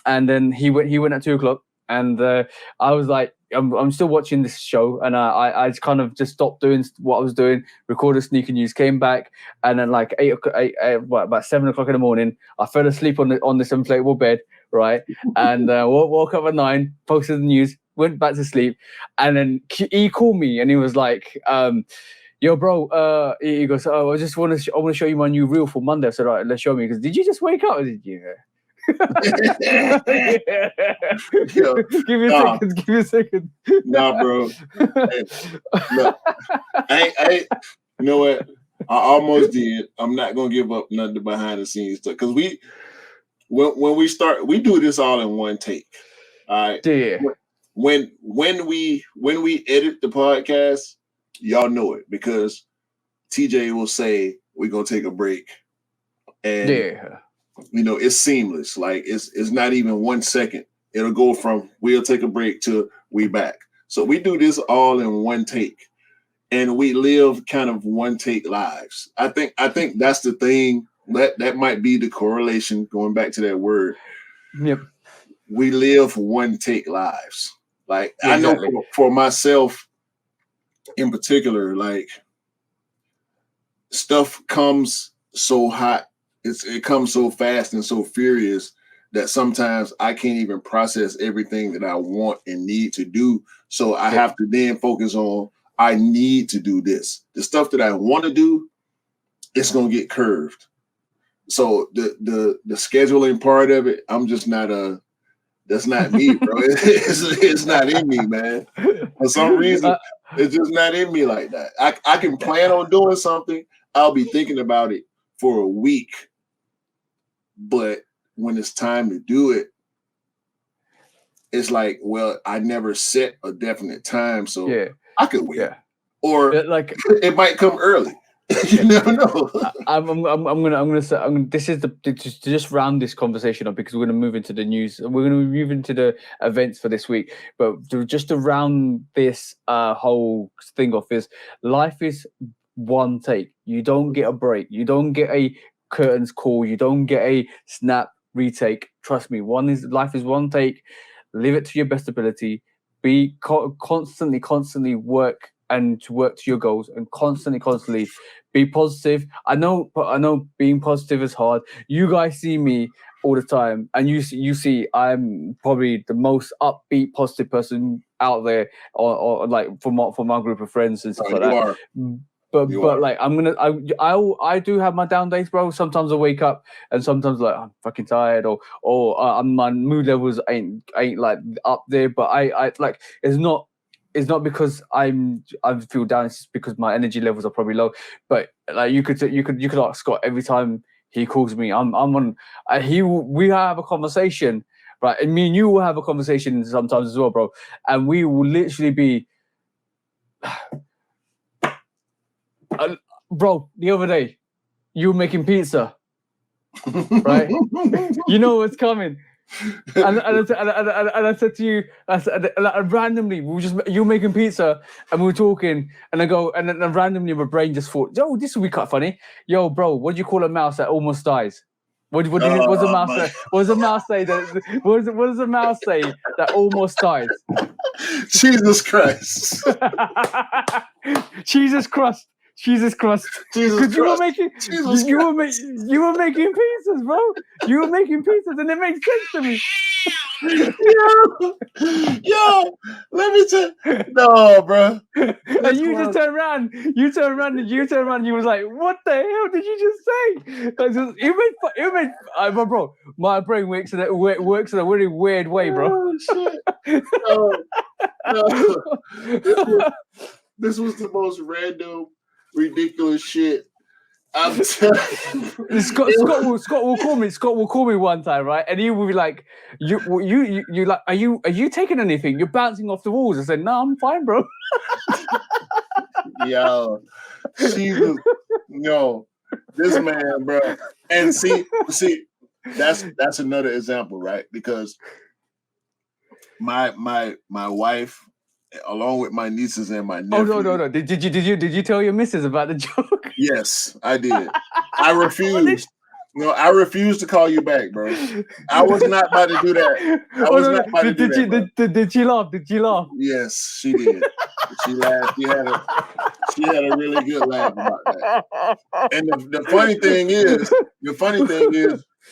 and then he went at 2:00, and I was like, I'm still watching this show, and I kind of just stopped doing what I was doing, recorded Sneaker News, came back, and then like about 7:00 in the morning, I fell asleep on this inflatable bed, right? And woke up at 9, posted the news, went back to sleep, and then he called me and he was like, yo, bro, he goes, oh, I want to show you my new reel for Monday. I said, all right, let's show me. Because did you just wake up? I said, yeah. Yo, give me a second. Nah, bro. Hey, look, I you know what? I almost did. I'm not gonna give up nothing behind the scenes stuff, because when we start, we do this all in one take. All right. Yeah. When we edit the podcast, y'all know it, because TJ will say we're gonna take a break, and it's seamless. Like it's not even 1 second. It'll go from we'll take a break to we back. So we do this all in one take, and we live kind of one take lives. I think that's the thing. That might be the correlation, going back to that word. Yep. We live one take lives. Like, yeah, exactly. I know for myself in particular, like, stuff comes so hot. It comes so fast and so furious that sometimes I can't even process everything that I want and need to do. So I have to then focus on, I need to do this. The stuff that I want to do, it's going to get curved. So the scheduling part of it, I'm just not that's not me, bro. It's not in me, man. For some reason, it's just not in me like that. I can plan on doing something. I'll be thinking about it for a week. But when it's time to do it, it's like, well, I never set a definite time, so I could wait. Yeah. Or like it might come early. You never know. I'm gonna say this is to just round this conversation up because we're gonna move into the news. We're gonna move into the events for this week. But just to round this whole thing off is life is one take. You don't get a break. You don't get a curtains call. You don't get a snap retake. Trust me. Life is one take. Live it to your best ability. Be constantly work and to work to your goals and constantly be positive. I know being positive is hard. You guys see me all the time, and you see I'm probably the most upbeat, positive person out there, or like for my group of friends and stuff like that. Are. But like I do have my down days, bro. Sometimes I wake up and sometimes like I'm fucking tired or my mood levels ain't like up there. But I like it's not because I feel down. It's just because my energy levels are probably low. But like you could ask Scott every time he calls me. I'm on. We have a conversation, right? And me and you will have a conversation sometimes as well, bro. And we will literally be. Bro, the other day, you were making pizza, right? You know what's coming. And I said to you, randomly, you were making pizza and we were talking, and I go, and then randomly my brain just thought, yo, this will be quite funny. Yo, bro, what do you call a mouse that almost dies? What does a mouse say? What does a mouse say what does a mouse say that almost dies? Jesus Christ. Jesus Christ. Jesus Christ! Because you were making pizzas, bro. You were making pizzas, and it makes sense to me. Yo, let me tell. No, bro. And you just turned around. You turned around, and you was like, "What the hell did you just say?" It made, bro. My brain works in a really weird way, bro. Oh, shit. No. This was the most random, ridiculous shit. I'm telling you. Scott will call me. Scott will call me one time, right? And he will be like, "You like, are you taking anything? You're bouncing off the walls." I said, "No, I'm fine, bro." Yo, Jesus, no, this man, bro. And see, that's another example, right? Because my wife, along with my nieces and my nephew. Oh no! Did you tell your missus about the joke? Yes, I did. I refused. I refused to call you back, bro. I was not about to do that. I was not about to do that. Did she laugh? Did she laugh? Yes, she did. She laughed. She had a really good laugh about that. And the funny thing is,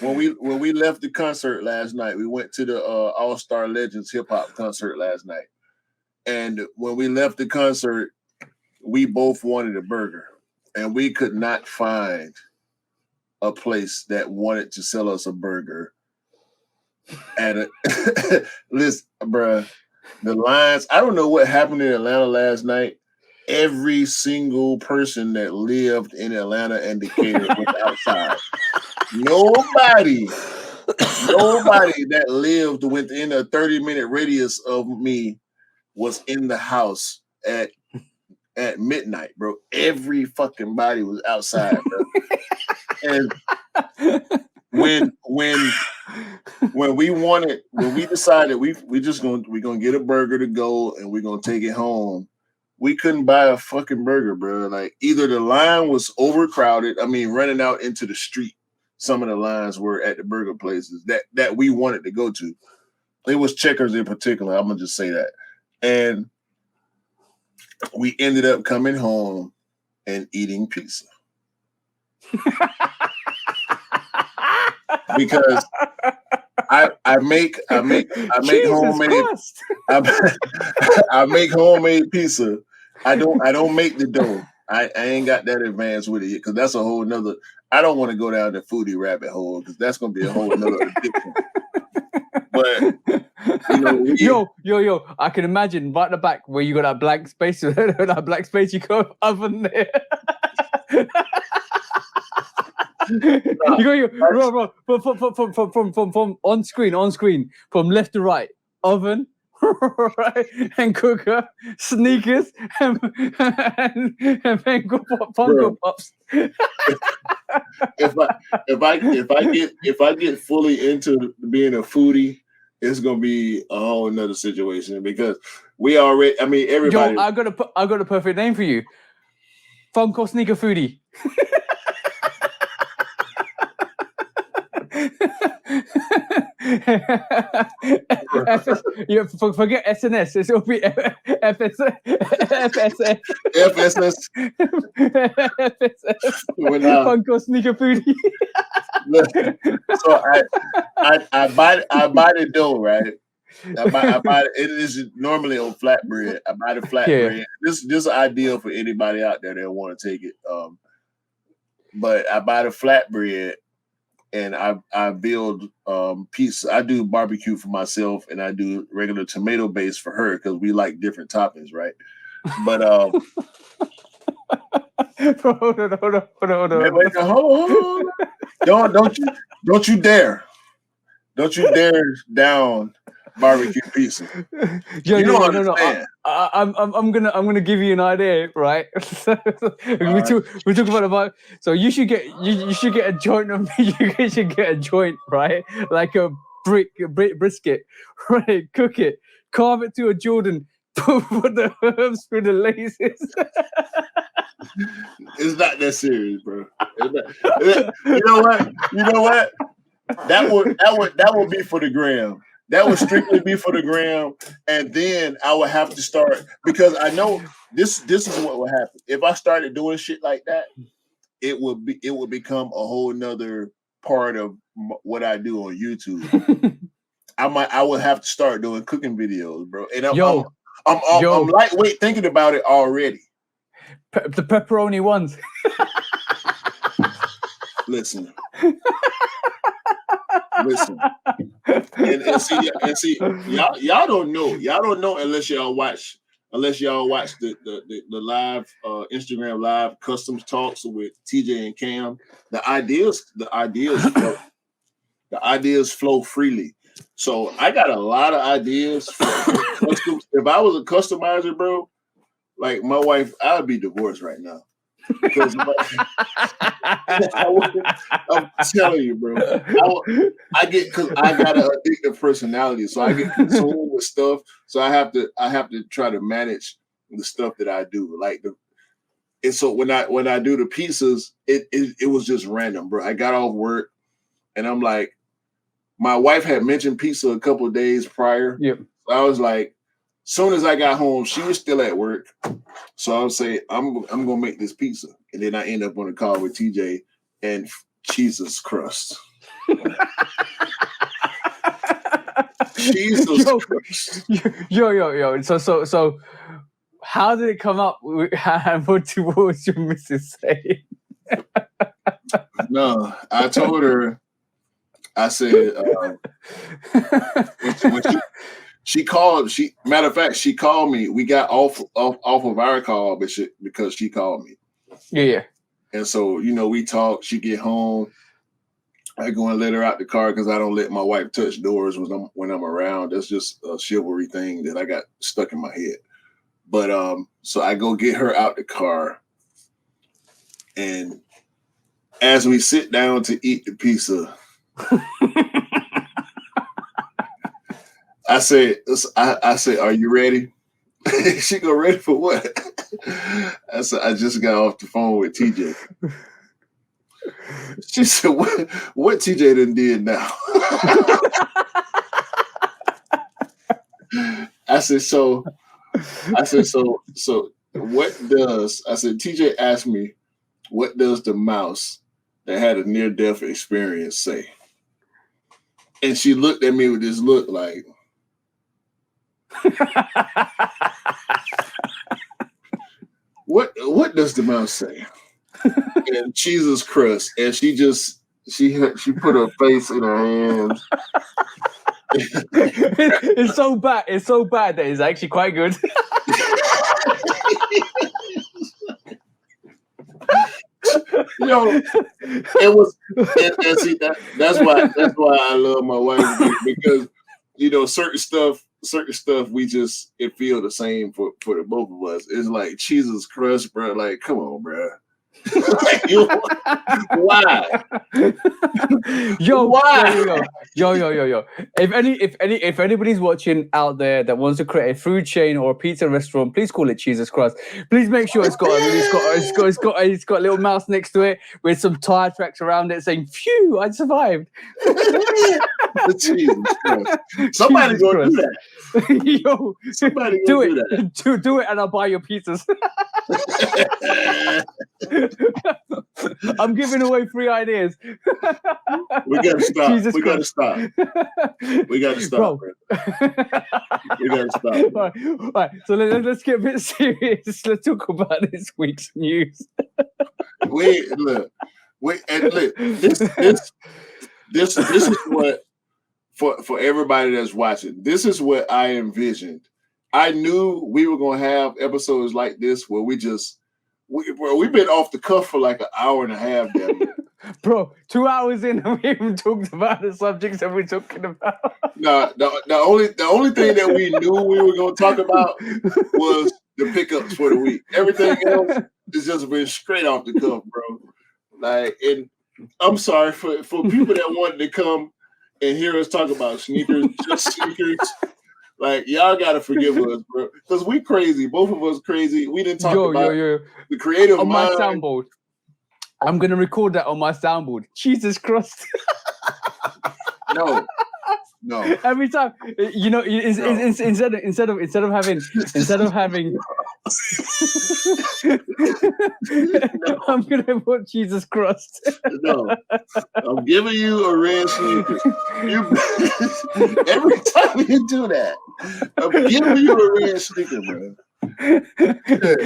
when we left the concert last night, we went to the All Star Legends hip hop concert last night. And when we left the concert, we both wanted a burger, and we could not find a place that wanted to sell us a burger. Listen, bruh, the lines. I don't know what happened in Atlanta last night. Every single person that lived in Atlanta and Decatur was outside. Nobody that lived within a 30-minute radius of me was in the house at midnight, bro. Every fucking body was outside, bro. And when we decided we're gonna get a burger to go and we're gonna take it home, we couldn't buy a fucking burger, bro. Like either the line was overcrowded, running out into the street. Some of the lines were at the burger places that we wanted to go to. It was Checkers in particular. I'm gonna just say that. And we ended up coming home and eating pizza. Because I make homemade I make homemade pizza. I don't make the dough. I ain't got that advanced with it yet because that's a whole nother. I don't want to go down the foodie rabbit hole because that's gonna be a whole nother addiction. But yo, I can imagine right at the back where you got that blank space, you got oven there. You go, bro, from on screen, from left to right, oven, right? And Cooker, Sneakers, and Funko Pops. If I get fully into being a foodie, it's gonna be a whole nother situation because we already. I mean, everybody. Yo, I got a perfect name for you. Funko Sneaker Foodie. Forget SNS. It'll be FSS. FSS. Funko Sneaker Foodie. So I buy the dough, right? I buy it is normally on flatbread. I buy the flatbread. This is ideal for anybody out there that want to take it. But I buy the flatbread and I build pieces. I do barbecue for myself and I do regular tomato base for her because we like different toppings, right? But hold on. Don't you dare down barbecue pizza. You don't understand. I'm gonna give you an idea, right? We talk about so you should get a joint of meat. You should get a joint, right? Like a brisket, right? Cook it, carve it to a Jordan, put the herbs through the laces. It's not that serious, bro. You know what? That would be for the gram. That would strictly be for the gram, and then I would have to start because I know this is what would happen if I started doing shit like that. It would become a whole nother part of what I do on YouTube. I would have to start doing cooking videos, bro. And I'm lightweight thinking about it already. The pepperoni ones. Listen. And see, y'all don't know unless y'all watch the live Instagram live customs talks with TJ and Cam. The ideas flow freely. So I got a lot of ideas for customs. If I was a customizer, bro, like my wife, I would be divorced right now. Because I'm telling you, bro, because I got an addictive personality, so I get consumed with stuff. So I have to try to manage the stuff that I do. And so when I do the pizzas, it was just random, bro. I got off work, and I'm like, my wife had mentioned pizza a couple of days prior. Yep. So I was like, soon as I got home, she was still at work. So I would say, I'm gonna make this pizza. And then I end up on a call with TJ and Jesus crust. Jesus Christ. Yo. So how did it come up? What was your missus saying? No, I told her, I said, when she called. Matter of fact, she called me. We got off of our call, because she called me. Yeah. And so we talked. She get home. I go and let her out the car because I don't let my wife touch doors when I'm around. That's just a chivalry thing that I got stuck in my head. But so I go get her out the car, and as we sit down to eat the pizza. I said, are you ready? She go, ready for what? I said, I just got off the phone with TJ. She said, what TJ done did now? I said, so TJ asked me, what does the mouse that had a near-death experience say? And she looked at me with this look like, what does the mouse say? And Jesus crust. And she put her face in her hands. It's so bad. It's so bad that it's actually quite good. It was, and see that's why I love my wife, because certain stuff certain stuff it feel the same for the both of us. It's like Jesus Christ, bro. Like, come on, bro. Why? Why? Yo. If anybody's watching out there that wants to create a food chain or a pizza restaurant, please call it Jesus Crust. Please make sure it's got a little mouse next to it with some tire tracks around it saying, "Phew, I survived." Jesus Christ. Somebody gonna do that. Yo, somebody do gonna it. Do it, and I'll buy your pizzas. I'm giving away free ideas. We gotta stop. Jesus we Christ. gotta stop. We gotta stop, bro. We gotta stop. All right. So let's get a bit serious. Let's talk about this week's news. Look. This is what for everybody that's watching. This is what I envisioned. I knew we were gonna have episodes like this where we've been off the cuff for like an hour and a half, damn. Bro, 2 hours in and we haven't talked about the subjects that we're talking about. No, the only thing that we knew we were gonna talk about was the pickups for the week. Everything else has just been straight off the cuff, bro. Like, and I'm sorry for people that wanted to come and hear us talk about sneakers, just sneakers. Like, y'all gotta forgive us, bro, because we crazy. Both of us crazy. We didn't talk about the creative on mind. My soundboard. I'm gonna record that on my soundboard. Jesus Christ. No. Every time, instead of having, I'm gonna put Jesus Christ. No, I'm giving you a red sneaker. Every time you do that, I'm giving you a red sneaker, bro.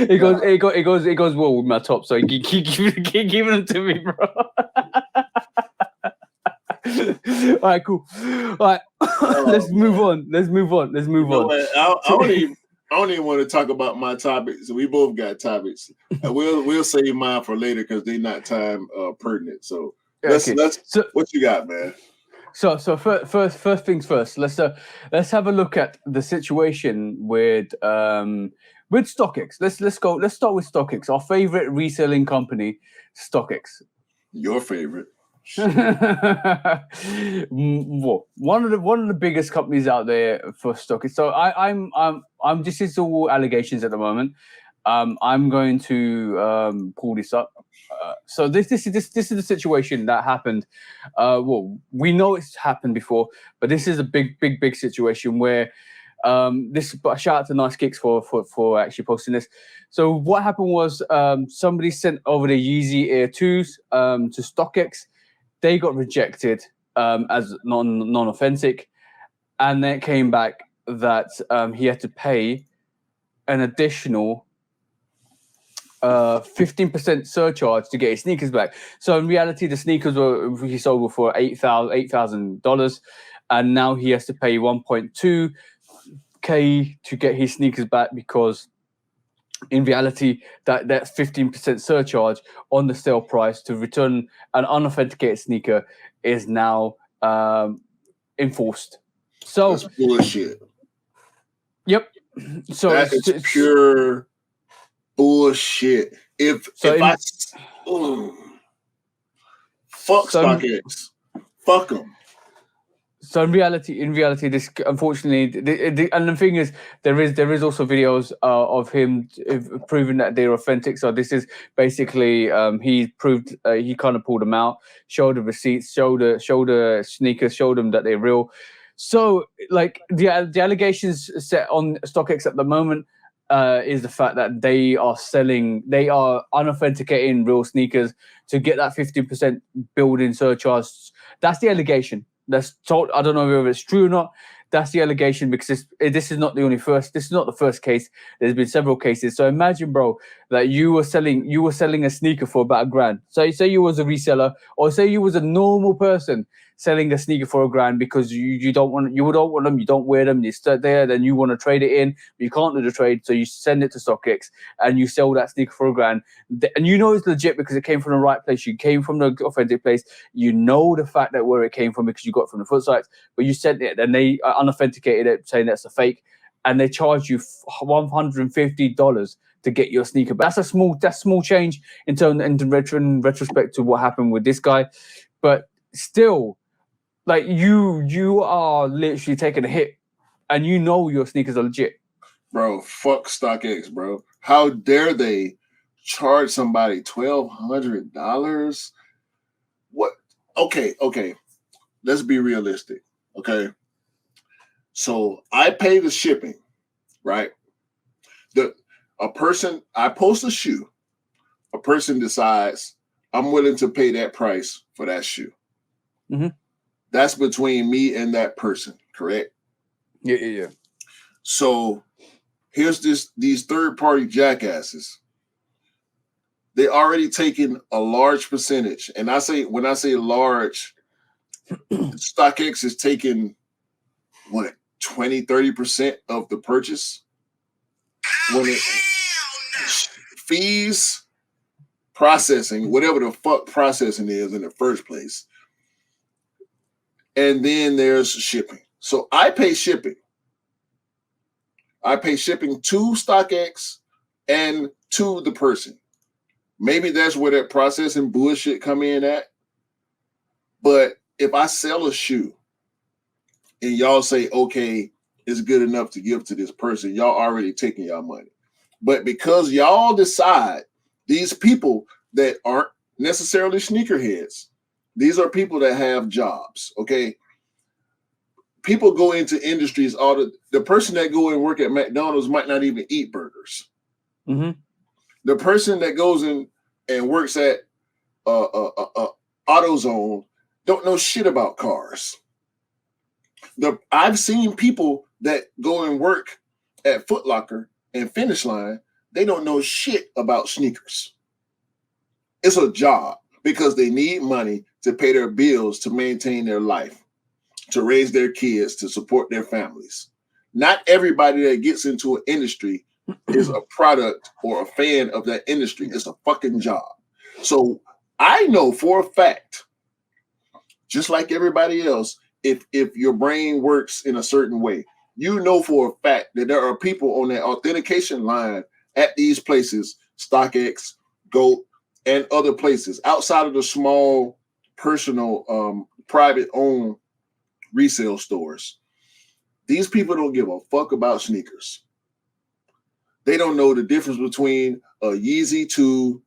It goes well with my top, so keep giving them to me, bro. All right, cool. All right, let's move on. I don't even want to talk about my topics. We both got topics. We'll save mine for later because they're not time pertinent. So what you got, man? So first things first. Let's have a look at the situation with StockX. Let's start with StockX, our favorite reselling company, StockX. Your favorite. Well, one of the biggest companies out there for StockX. So I'm this is all allegations at the moment. I'm going to pull this up. So this is the situation that happened. Well, we know it's happened before, but this is a big situation where shout out to Nice Kicks for actually posting this. So what happened was somebody sent over the Yeezy Air 2s to StockX. They got rejected as non-authentic, and then it came back that he had to pay an additional 15% surcharge to get his sneakers back. So in reality, the sneakers he sold for $8,000, and now he has to pay $1.2K to get his sneakers back because in reality, that 15% surcharge on the sale price to return an unauthenticated sneaker is now enforced. So that's bullshit. Yep. So that is pure bullshit. Fuck StockX. Fuck them. So in reality, this unfortunately, and the thing is, there is also videos of him proving that they're authentic. So this is basically he proved he kind of pulled them out, showed the receipts, showed the sneakers, showed them that they're real. So like the allegations set on StockX at the moment is the fact that they are unauthenticating real sneakers to get that 15% build-in surcharge. That's the allegation. That's told. I don't know whether it's true or not. That's the allegation because this is not the first case. There's been several cases. So imagine, bro, that you were selling a sneaker for about $1,000. So say you was a reseller, or say you was a normal person selling a sneaker for $1,000 because you don't want them, you don't wear them, you stood there, then you want to trade it in, but you can't do the trade, so you send it to StockX and you sell that sneaker for $1,000, and you know it's legit because it came from the right place, you came from the authentic place, you know the fact that where it came from because you got it from the foot sites, but you sent it and they unauthenticated it, saying that's a fake, and they charge you $150 to get your sneaker. But that's small change in retrospect to what happened with this guy, but still, like you are literally taking a hit, and you know your sneakers are legit. Bro, fuck StockX, bro. How dare they charge somebody $1,200? What? Okay. Let's be realistic, okay? So I pay the shipping, right? I post a shoe. A person decides I'm willing to pay that price for that shoe. Mm-hmm. That's between me and that person, correct? Yeah. So here's these third-party jackasses. They already taken a large percentage. And when I say large, StockX is taking what, 20-30% of the purchase? When it fees, processing, whatever the fuck processing is in the first place. And then there's shipping. So I pay shipping. I pay shipping to StockX and to the person. Maybe that's where that processing bullshit come in at. But if I sell a shoe and y'all say, okay, it's good enough to give to this person, y'all already taking y'all money. But because y'all decide, these people that aren't necessarily sneakerheads, these are people that have jobs, okay? People go into industries, the person that go and work at McDonald's might not even eat burgers. Mm-hmm. The person that goes in and works at AutoZone don't know shit about cars. I've seen people that go and work at Foot Locker and Finish Line, they don't know shit about sneakers. It's a job because they need money to pay their bills, to maintain their life, to raise their kids, to support their families. Not everybody that gets into an industry is a product or a fan of that industry. It's a fucking job. So I know for a fact, just like everybody else, if your brain works in a certain way, you know for a fact that there are people on that authentication line at these places, StockX, GOAT, and other places outside of the small, personal, private-owned resale stores. These people don't give a fuck about sneakers. They don't know the difference between a Yeezy 2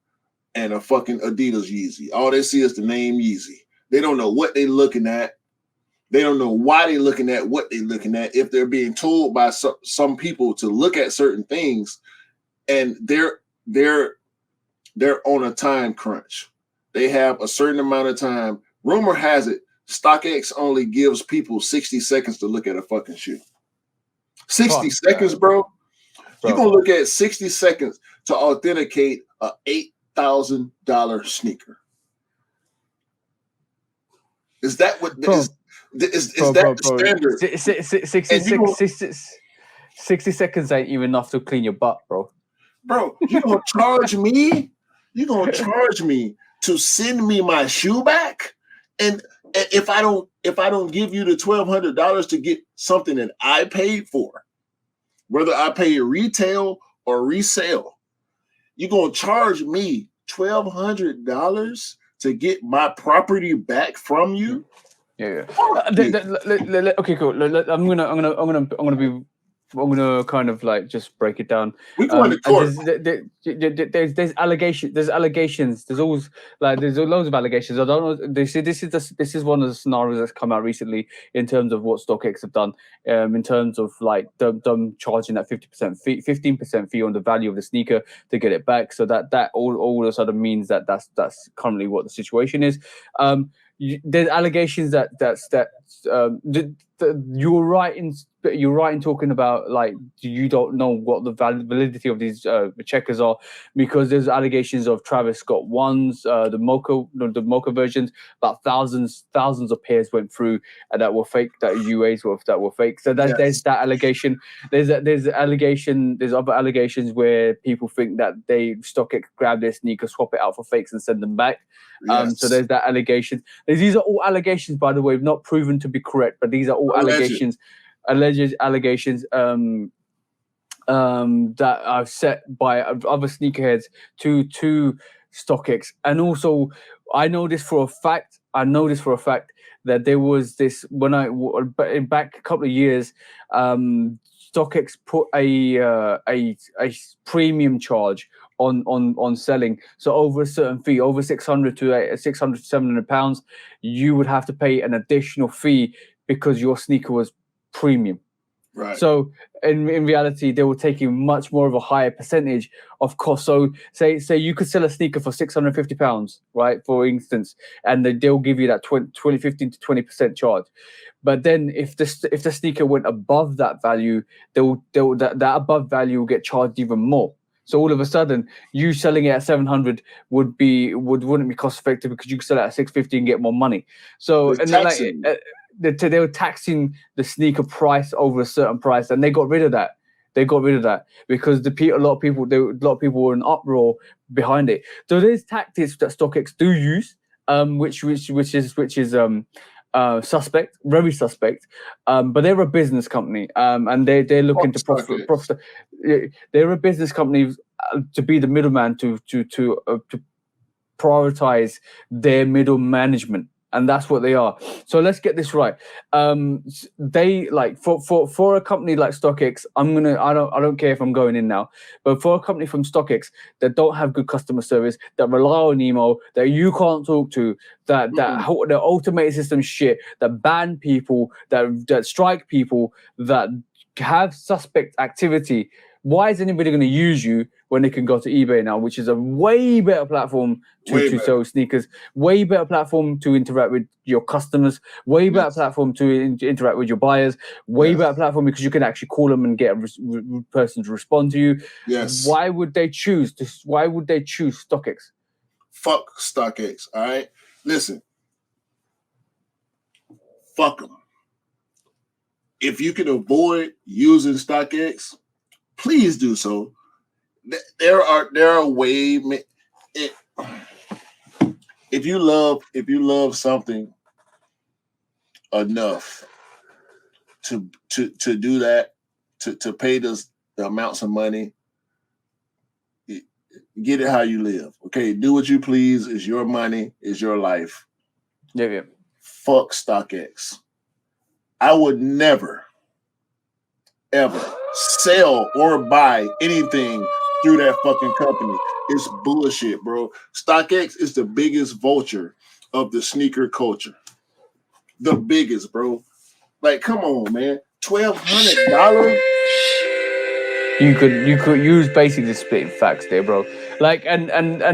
and a fucking Adidas Yeezy. All they see is the name Yeezy. They don't know what they're looking at. They don't know why they're looking at what they're looking at. If they're being told by some people to look at certain things, and they're on a time crunch. They have a certain amount of time. Rumor has it, StockX only gives people 60 seconds to look at a fucking shoe. 60 seconds, bro. You're going to look at 60 seconds to authenticate a $8,000 sneaker. Is that what is that the standard? 60 seconds ain't even enough to clean your butt, bro. Bro, you're going to charge me? You're going to charge me to send me my shoe back? And if I don't give you the $1,200 to get something that I paid for, whether I pay retail or resale, you're going to charge me $1,200 to get my property back from you? Yeah. Okay, cool. I'm gonna kind of like just break it down. We go into court. There's allegations. There's always there's loads of allegations. I don't know. This is one of the scenarios that's come out recently in terms of what StockX have done. In terms of like them charging that 15% fee on the value of the sneaker to get it back. So that all of a sudden means that that's currently what the situation is. There's allegations that you're right in talking about like you don't know what the validity of these checkers are, because there's allegations of Travis Scott ones, the Mocha versions, about thousands of pairs went through that were fake, that UAs that were fake. So there's that allegation. There's other allegations where people think that they StockX grab their sneakers, swap it out for fakes, and send them back. So there's that allegation. These are all allegations, by the way, not proven to be correct, but these are all allegations. alleged allegations that are set by other sneakerheads to StockX. And also, I know this for a fact. That there was this back a couple of years. StockX put a premium charge on selling. So over a certain fee, over 600 to 700 pounds, you would have to pay an additional fee because your sneaker was premium. Right. So in reality, they were taking much more of a higher percentage of cost. So say you could sell a sneaker for £650, right, for instance, and they'll give you that 15 to 20% charge. But then if the sneaker went above that value, that above value will get charged even more. So all of a sudden, you selling it at 700 wouldn't be cost effective because you could sell it at 650 and get more money. So It's and then taxing. they were taxing the sneaker price over a certain price, and they got rid of that. Because a lot of people were in uproar behind it. So there's tactics that StockX do use, which is suspect, very suspect. But they're a business company, and they're looking to profit. They're a business company to be the middleman to prioritize their middle management. And that's what they are. So let's get this right. They like for a company like StockX. I don't care if I'm going in now, but for a company from StockX that don't have good customer service, that rely on email, that you can't talk to, that the automated system shit, that ban people, that strike people, that have suspect activity. Why is anybody going to use you when they can go to eBay now, which is a way better platform to sell sneakers, way better platform to interact with your customers, way better platform to interact with your buyers, way better platform because you can actually call them and get a person to respond to you. Yes. Why would they choose this? Why would they choose StockX? Fuck StockX. All right. Listen. Fuck them. If you can avoid using StockX, please do so. There are ways. If you love something enough to do that, to pay the amounts of money, get it how you live. Okay, do what you please. It's your money. It's your life. Yeah. Fuck StockX. I would never, ever sell or buy anything through that fucking company. It's bullshit, bro. StockX is the biggest vulture of the sneaker culture. The biggest, bro. Like, come on, man. $1,200. You could use basically splitting facts there, bro. Like, and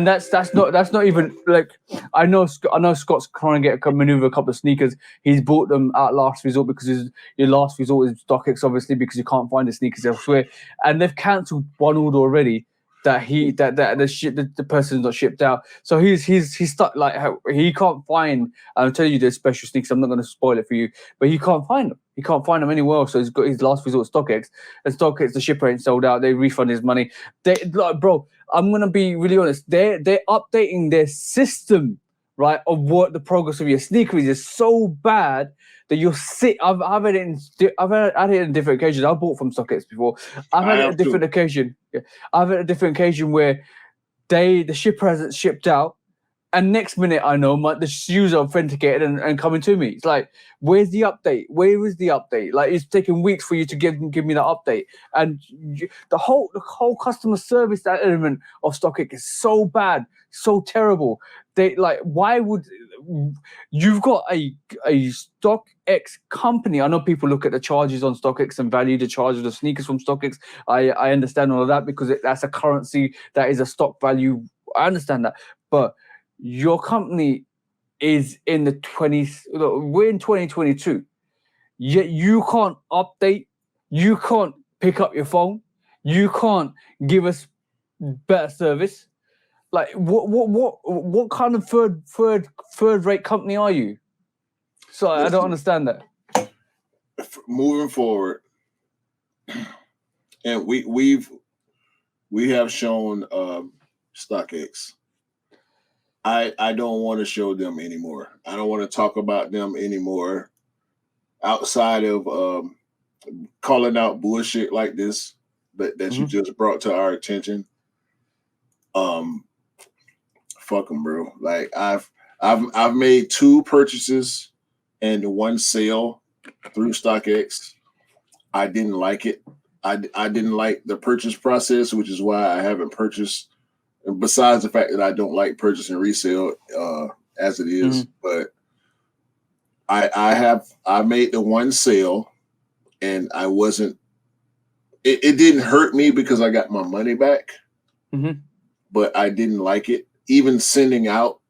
that's not even like I know Scott's trying to maneuver a couple of sneakers. He's bought them at last resort because your last resort is StockX, obviously, because you can't find the sneakers elsewhere, and they've cancelled one order already. That the person's not shipped out, so he's stuck. Like he can't find. I'm telling you, there's special sneakers. I'm not going to spoil it for you, but he can't find them. He can't find them anywhere else. So he's got his last resort StockX, and StockX, the shipper ain't sold out. They refund his money. Bro, I'm gonna be really honest. They're updating their system, right, of what the progress of your sneaker is so bad that you'll sit. I've had it in different occasions. I've bought from StockX before. I've had it a different occasion. Yeah. I've had a different occasion where the shipper hasn't shipped out, and next minute I know the shoes are authenticated and coming to me. It's like, where's the update? Where is the update? Like, it's taking weeks for you to give me that update, and the whole customer service, that element of StockX is so bad, so terrible. They like, why would you've got a StockX company? I know people look at the charges on StockX and value the charges of sneakers from StockX. I understand all of that because that's a currency, that is a stock value. I understand that, but your company is in the 20s. We're in 2022. Yet you can't update. You can't pick up your phone. You can't give us better service. Like, what kind of third rate company are you? So I don't understand that. Moving forward, and we have shown StockX. I don't want to show them anymore. I don't want to talk about them anymore outside of calling out bullshit like this that you just brought to our attention. Fuck them, bro. Like I've made 2 purchases and 1 sale through StockX. I didn't like it. I didn't like the purchase process, which is why I haven't purchased. Besides the fact that I don't like purchase and resale as it is, but I made the 1 sale, and I wasn't. It didn't hurt me because I got my money back, but I didn't like it. Even sending out,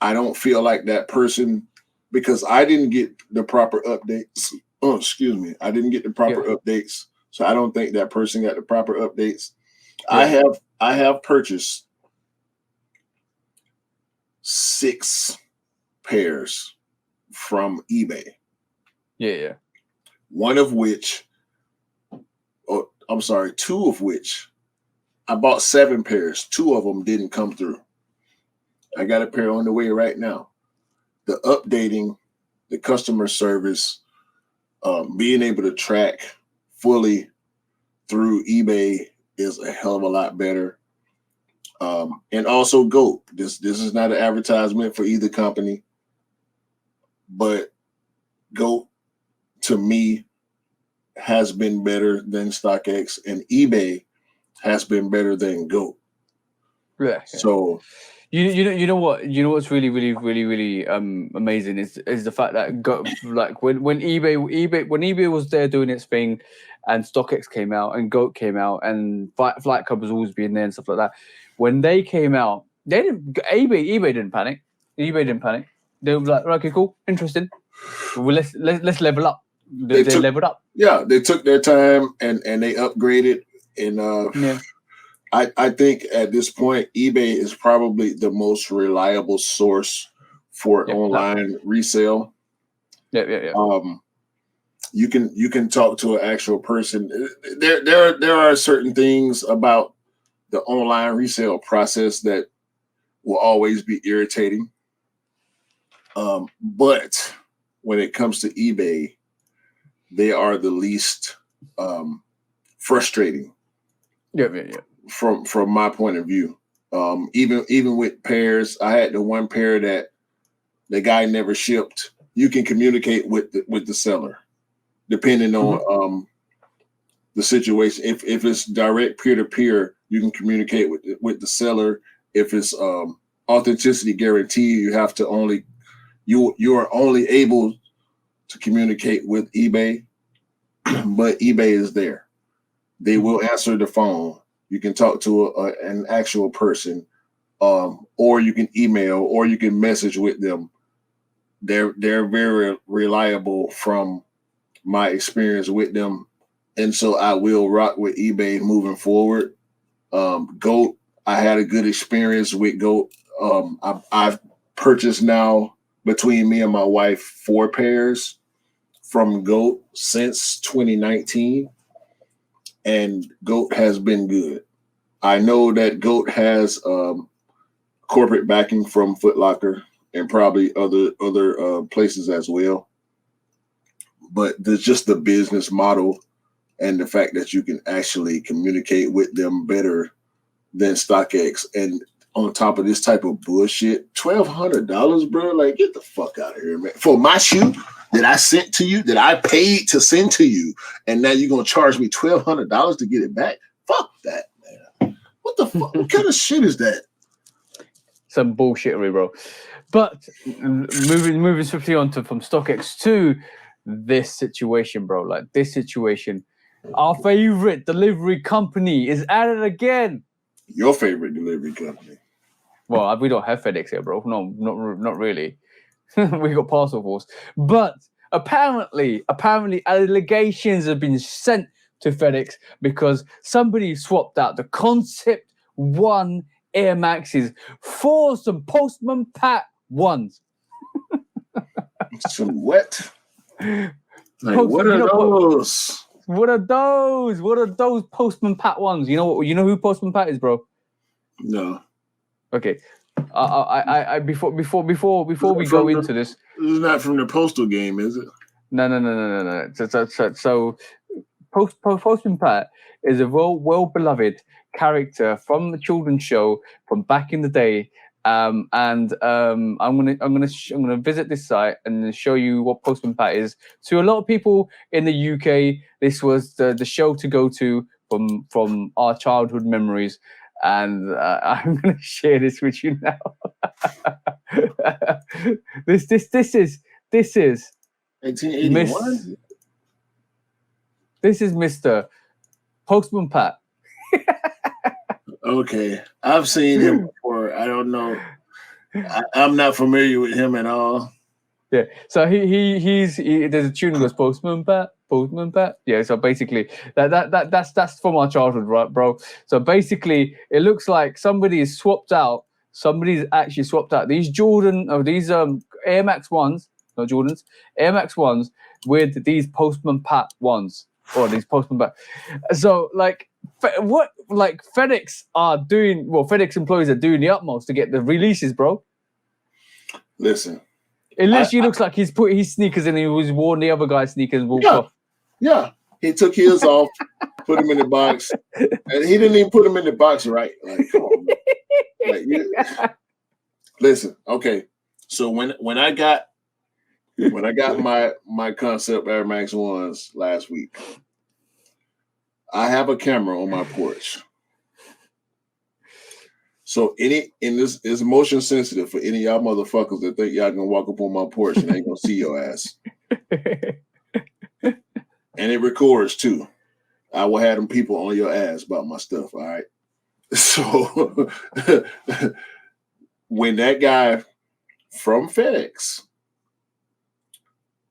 I don't feel like that person, because I didn't get the proper updates. Oh, excuse me. I didn't get the proper updates. So I don't think that person got the proper updates. Yeah. I have purchased 6 pairs from eBay. Yeah. One of which, I'm sorry, 2 of which, I bought 7 pairs. 2 of them didn't come through. I got a pair on the way right now. The updating, the customer service, being able to track fully through eBay is a hell of a lot better. And also GOAT. This is not an advertisement for either company, but GOAT to me has been better than StockX, and eBay has been better than GOAT. Yeah. So you know what's really amazing is the fact that like when eBay was there doing its thing, and StockX came out and GOAT came out and Flight Club was always being there and stuff like that. When they came out, they didn't. eBay didn't panic. eBay didn't panic. They were like, okay, cool, interesting. Well, let's level up. They leveled up. Yeah, they took their time and they upgraded. And I think at this point, eBay is probably the most reliable source for online resale. Yeah. You can talk to an actual person. There are certain things about the online resale process that will always be irritating. But when it comes to eBay, they are the least frustrating. Yeah. From my point of view. Even with pairs, I had the 1 pair that the guy never shipped. You can communicate with the seller, depending on the situation. If it's direct peer-to-peer, you can communicate with the seller. If it's authenticity guarantee, you have to you are only able to communicate with eBay, but eBay is there. They will answer the phone. You can talk to an actual person, or you can email, or you can message with them. They're very reliable from my experience with them, and so I will rock with eBay moving forward. GOAT, I had a good experience with GOAT. I've purchased now, between me and my wife, 4 pairs from GOAT since 2019. And GOAT has been good. I know that GOAT has corporate backing from Foot Locker and probably other places as well. But there's just the business model and the fact that you can actually communicate with them better than StockX. And on top of this type of bullshit, $1,200, bro. Like, get the fuck out of here, man. For my shoe that I sent to you, that I paid to send to you, and now you're gonna charge me $1,200 to get it back? Fuck that, man. What the fuck? What kind of shit is that? Some bullshittery, bro. But moving swiftly on from StockX to this situation, bro. Like this situation, our favorite delivery company is at it again. Your favorite delivery company? Well, we don't have FedEx here, bro. No, not really. We got Parcel Force, but apparently, allegations have been sent to FedEx because somebody swapped out the Concept 1 Air Maxes for some Postman Pat ones. Some what? Like, what are those? What are those? What are those Postman Pat ones? You know who Postman Pat is, bro? No. Okay. I before we go into this. This is not from the Postal game, is it? No. So Postman Pat is a well beloved character from the children's show from back in the day. I'm gonna visit this site and show you what Postman Pat is. To a lot of people in the UK, this was the show to go to from our childhood memories, and I'm gonna share this with you now. this is 1881. This is Mr. Postman Pat. Okay, I've seen him before. I don't know. I'm not familiar with him at all. Yeah, so he's there's a tune that goes Postman Pat, Postman Pat. Yeah, so basically that's from our childhood, right, bro? So basically, it looks like somebody's actually swapped out these Air Max ones, no Jordans, Air Max ones with these Postman Pat ones, or these Postman Pat. So FedEx are doing, FedEx employees are doing the utmost to get the releases, bro. Listen. It literally looks like he's put his sneakers in and he was worn the other guy's sneakers and walked off. Yeah. He took his off, put them in the box, and he didn't even put them in the box right. Like, come on, man. Listen, okay. So when I got my Concept Air Max ones last week, I have a camera on my porch. So this is motion sensitive for any of y'all motherfuckers that think y'all gonna walk up on my porch and ain't gonna see your ass. And it records too. I will have them people on your ass about my stuff. All right. So when that guy from FedEx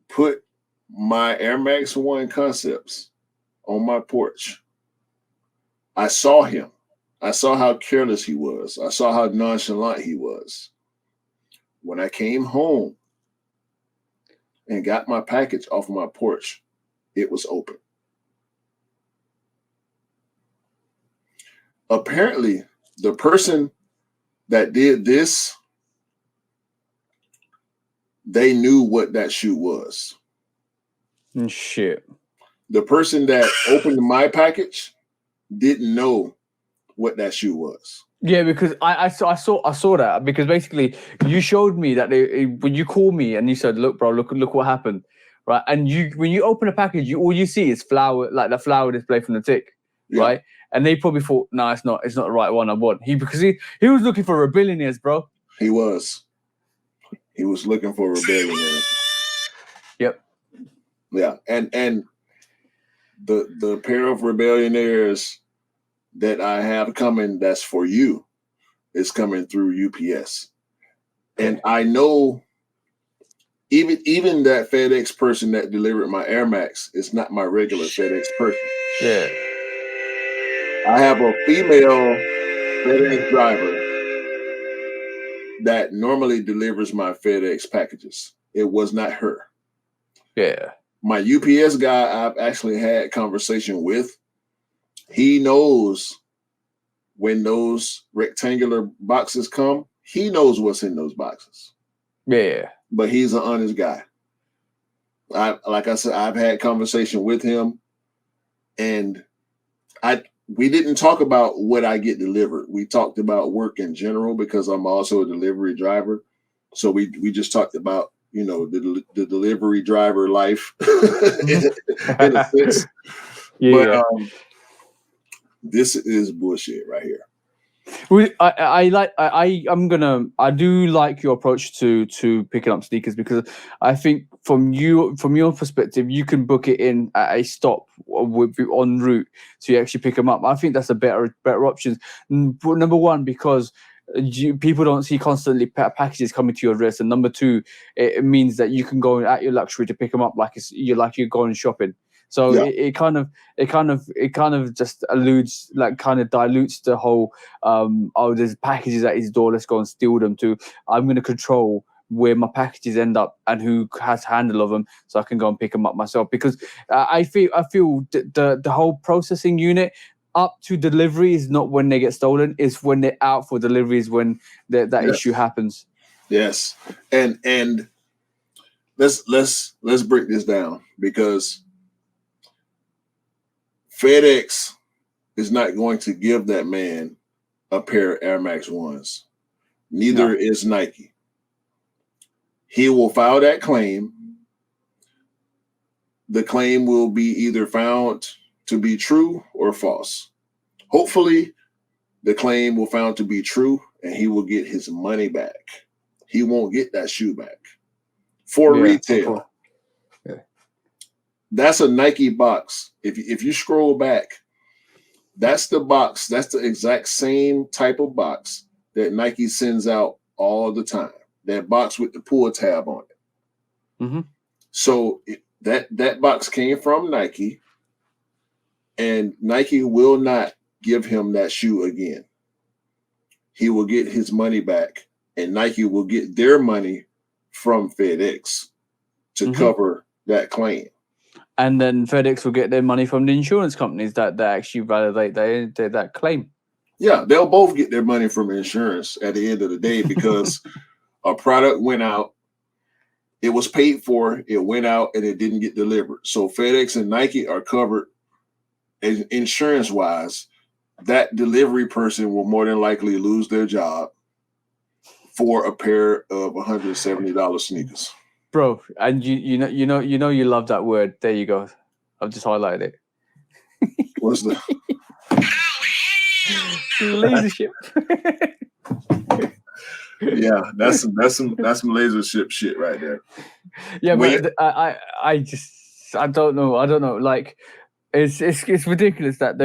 put my Air Max 1 Concepts on my porch, I saw him. I saw how careless he was. I saw how nonchalant he was. When I came home and got my package off of my porch, it was open. Apparently, the person that did this, they knew what that shoe was. Shit. The person that opened my package didn't know what that shoe was. Yeah, because I saw that, because basically you showed me that when you called me and you said, "Look, bro, look what happened," right? And when you open a package, all you see is flower, like the flower display from the tick, right? And they probably thought, "No, it's not the right one I want." Because he was looking for rebellionaires, bro. He was looking for rebellionaires. Yep. Yeah, and the pair of rebellionaires that I have coming, that's for you, is coming through UPS. And I know even that FedEx person that delivered my Air Max is not my regular FedEx person. Yeah. I have a female FedEx driver that normally delivers my FedEx packages. It was not her. Yeah. My UPS guy I've actually had conversation with, he knows when those rectangular boxes come, he knows what's in those boxes. Yeah. But he's an honest guy. Like I said, I've had conversation with him, and we didn't talk about what I get delivered. We talked about work in general because I'm also a delivery driver. So we just talked about, the delivery driver life in a sense. Yeah. But this is bullshit right here. Well, I do like your approach to picking up sneakers, because I think from your perspective, you can book it in at a stop en route, so you actually pick them up. I think that's a better option. Number one, because people don't see constantly packages coming to your address, and number two, it means that you can go at your luxury to pick them up like you're going shopping. So yeah. it kind of just alludes, like kind of dilutes the whole there's packages at his door, let's go and steal them, to I'm going to control where my packages end up and who has handle of them, so I can go and pick them up myself. Because I feel the whole processing unit up to delivery is not when they get stolen, it's when they're out for deliveries, when that issue happens. Yes. And let's break this down, because FedEx is not going to give that man a pair of Air Max 1s. Neither is Nike. He will file that claim. The claim will be either found to be true or false. Hopefully, the claim will found to be true, and he will get his money back. He won't get that shoe back for retail. Yeah. That's a Nike box. If you scroll back, that's the box. That's the exact same type of box that Nike sends out all the time. That box with the pull tab on it. Mm-hmm. So that box came from Nike, and Nike will not give him that shoe again. He will get his money back, and Nike will get their money from FedEx to cover that claim. And then FedEx will get their money from the insurance companies that actually validate that claim. Yeah, they'll both get their money from insurance at the end of the day, because a product went out, it was paid for, it went out, and it didn't get delivered. So FedEx and Nike are covered insurance-wise. That delivery person will more than likely lose their job for a pair of $170 sneakers. Bro, and you know you love that word. There you go. I've just highlighted it. What's the leadership? Yeah, that's some leadership shit right there. Yeah, but I don't know. Like, it's ridiculous that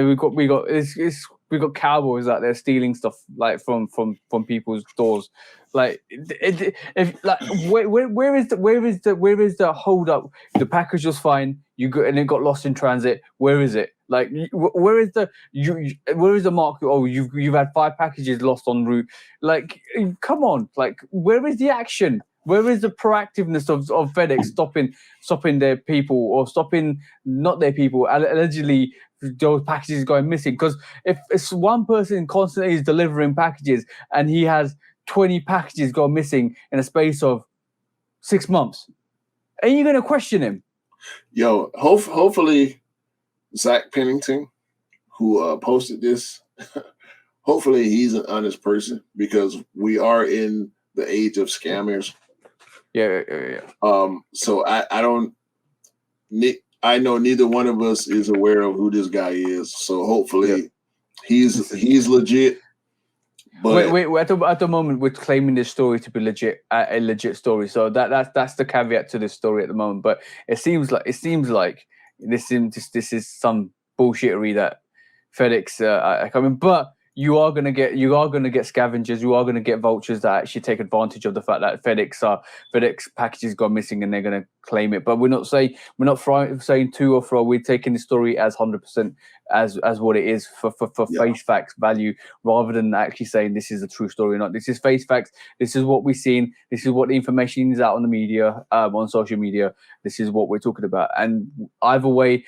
we got cowboys out there stealing stuff like from people's doors. Like, where is the hold up? The package was fine. And it got lost in transit. Where is it? Like, where is the mark? Oh, you've had 5 packages lost en route. Like, come on. Like, where is the action? Where is the proactiveness of FedEx stopping their people, or stopping not their people, allegedly those packages going missing? Because if it's one person constantly is delivering packages and he has 20 packages go missing in a space of 6 months, are you going to question him? Yo, hopefully Zach Pennington, who posted this, hopefully he's an honest person, because we are in the age of scammers. Yeah. So I know neither one of us is aware of who this guy is. So hopefully he's legit. But wait, at the moment we're claiming this story to be legit, a legit story. So that's the caveat to this story at the moment. But it seems like this is some bullshittery that FedEx are coming. But you are gonna get scavengers. You are gonna get vultures that actually take advantage of the fact that FedEx packages gone missing and they're gonna claim it. But we're not saying to or fro. We're taking the story as 100% as what it is for face facts value, rather than actually saying this is a true story or not. This is face facts. This is what we've seen. This is what the information is out on the media, on social media. This is what we're talking about. And either way,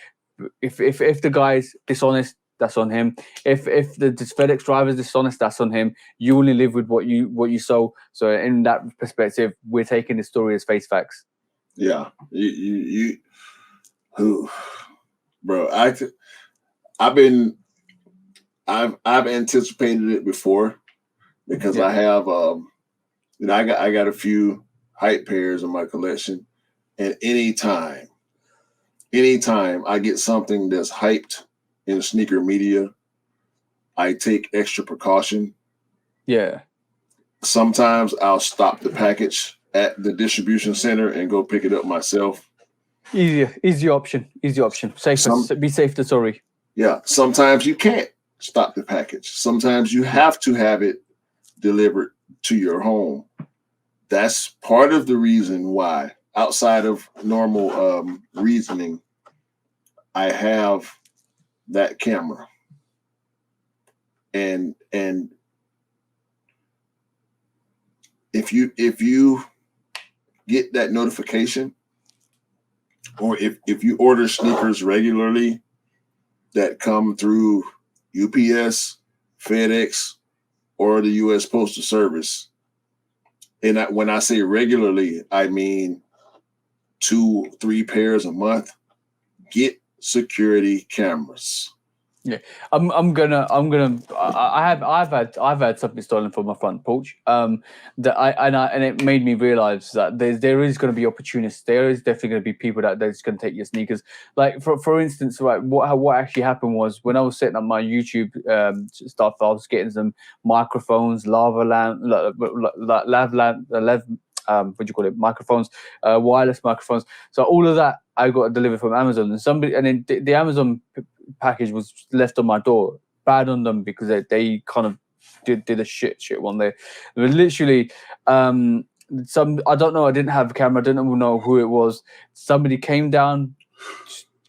if the guy's dishonest, that's on him. If the FedEx driver is dishonest, that's on him. You only live with what you sow. So in that perspective, we're taking the story as face facts. Yeah, bro, I've anticipated it before, because I have I got a few hype pairs in my collection, and anytime I get something that's hyped in sneaker media, I take extra precaution. Yeah. Sometimes I'll stop the package at the distribution center and go pick it up myself. Easy option. Be safe than sorry. Yeah. Sometimes you can't stop the package. Sometimes you have to have it delivered to your home. That's part of the reason why, outside of normal reasoning, I have that camera. And if you get that notification, or if you order sneakers regularly that come through UPS, FedEx, or the U.S. Postal Service, and when I say regularly, I mean 2-3 pairs a month, get security cameras. Yeah, I've had something stolen from my front porch. And it made me realize that there is going to be opportunists. There is definitely going to be people that's going to take your sneakers. Like for instance, right, what actually happened was when I was setting up my YouTube stuff, I was getting some microphones, lava lamp, what do you call it? Microphones, wireless microphones. So all of that I got delivered from Amazon, and then the Amazon package was left on my door. Bad on them because they kind of did a shit one day. It was literally some, I don't know. I didn't have a camera. I didn't know who it was. Somebody came down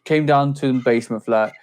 to the basement flat,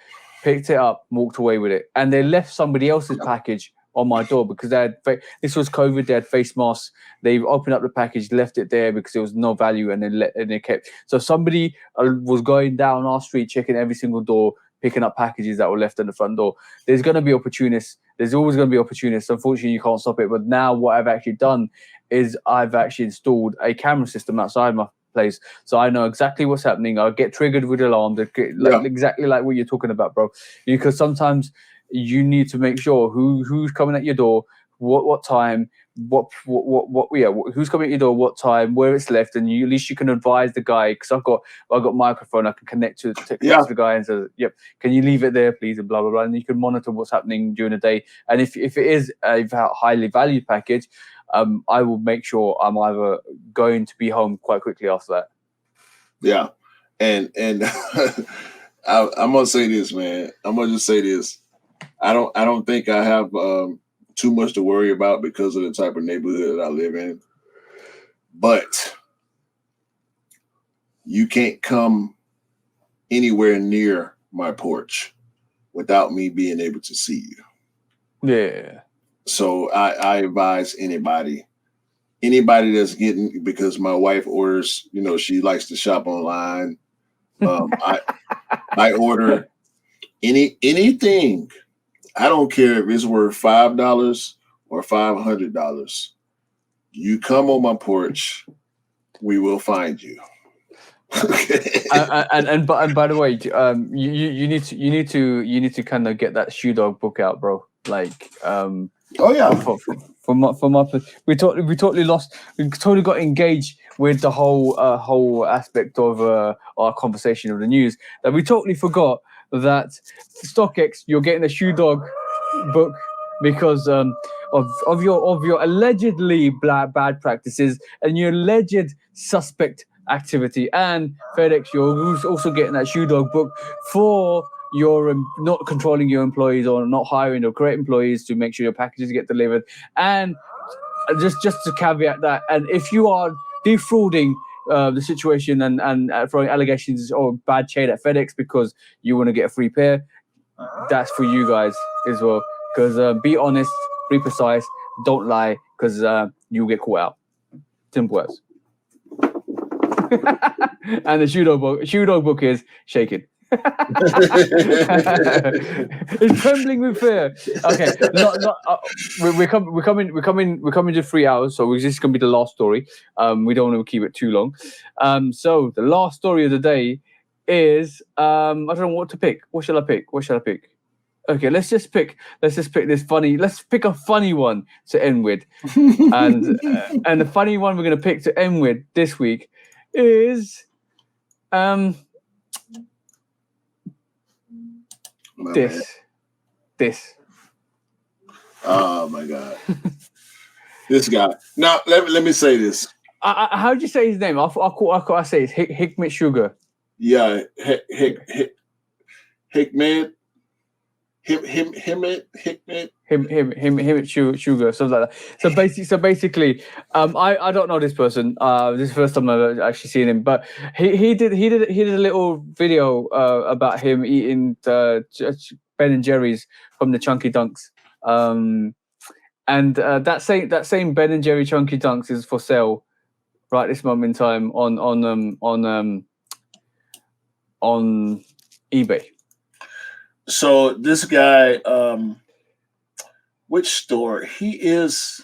picked it up, walked away with it, and they left somebody else's package on my door because they had this was COVID. They had face masks. They opened up the package, left it there because there was no value, and they kept. So somebody was going down our street, checking every single door, picking up packages that were left at the front door. There's going to be opportunists. There's always going to be opportunists. Unfortunately, you can't stop it. But now what I've actually done is I've actually installed a camera system outside my place, so I know exactly what's happening. I get triggered with alarms, exactly like what you're talking about, bro. Because sometimes you need to make sure who's coming at your door, what time, who's coming at your door, what time, where it's left, and at least you can advise the guy. Because I've got microphone, I can connect to the guy and say, "Yep, can you leave it there, please?" and blah blah blah. And you can monitor what's happening during the day. And if it is a highly valued package, I will make sure I'm either going to be home quite quickly after that. Yeah, and I'm gonna say this, man. I'm gonna just say this. I don't think I have too much to worry about because of the type of neighborhood that I live in. But you can't come anywhere near my porch without me being able to see you. Yeah. So I advise anybody that's getting, because my wife orders, she likes to shop online. I order anything. I don't care if it's worth $5 or $500. You come on my porch, we will find you. and by the way, you need to kind of get that Shoe Dog book out, bro. Like, oh yeah. From my we totally got engaged with the whole aspect of our conversation of the news, that we totally forgot that StockX, you're getting a Shoe Dog book because of your allegedly bad practices and your alleged suspect activity. And FedEx, you're also getting that Shoe Dog book for your not controlling your employees or not hiring the correct employees to make sure your packages get delivered. And just to caveat that, and if you are defrauding the situation and throwing allegations or bad shade at FedEx because you want to get a free pair, that's for you guys as well. Because be honest, be precise, don't lie, because you'll get caught out. Simple as. And the Shoe Dog book is shaking. It's trembling with fear. Okay, we're coming to 3 hours, so this is gonna be the last story. We don't want to keep it too long. So the last story of the day is I don't know what to pick. What shall I pick? Okay, let's just pick this funny. Let's pick a funny one to end with, and the funny one we're gonna pick to end with this week is this. Oh my God. This guy. Now let me say this. How do you say his name? I say it's Hickmet Sugar. Yeah, Hickmet. Him Sugar, something like that. So basically, I don't know this person. This is the first time I've actually seen him, but he did a little video about him eating Ben and Jerry's from the Chunky Dunks. And that same Ben and Jerry Chunky Dunks is for sale right this moment in time on eBay. So this guy, which store he is?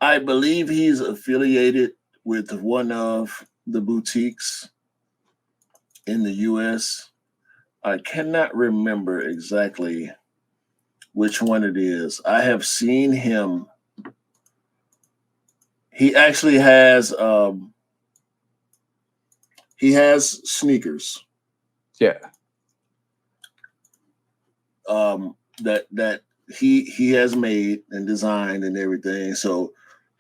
I believe he's affiliated with one of the boutiques in the US. I cannot remember exactly which one it is. I have seen him. He actually has sneakers. Yeah. That he has made and designed and everything. So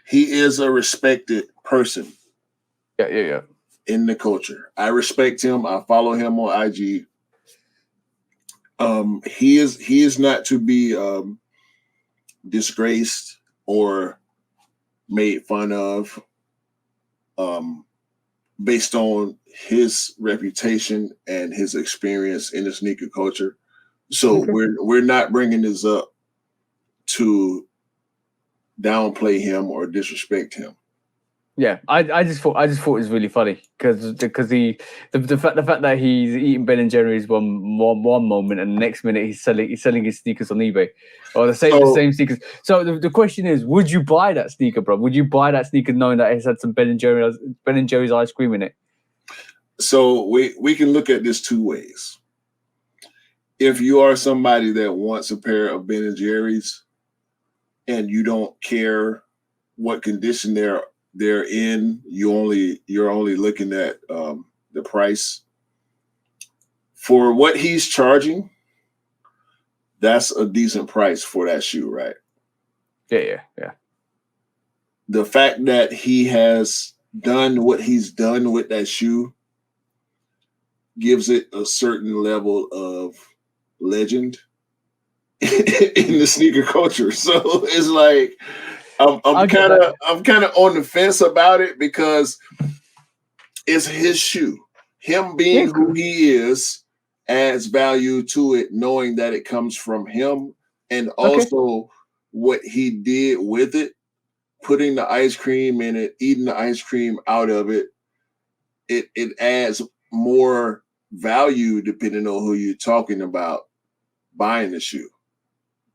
he is a respected person. Yeah. In the culture. I respect him. I follow him on IG. He is not to be disgraced or made fun of based on his reputation and his experience in the sneaker culture. So we're not bringing this up to downplay him or disrespect him. Yeah, I just thought it was really funny because the fact that he's eating Ben and Jerry's one moment and the next minute he's selling his sneakers on eBay, or the same sneakers. So the question is, would you buy that sneaker, bro? Would you buy that sneaker knowing that it's had some Ben and Jerry's ice cream in it? So we can look at this two ways. If you are somebody that wants a pair of Ben and Jerry's and you don't care what condition they're in, you're only looking at the price for what he's charging. That's a decent price for that shoe, right? Yeah. The fact that he has done what he's done with that shoe gives it a certain level of legend in the sneaker culture. So it's like I'm kind of on the fence about it because it's his shoe. Him being who he is adds value to it, knowing that it comes from him, and also what he did with it, putting the ice cream in it, eating the ice cream out of it. It adds more value depending on who you're talking about buying the shoe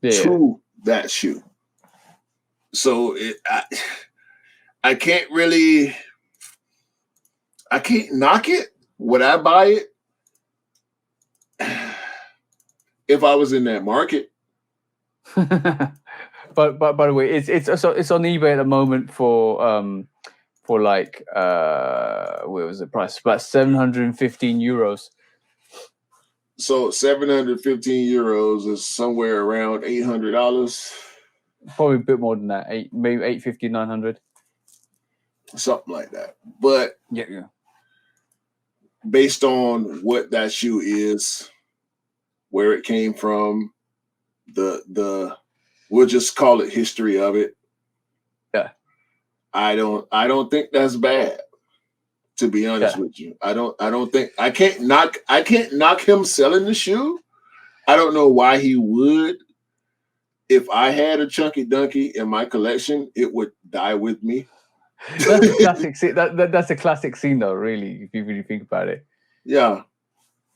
to that shoe. So I can't knock it. Would I buy it if I was in that market? But by the way, it's on eBay at the moment for like where was the price? About €715. So 715 euros is somewhere around $800. Probably a bit more than that. Maybe 850, 900. Something like that. But yeah. Based on what that shoe is, where it came from, the we'll just call it history of it. Yeah. I don't think that's bad, to be honest with you. I don't think I can't knock him selling the shoe. I don't know why he would. If I had a Chunky Donkey in my collection, it would die with me. That's a classic scene. That's a classic scene, though. Really, if you really think about it. Yeah,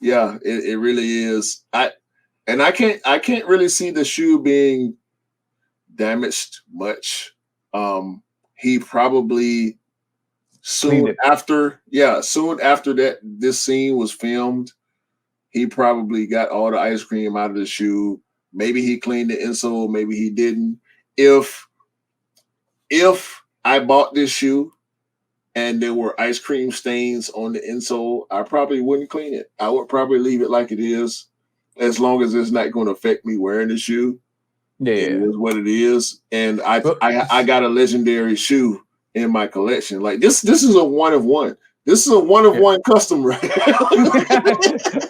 it really is. I can't really see the shoe being damaged much. He probably soon after that this scene was filmed, he probably got all the ice cream out of the shoe. Maybe he cleaned the insole, maybe he didn't. If I bought this shoe and there were ice cream stains on the insole, I probably wouldn't clean it. I would probably leave it like it is, as long as it's not going to affect me wearing the shoe. Yeah, it is what it is. And I got a legendary shoe in my collection. Like this is a one of one. This is a one of one custom, right?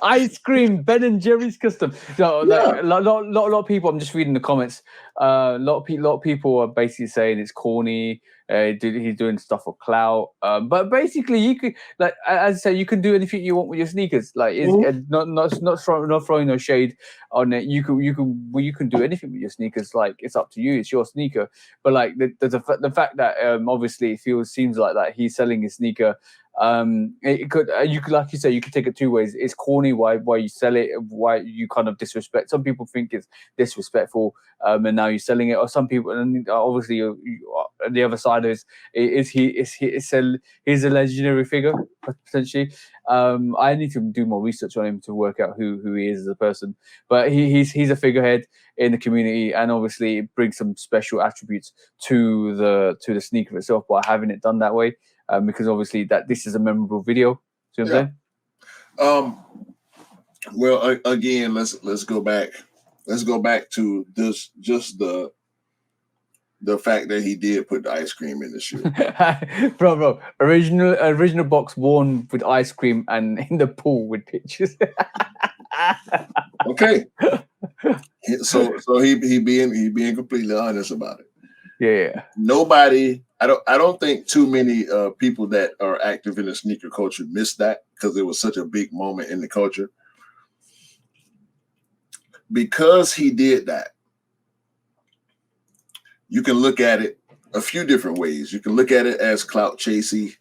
Ice cream, Ben and Jerry's custom. So, like, a lot of people. I'm just reading the comments. A lot of people are basically saying it's corny. He's doing stuff for clout. But basically, you could, like, as I say, you can do anything you want with your sneakers. Like, it's not throwing no shade on it. You can do anything with your sneakers. Like, it's up to you. It's your sneaker. But like, the fact that obviously it seems like that he's selling his sneaker It could you could, like you say, you could take it two ways. It's corny why you sell it, why you kind of disrespect. Some people think it's disrespectful, and now you're selling it. Or some people, and obviously the other side is he's a legendary figure potentially. I need to do more research on him to work out who he is as a person. But he's a figurehead in the community, and obviously it brings some special attributes to the sneaker itself by having it done that way. Because obviously that this is a memorable video. See what I'm saying? Well, again, let's go back. Let's go back to this, just the fact that he did put the ice cream in the shoe. bro, original box worn with ice cream and in the pool with pictures. Okay, so he being completely honest about it. Yeah. Nobody, I don't think too many people that are active in the sneaker culture missed that, because it was such a big moment in the culture. Because he did that, you can look at it a few different ways. You can look at it as clout chasey.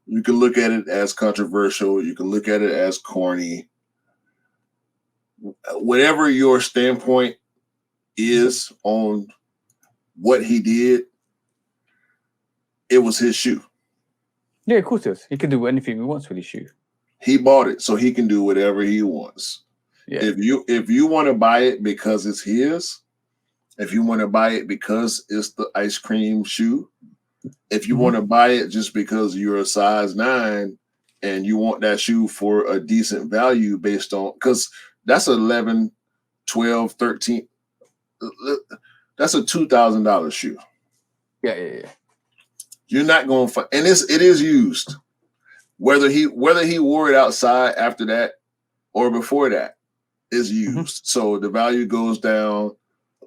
You can look at it as controversial. You can look at it as corny. Whatever your standpoint is on what he did, it was his shoe. Yeah, of course it is. He can do anything he wants with his shoe. He bought it, so he can do whatever he wants. Yeah. If you want to buy it because it's his, if you want to buy it because it's the ice cream shoe, if you want to buy it just because you're a size 9 and you want that shoe for a decent value based on, because that's 11, 12, 13. That's a $2,000 shoe. Yeah. You're not going for, and it is used. Whether he wore it outside after that or before that is used. So the value goes down.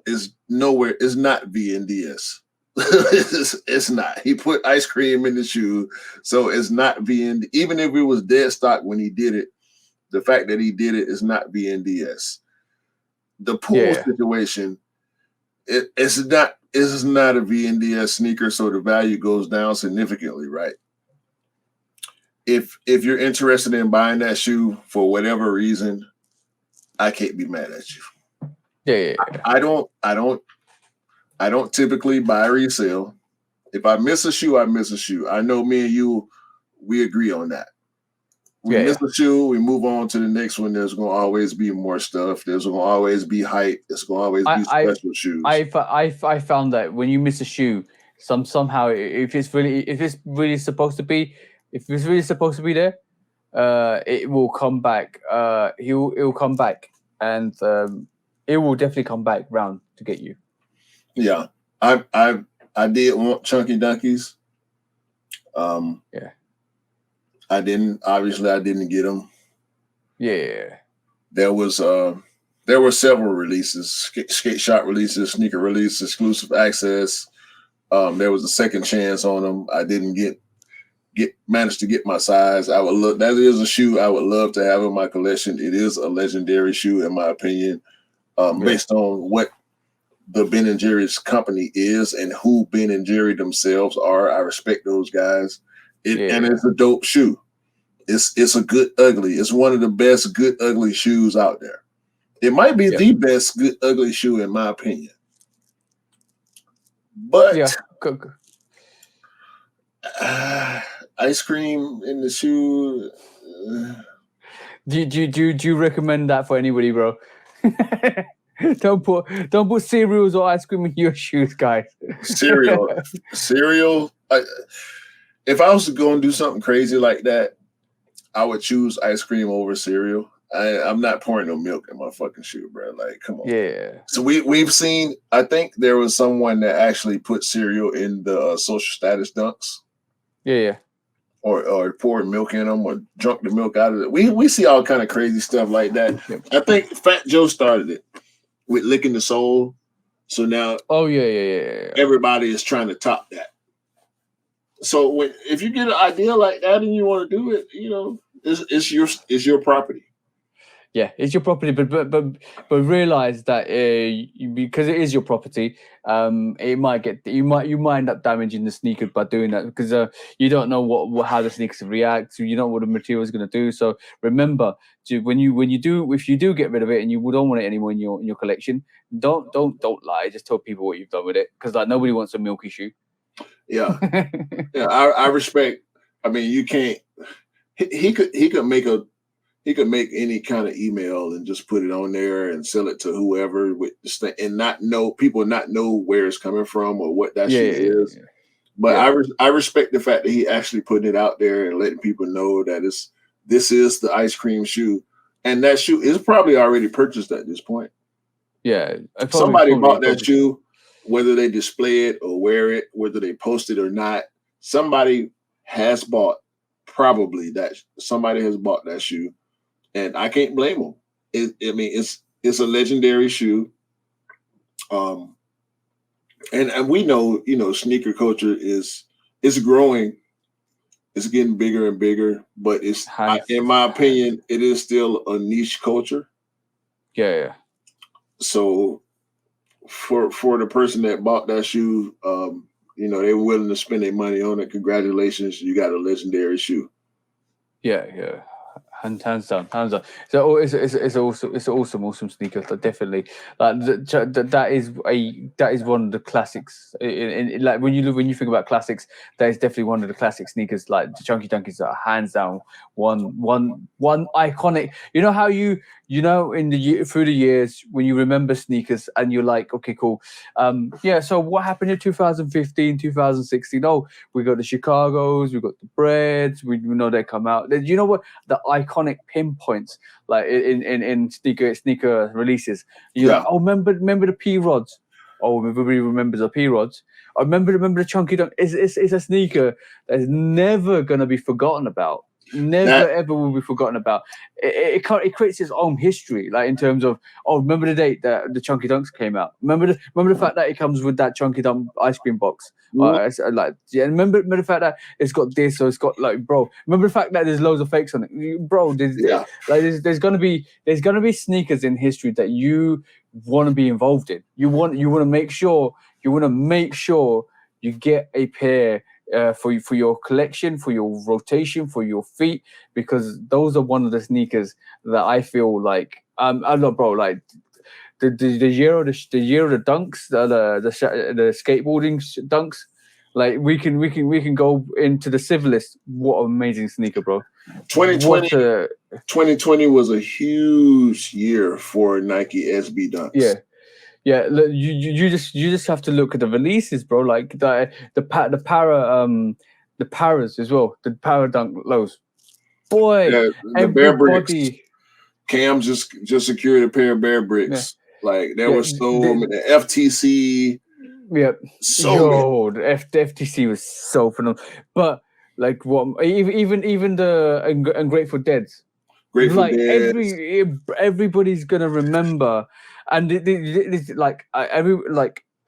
Is nowhere. It's not VNDS. it's not. He put ice cream in the shoe, so it's not VND. Even if it was dead stock when he did it, the fact that he did it is not VNDS. The pool situation, it's not a VNDS sneaker, so the value goes down significantly, right? If you're interested in buying that shoe for whatever reason, I can't be mad at you. Yeah. I don't typically buy resale. If I miss a shoe, I miss a shoe. I know me and you, we agree on that. We miss a shoe, we move on to the next one. There's going to always be more stuff. There's going to always be hype. There's going to always be special shoes. I found that when you miss a shoe, somehow if it's really supposed to be there, it will come back. It will come back, and it will definitely come back round to get you. Yeah, I did want Chunky Dunkies. I didn't get them. Yeah. There were several releases, skate shop releases, sneaker release, exclusive access. There was a second chance on them. I didn't managed to get my size. That is a shoe I would love to have in my collection. It is a legendary shoe, in my opinion, based on what the Ben & Jerry's company is and who Ben & Jerry themselves are. I respect those guys. And it's a dope shoe. It's a good ugly. It's one of the best good ugly shoes out there. It might be the best good ugly shoe in my opinion. But ice cream in the shoe. Do you recommend that for anybody, bro? Don't put cereals or ice cream in your shoes, guys. Cereal. If I was to go and do something crazy like that, I would choose ice cream over cereal. I'm not pouring no milk in my fucking shoe, bro. Like, come on. Yeah. So we've seen. I think there was someone that actually put cereal in the social status dunks. Yeah. Or poured milk in them, or drunk the milk out of it. We see all kind of crazy stuff like that. I think Fat Joe started it with licking the sole. So now, everybody is trying to top that. So if you get an idea like that and you want to do it, it's your property. Yeah, it's your property, but realize that because it is your property, it might you might end up damaging the sneaker by doing that because you don't know what how the sneakers react, so you don't know what the material is going to do. So remember, if you do get rid of it and you don't want it anymore in your collection, don't lie. Just tell people what you've done with it because like nobody wants a milky shoe. Yeah, yeah. I respect. I mean, you can't. He could make any kind of email and just put it on there and sell it to whoever with and not know where it's coming from or what that shit is. Yeah. But I respect the fact that he actually putting it out there and letting people know that this is the ice cream shoe, and that shoe is probably already purchased at this point. Yeah, somebody bought that shoe, whether they display it or wear it, whether they post it or not. Somebody has bought somebody has bought that shoe. And I can't blame them. It's a legendary shoe. And we know, sneaker culture is growing. It's getting bigger and bigger, but in my opinion, it is still a niche culture. Yeah. So for the person that bought that shoe, they were willing to spend their money on it. Congratulations, you got a legendary shoe. Yeah. Hands down. So it's awesome sneaker. Like, definitely, like that is one of the classics. Like when you think about classics, that is definitely one of the classic sneakers. Like the Chunky Dunkies are hands down one iconic. You know how through the years when you remember sneakers and you're like, okay, cool. So what happened in 2015, 2016? Oh, we got the Chicagos, we got the Breads. We know they come out. You know what the iconic pinpoints like in sneaker releases. Like, oh, remember the P Rods. Oh, everybody remembers the P Rods. I remember the Chunky Dunk. It's a sneaker that's never gonna be forgotten about. Ever will be forgotten about. It creates its own history, like in terms of remember the date that the Chunky Dunks came out. Remember the fact that it comes with that Chunky Dunk ice cream box. Remember the fact that it's got this, or it's got like, bro. Remember the fact that there's loads of fakes on it, bro. There's gonna be sneakers in history that you want to be involved in. You want to make sure you get a pair. For your collection, for your rotation, for your feet, because those are one of the sneakers that I feel like I love, bro. Like the year of the dunks, the skateboarding dunks. Like we can go into the civilist. What an amazing sneaker, bro. 2020 was a huge year for Nike SB dunks. Yeah, look, you just have to look at the releases, bro. Like the paras as well, the para dunk lows. Boy, the Bear Bricks. Cam just secured a pair of Bear Bricks. Yeah. Like there was the FTC. Yeah, the FTC was so phenomenal. But like what? Even the Ungrateful Deads. Everybody's gonna remember, and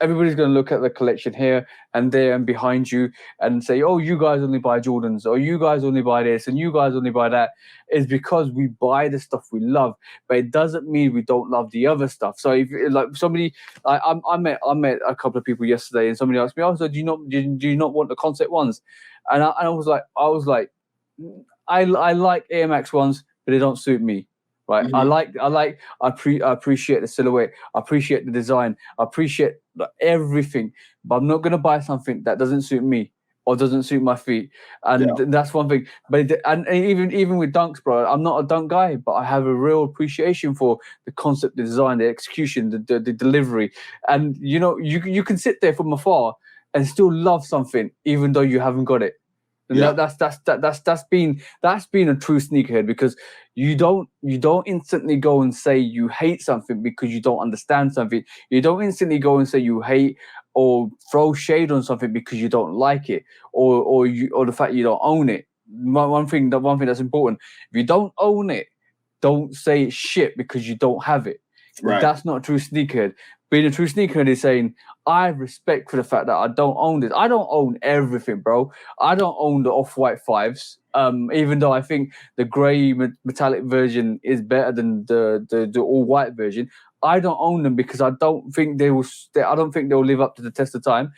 everybody's gonna look at the collection here and there and behind you and say, "Oh, you guys only buy Jordans, or you guys only buy this, and you guys only buy that." Is because we buy the stuff we love, but it doesn't mean we don't love the other stuff. So if like somebody, I met a couple of people yesterday, and somebody asked me, "Oh, so do you not want the concept ones?" And I was like, I like Air Max ones, but they don't suit me, right? Mm-hmm. I appreciate the silhouette, I appreciate the design, I appreciate everything, but I'm not gonna buy something that doesn't suit me or doesn't suit my feet, and that's one thing. But even with dunks, bro, I'm not a dunk guy, but I have a real appreciation for the concept, the design, the execution, the delivery, and you can sit there from afar and still love something even though you haven't got it. And that's been a true sneakerhead, because you don't instantly go and say you hate something because you don't understand something. You don't instantly go and say you hate or throw shade on something because you don't like it, or the fact you don't own it. One thing that's important: if you don't own it, don't say shit because you don't have it. Right. That's not a true sneakerhead. being a true sneakerhead is saying, I have respect for the fact that I don't own this. I don't own everything, bro. I don't own the Off-White 5s. Even though I think the grey metallic version is better than the all-white version, I don't own them because I don't think they will. I don't think they'll live up to the test of time.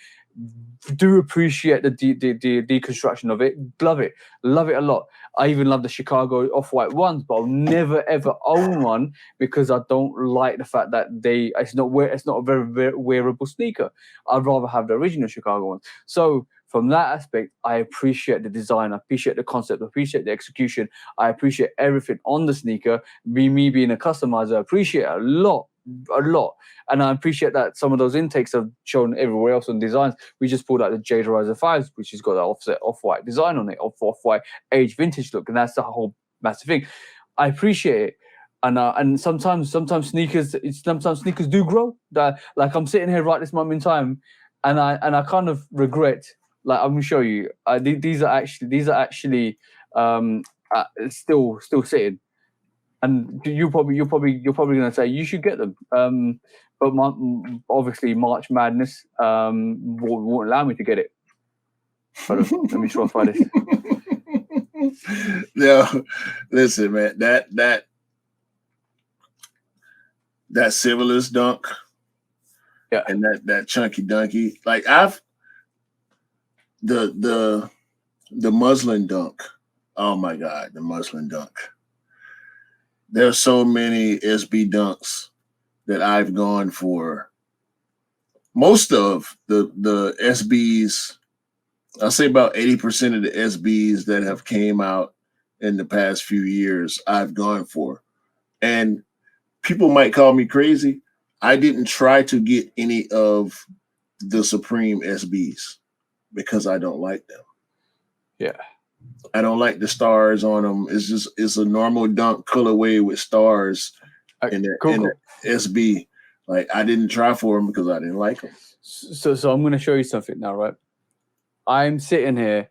Do appreciate the deconstruction of it. Love it a lot. I even love the Chicago Off-White ones, but I'll never ever own one because I don't like the fact that it's not a very, very wearable sneaker. I'd rather have the original Chicago ones. So from that aspect, I appreciate the design, I appreciate the concept, I appreciate the execution, I appreciate everything on the sneaker. Me being a customizer, I appreciate it a lot. And I appreciate that some of those intakes are shown everywhere else on designs. We just pulled out the Jade Riser 5s, which has got that offset off-white design on it, off-white age vintage look, and that's the whole massive thing. I appreciate it. And sometimes sneakers do grow. Like I'm sitting here right this moment in time, and I kind of regret. Like I'm gonna show you. These are actually still sitting. And you're probably gonna say you should get them. But obviously March Madness won't allow me to get it. Hold on, let me try and find this. No, listen, man. That Civilist dunk, yeah, and that chunky dunky. Like the muslin dunk. Oh my God, the muslin dunk. There's so many SB dunks that I've gone for. Most of the SBs, I'll say about 80% of the SBs that have came out in the past few years, I've gone for. And people might call me crazy. I didn't try to get any of the Supreme SBs because I don't like them. Yeah. I don't like the stars on them. It's a normal dunk colorway with stars in the SB. Like I didn't try for them because I didn't like them. So I'm going to show you something now, right? I'm sitting here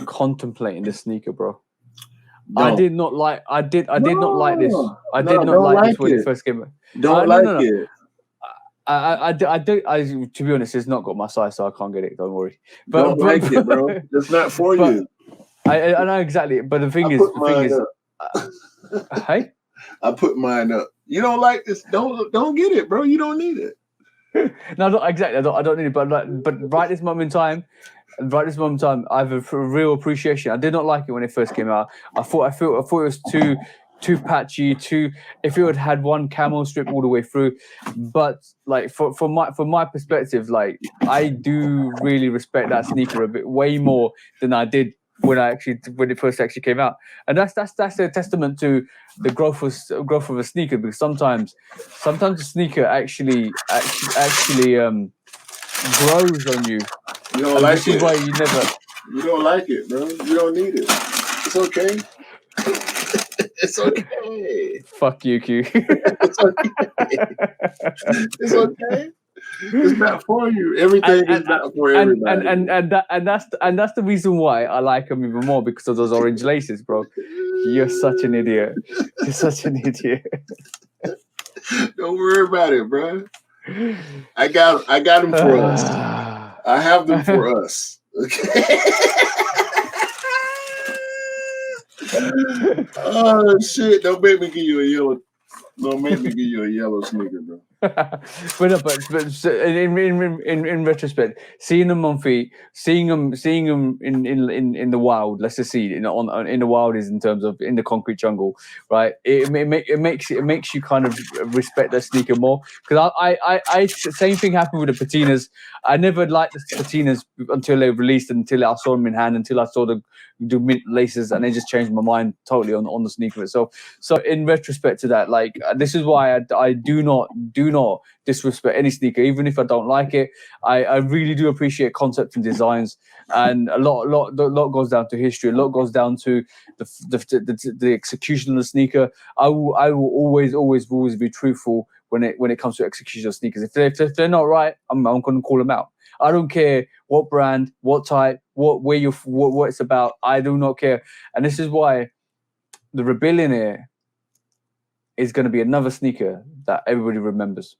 contemplating this sneaker, bro. I did not like this. I did not like this when it first came out. Don't like it. I to be honest, it's not got my size, so I can't get it. Don't worry. But don't like it, bro. It's not for you. I know exactly, but the thing is, hey, I put mine up. You don't like this? Don't get it, bro. You don't need it. No, not exactly. I don't need it, but right this moment in time, I have a real appreciation. I did not like it when it first came out. I thought it was too patchy. If it had one camo strip all the way through, but like from my perspective, like I do really respect that sneaker a bit way more than I did when it first actually came out, and that's a testament to the growth of a sneaker, because sometimes the sneaker actually grows on you. You don't like it. Why you never. You don't like it, bro. You don't need it. It's okay. It's okay. Fuck you, Q. It's okay. It's okay. It's not for you. Everything is not for everybody. And that's the reason why I like them even more, because of those orange laces, bro. You're such an idiot. You're such an idiot. Don't worry about it, bro. I got them for us. I have them for us. Okay. Oh shit! Don't make me give you a yellow. Don't make me give you a yellow sneaker, bro. but in retrospect, seeing them on feet, seeing them in the wild. Let's just see in the wild is in terms of in the concrete jungle, right? It makes you kind of respect that sneaker more, because I same thing happened with the patinas. I never liked the patinas until they released, until I saw them in hand, until I saw the mint laces, and they just changed my mind totally on the sneaker itself. So in retrospect to that, like this is why I do not disrespect any sneaker, even if I don't like it. I really do appreciate concepts and designs, and a lot goes down to history. A lot goes down to the execution of the sneaker. I will always be truthful when it comes to execution of sneakers. If they're not right, I'm going to call them out. I don't care what brand, what type, what it's about. I do not care, and this is why the Rebellionaire is going to be another sneaker that everybody remembers.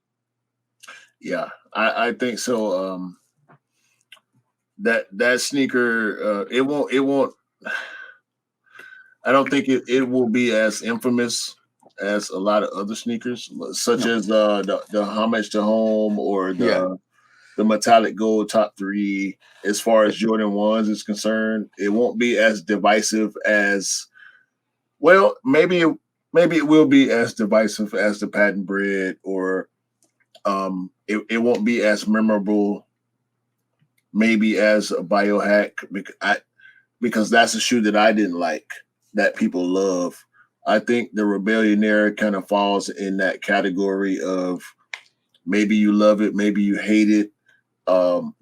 Yeah, I think so. That sneaker, it won't. I don't think it will be as infamous as a lot of other sneakers, such No. as the homage to home or Yeah. the metallic gold top 3. As far as Jordan 1s is concerned, it won't be as divisive as, well, maybe it will be as divisive as the patent bread, or it won't be as memorable maybe as a biohack, because that's a shoe that I didn't like that people love. I think the Rebellionaire kind of falls in that category of maybe you love it, maybe you hate it. The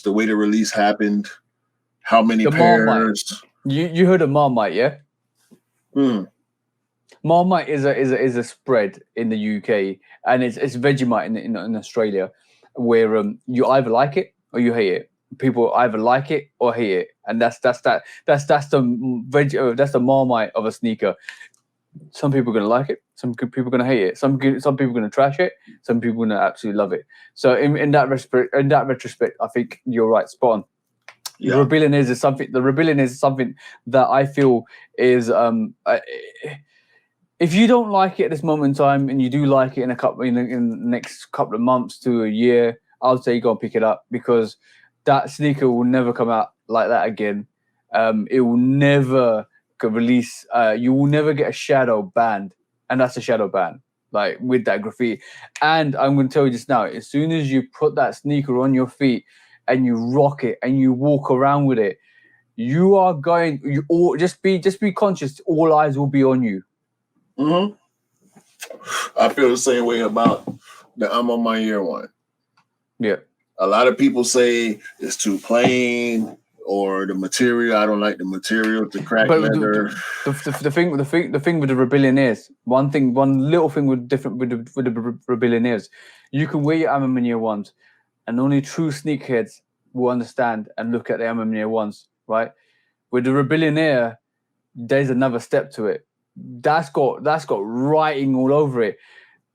way the release happened, how many The Marmite. pairs. You heard of Marmite, yeah? Marmite is a spread in the UK, and it's Vegemite in Australia, where you either like it or you hate it. People either like it or hate it, and that's the Marmite of a sneaker. Some people are gonna like it, some people are gonna hate it, some people are gonna trash it, some people are gonna absolutely love it. So in that retrospect, I think you're right, spot on. Yeah. The Rebellion is something that I feel is if you don't like it at this moment in time, and you do like it in the next couple of months to a year, I'll say go and pick it up, because that sneaker will never come out like that again. It will never release. You will never get a shadow banned, and that's a shadow ban, like with that graffiti. And I'm going to tell you just now: as soon as you put that sneaker on your feet and you rock it and you walk around with it, you are going. You all just be conscious. All eyes will be on you. Mm-hmm. I feel the same way about the I'm on my year one. Yeah. A lot of people say it's too plain, or the material. I don't like the material, the cracked leather. The thing with the Rebellionaires, one little thing with the Rebellionaires, you can wear your Amaminia ones, and only true sneakerheads will understand and look at the Amaminia ones, right? With the Rebellionaire, there's another step to it. That's got writing all over it.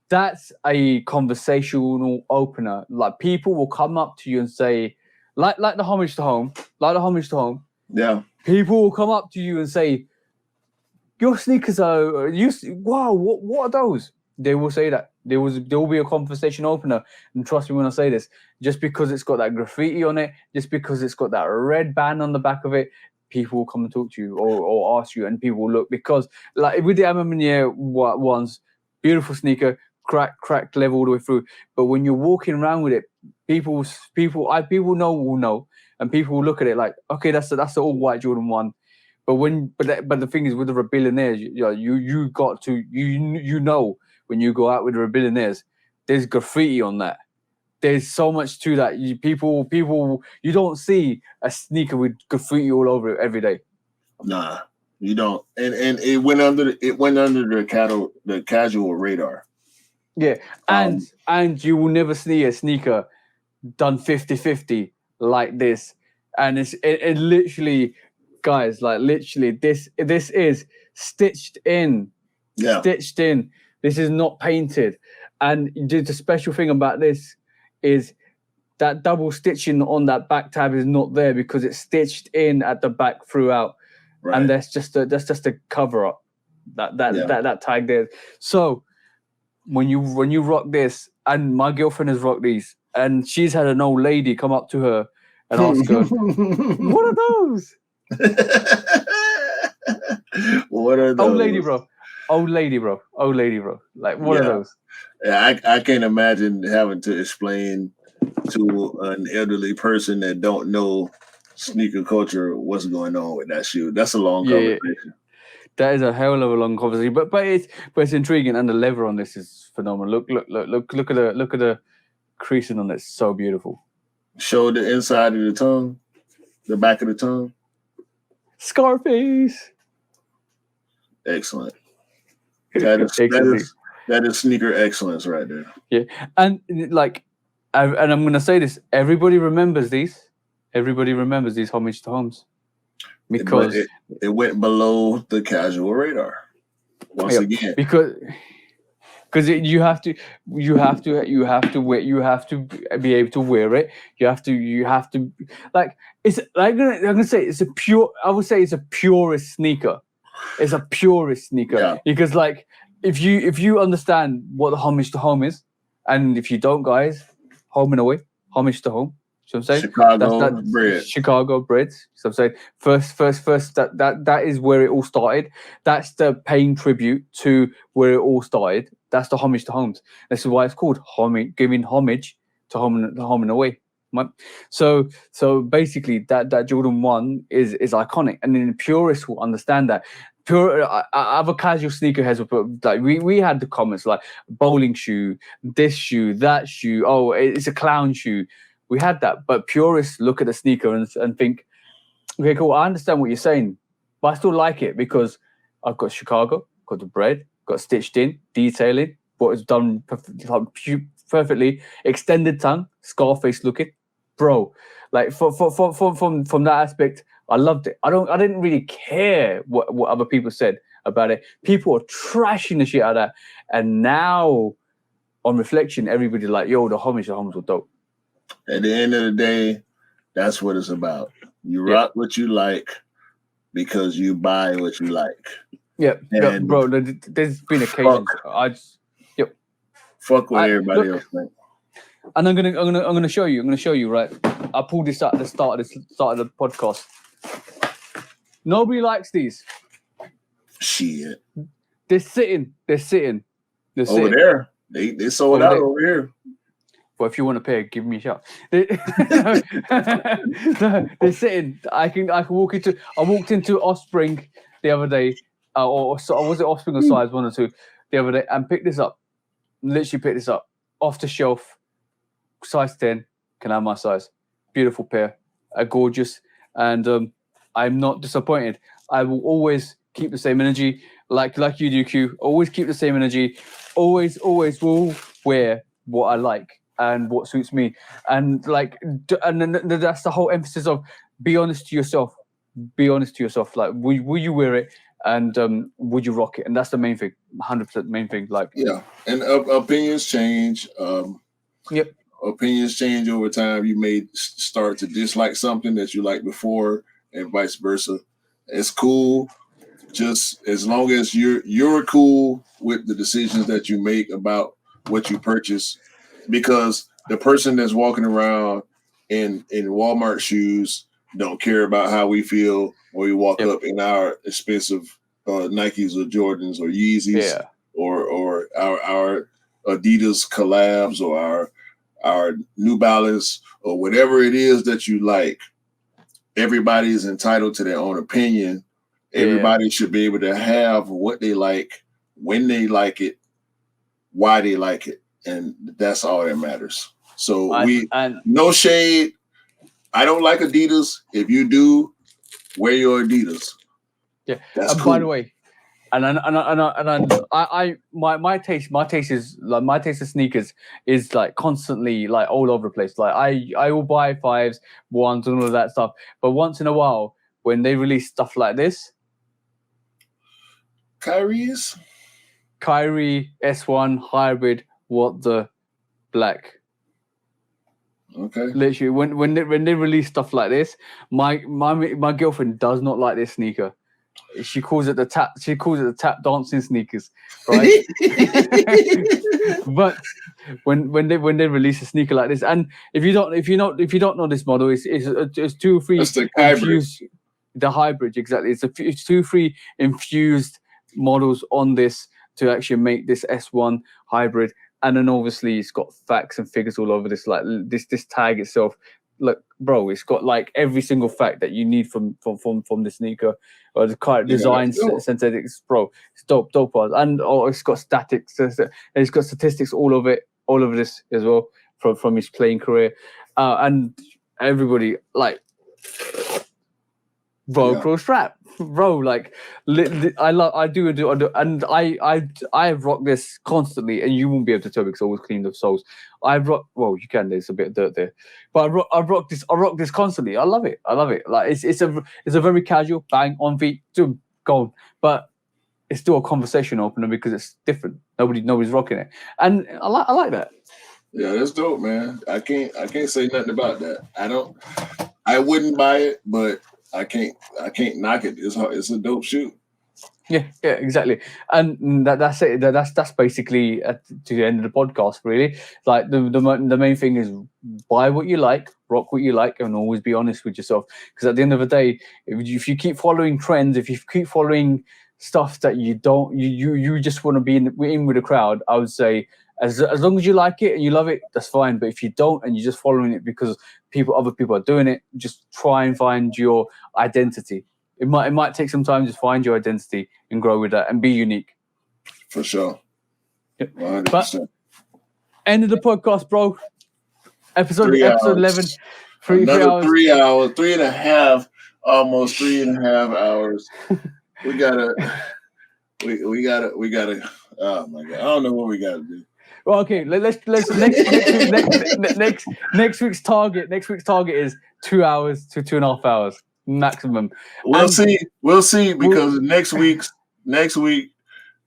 That's a conversational opener. Like, people will come up to you and say, like the homage to home, Yeah. People will come up to you and say, your sneakers are wow, what are those? They will say that. There will be a conversation opener, and trust me when I say this, just because it's got that graffiti on it, just because it's got that red band on the back of it, people will come and talk to you or ask you, and people will look, because like with the Amaminia ones, beautiful sneaker, cracked level all the way through. But when you're walking around with it, people will know, and people will look at it like, okay, that's the all white Jordan 1. But the thing is, with the Rebellionaires, you got to when you go out with the Rebellionaires, there's graffiti on that. There's so much to that. People, you don't see a sneaker with graffiti all over it every day. Nah, you don't. And it went under the casual radar. Yeah, and you will never see a sneaker done 50-50 like this. And it literally, guys, like literally, this is stitched in. Yeah. Stitched in. This is not painted. And the special thing about this is that double stitching on that back tab is not there, because it's stitched in at the back throughout. Right. And that's just a cover up. That tag there. So when you rock this, and my girlfriend has rocked these, and she's had an old lady come up to her and ask her, "What are those?" What are those? Old lady, bro. Like, what are those? Yeah, I can't imagine having to explain to an elderly person that don't know sneaker culture what's going on with that shoe. That's a long conversation. That is a hell of a long conversation, but it's intriguing, and the leather on this is phenomenal. Look at the creasing on it. It's so beautiful. Show the inside of the tongue, the back of the tongue. Scarface. Excellent. That is sneaker excellence right there. Yeah, and I'm gonna say this. Everybody remembers these. Everybody remembers these homage to homes, because it went below the casual radar once again. Because because you have to be able to wear it. You have to like it's like I'm gonna say it's a pure. I would say it's a purist sneaker. It's a purist sneaker Yeah. because like if you understand what the homage to home is, and if you don't, guys, home and away, homage to home. You know what I'm saying? Chicago bread. Chicago bread. So I'm saying first that is where it all started. That's the paying tribute to where it all started. That's the homage to homes. This is why it's called homage, giving homage to home and away. Right? So basically that Jordan 1 is iconic, and then the purists will understand that. Other casual sneakerheads will put like we had the comments like bowling shoe, this shoe, that shoe. Oh, it's a clown shoe. We had that, but purists look at the sneaker and think, okay, cool. I understand what you're saying, but I still like it because I've got Chicago, got the bread, got stitched in, detailing, what is done perfectly, extended tongue, Scarface looking, bro. Like from that aspect, I loved it. I didn't really care what other people said about it. People are trashing the shit out of that, and now on reflection, everybody's like, yo, the homies were dope. At the end of the day, that's what it's about. You rock what you like because you buy what you like. Yeah, bro. There's been occasions I just fuck what everybody else thinks. And I'm gonna show you. I'm gonna show you. Right, I pulled this out at the start of the podcast. Nobody likes these. Shit. They're sitting. Over there. They sold out over here. Well, if you want a pair, give me a shot. They're sitting. I can walk into. I walked into Offspring the other day, or was it Offspring or Size 1 or 2 the other day, and picked this up. Literally picked this up off the shelf. Size 10. Can I have my size? Beautiful pair. Gorgeous, and I'm not disappointed. I will always keep the same energy, like you do, Q. Always keep the same energy. Always will wear what I like and what suits me, and and that's the whole emphasis of be honest to yourself. Be honest to yourself. Like, will you wear it, and would you rock it? And that's the main thing, 100% main thing. Like, yeah, and opinions change. Yep. Opinions change over time. You may start to dislike something that you liked before, and vice versa. It's cool, just as long as you're cool with the decisions that you make about what you purchase. Because the person that's walking around in Walmart shoes don't care about how we feel when we walk up in our expensive Nikes or Jordans or Yeezys or our Adidas collabs or our New Balance or whatever it is that you like. Everybody is entitled to their own opinion. Everybody should be able to have what they like, when they like it, why they like it. And that's all that matters. So no shade. I don't like Adidas. If you do, wear your Adidas. Yeah. That's cool. By the way, my taste is like my taste of sneakers is like constantly like all over the place. Like I will buy 5s, 1s, and all of that stuff. But once in a while, when they release stuff like this, Kyrie S1 hybrid. What the black? Okay. Literally, when they release stuff like this, my girlfriend does not like this sneaker. She calls it the tap. She calls it the tap dancing sneakers, right? But when they release a sneaker like this, and if you don't know this model, it's 2 or 3 That's the hybrid. The hybrid, exactly. It's 2 or 3 infused models on this to actually make this S1 hybrid. And then obviously it's got facts and figures all over this. Like this tag itself, look, bro, it's got like every single fact that you need from the sneaker or the car design, synthetics, bro. It's dope. And it's got statics. It's got statistics all over this as well from his playing career, and everybody like Velcro strap. Bro, like I do, and I rock this constantly, and you won't be able to tell because I always clean the soles. Well, you can. There's a bit of dirt there, but I rock this constantly. I love it. Like it's a very casual bang on feet, gone, but it's still a conversation opener because it's different. Nobody's rocking it, and I like that. Yeah, that's dope, man. I can't say nothing about that. I wouldn't buy it, but I can't knock it. It's a dope shoe. Yeah, exactly, and that's it. That's basically to the end of the podcast. Really, like the main thing is buy what you like, rock what you like, and always be honest with yourself. Because at the end of the day, if you keep following trends, if you keep following stuff that you don't, you just want to be in with the crowd, I would say as long as you like it and you love it, that's fine. But if you don't and you're just following it because other people are doing it, just try and find your identity. It might take some time to find your identity and grow with that and be unique. For sure. 100%. But end of the podcast, bro. Episode 11. Another 3 hours, 3.5, almost 3.5 hours. We gotta. Oh my god, I don't know what we gotta do. Well, okay, let's next week's target. Next week's target is 2 hours to 2.5 hours maximum. We'll see because next week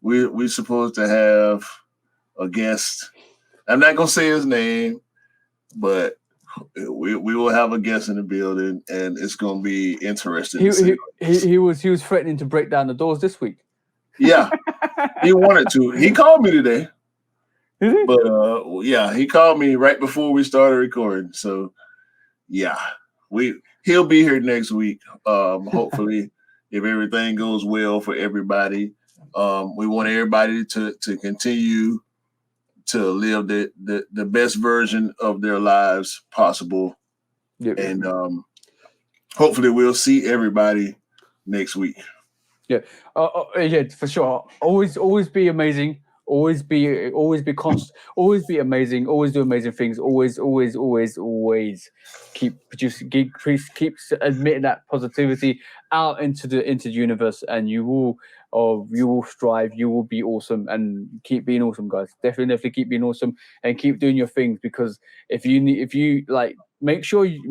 we're supposed to have a guest. I'm not gonna say his name, but we will have a guest in the building, and it's gonna be interesting. He was threatening to break down the doors this week. Yeah, he wanted to. He called me today. Did he? But yeah, he called me right before we started recording. So yeah, he'll be here next week. Hopefully, if everything goes well for everybody. We want everybody to continue to live the best version of their lives possible. Yep. And hopefully we'll see everybody next week. Yeah. Yeah, for sure. Always be amazing. Always be constant. Always be amazing. Always do amazing things. Always keep producing. Keep admitting that positivity out into the universe, and you will strive. You will be awesome, and keep being awesome, guys. Definitely keep being awesome, and keep doing your things. Because if you like, make sure you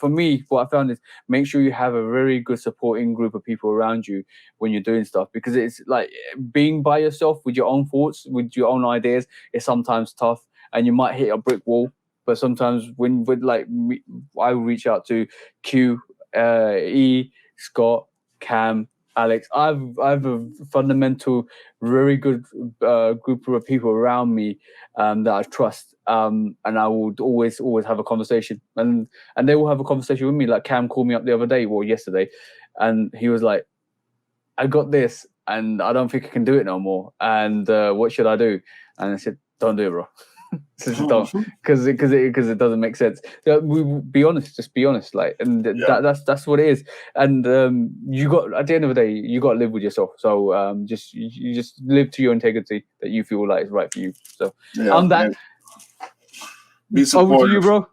for me, what I found is make sure you have a very good supporting group of people around you when you're doing stuff, because it's like being by yourself with your own thoughts, with your own ideas, is sometimes tough, and you might hit a brick wall. But sometimes I will reach out to Q, E, Scott, Cam, Alex. I've a fundamental, very good group of people around me that I trust, and I would always have a conversation, and they will have a conversation with me. Like Cam called me up the other day, or yesterday, and he was like, "I got this, and I don't think I can do it no more. And what should I do?" And I said, "Don't do it, bro." Just don't, because it doesn't make sense. We be honest, just be honest, like, and that's what it is. And you got, at the end of the day, you got to live with yourself. So you just live to your integrity that you feel like is right for you. So on that, be supportive. Over to you, bro.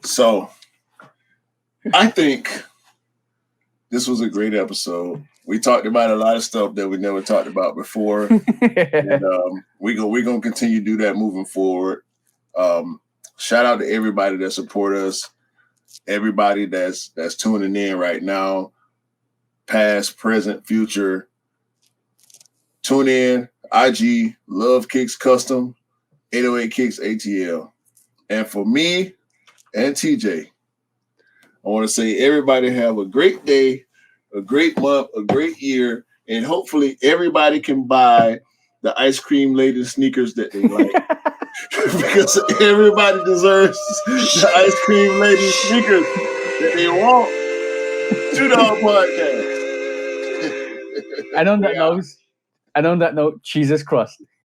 So I think this was a great episode. We talked about a lot of stuff that we never talked about before. And we're gonna continue to do that moving forward. Shout out to everybody that support us, everybody that's tuning in right now, past, present, future. Tune in, IG, Love Kicks Custom, 808 Kicks ATL. And for me and TJ, I want to say everybody have a great day, a great month, a great year, and hopefully everybody can buy the ice cream lady sneakers that they like. Because everybody deserves the ice cream lady sneakers that they want. To the podcast. And on that note, Jesus Christ.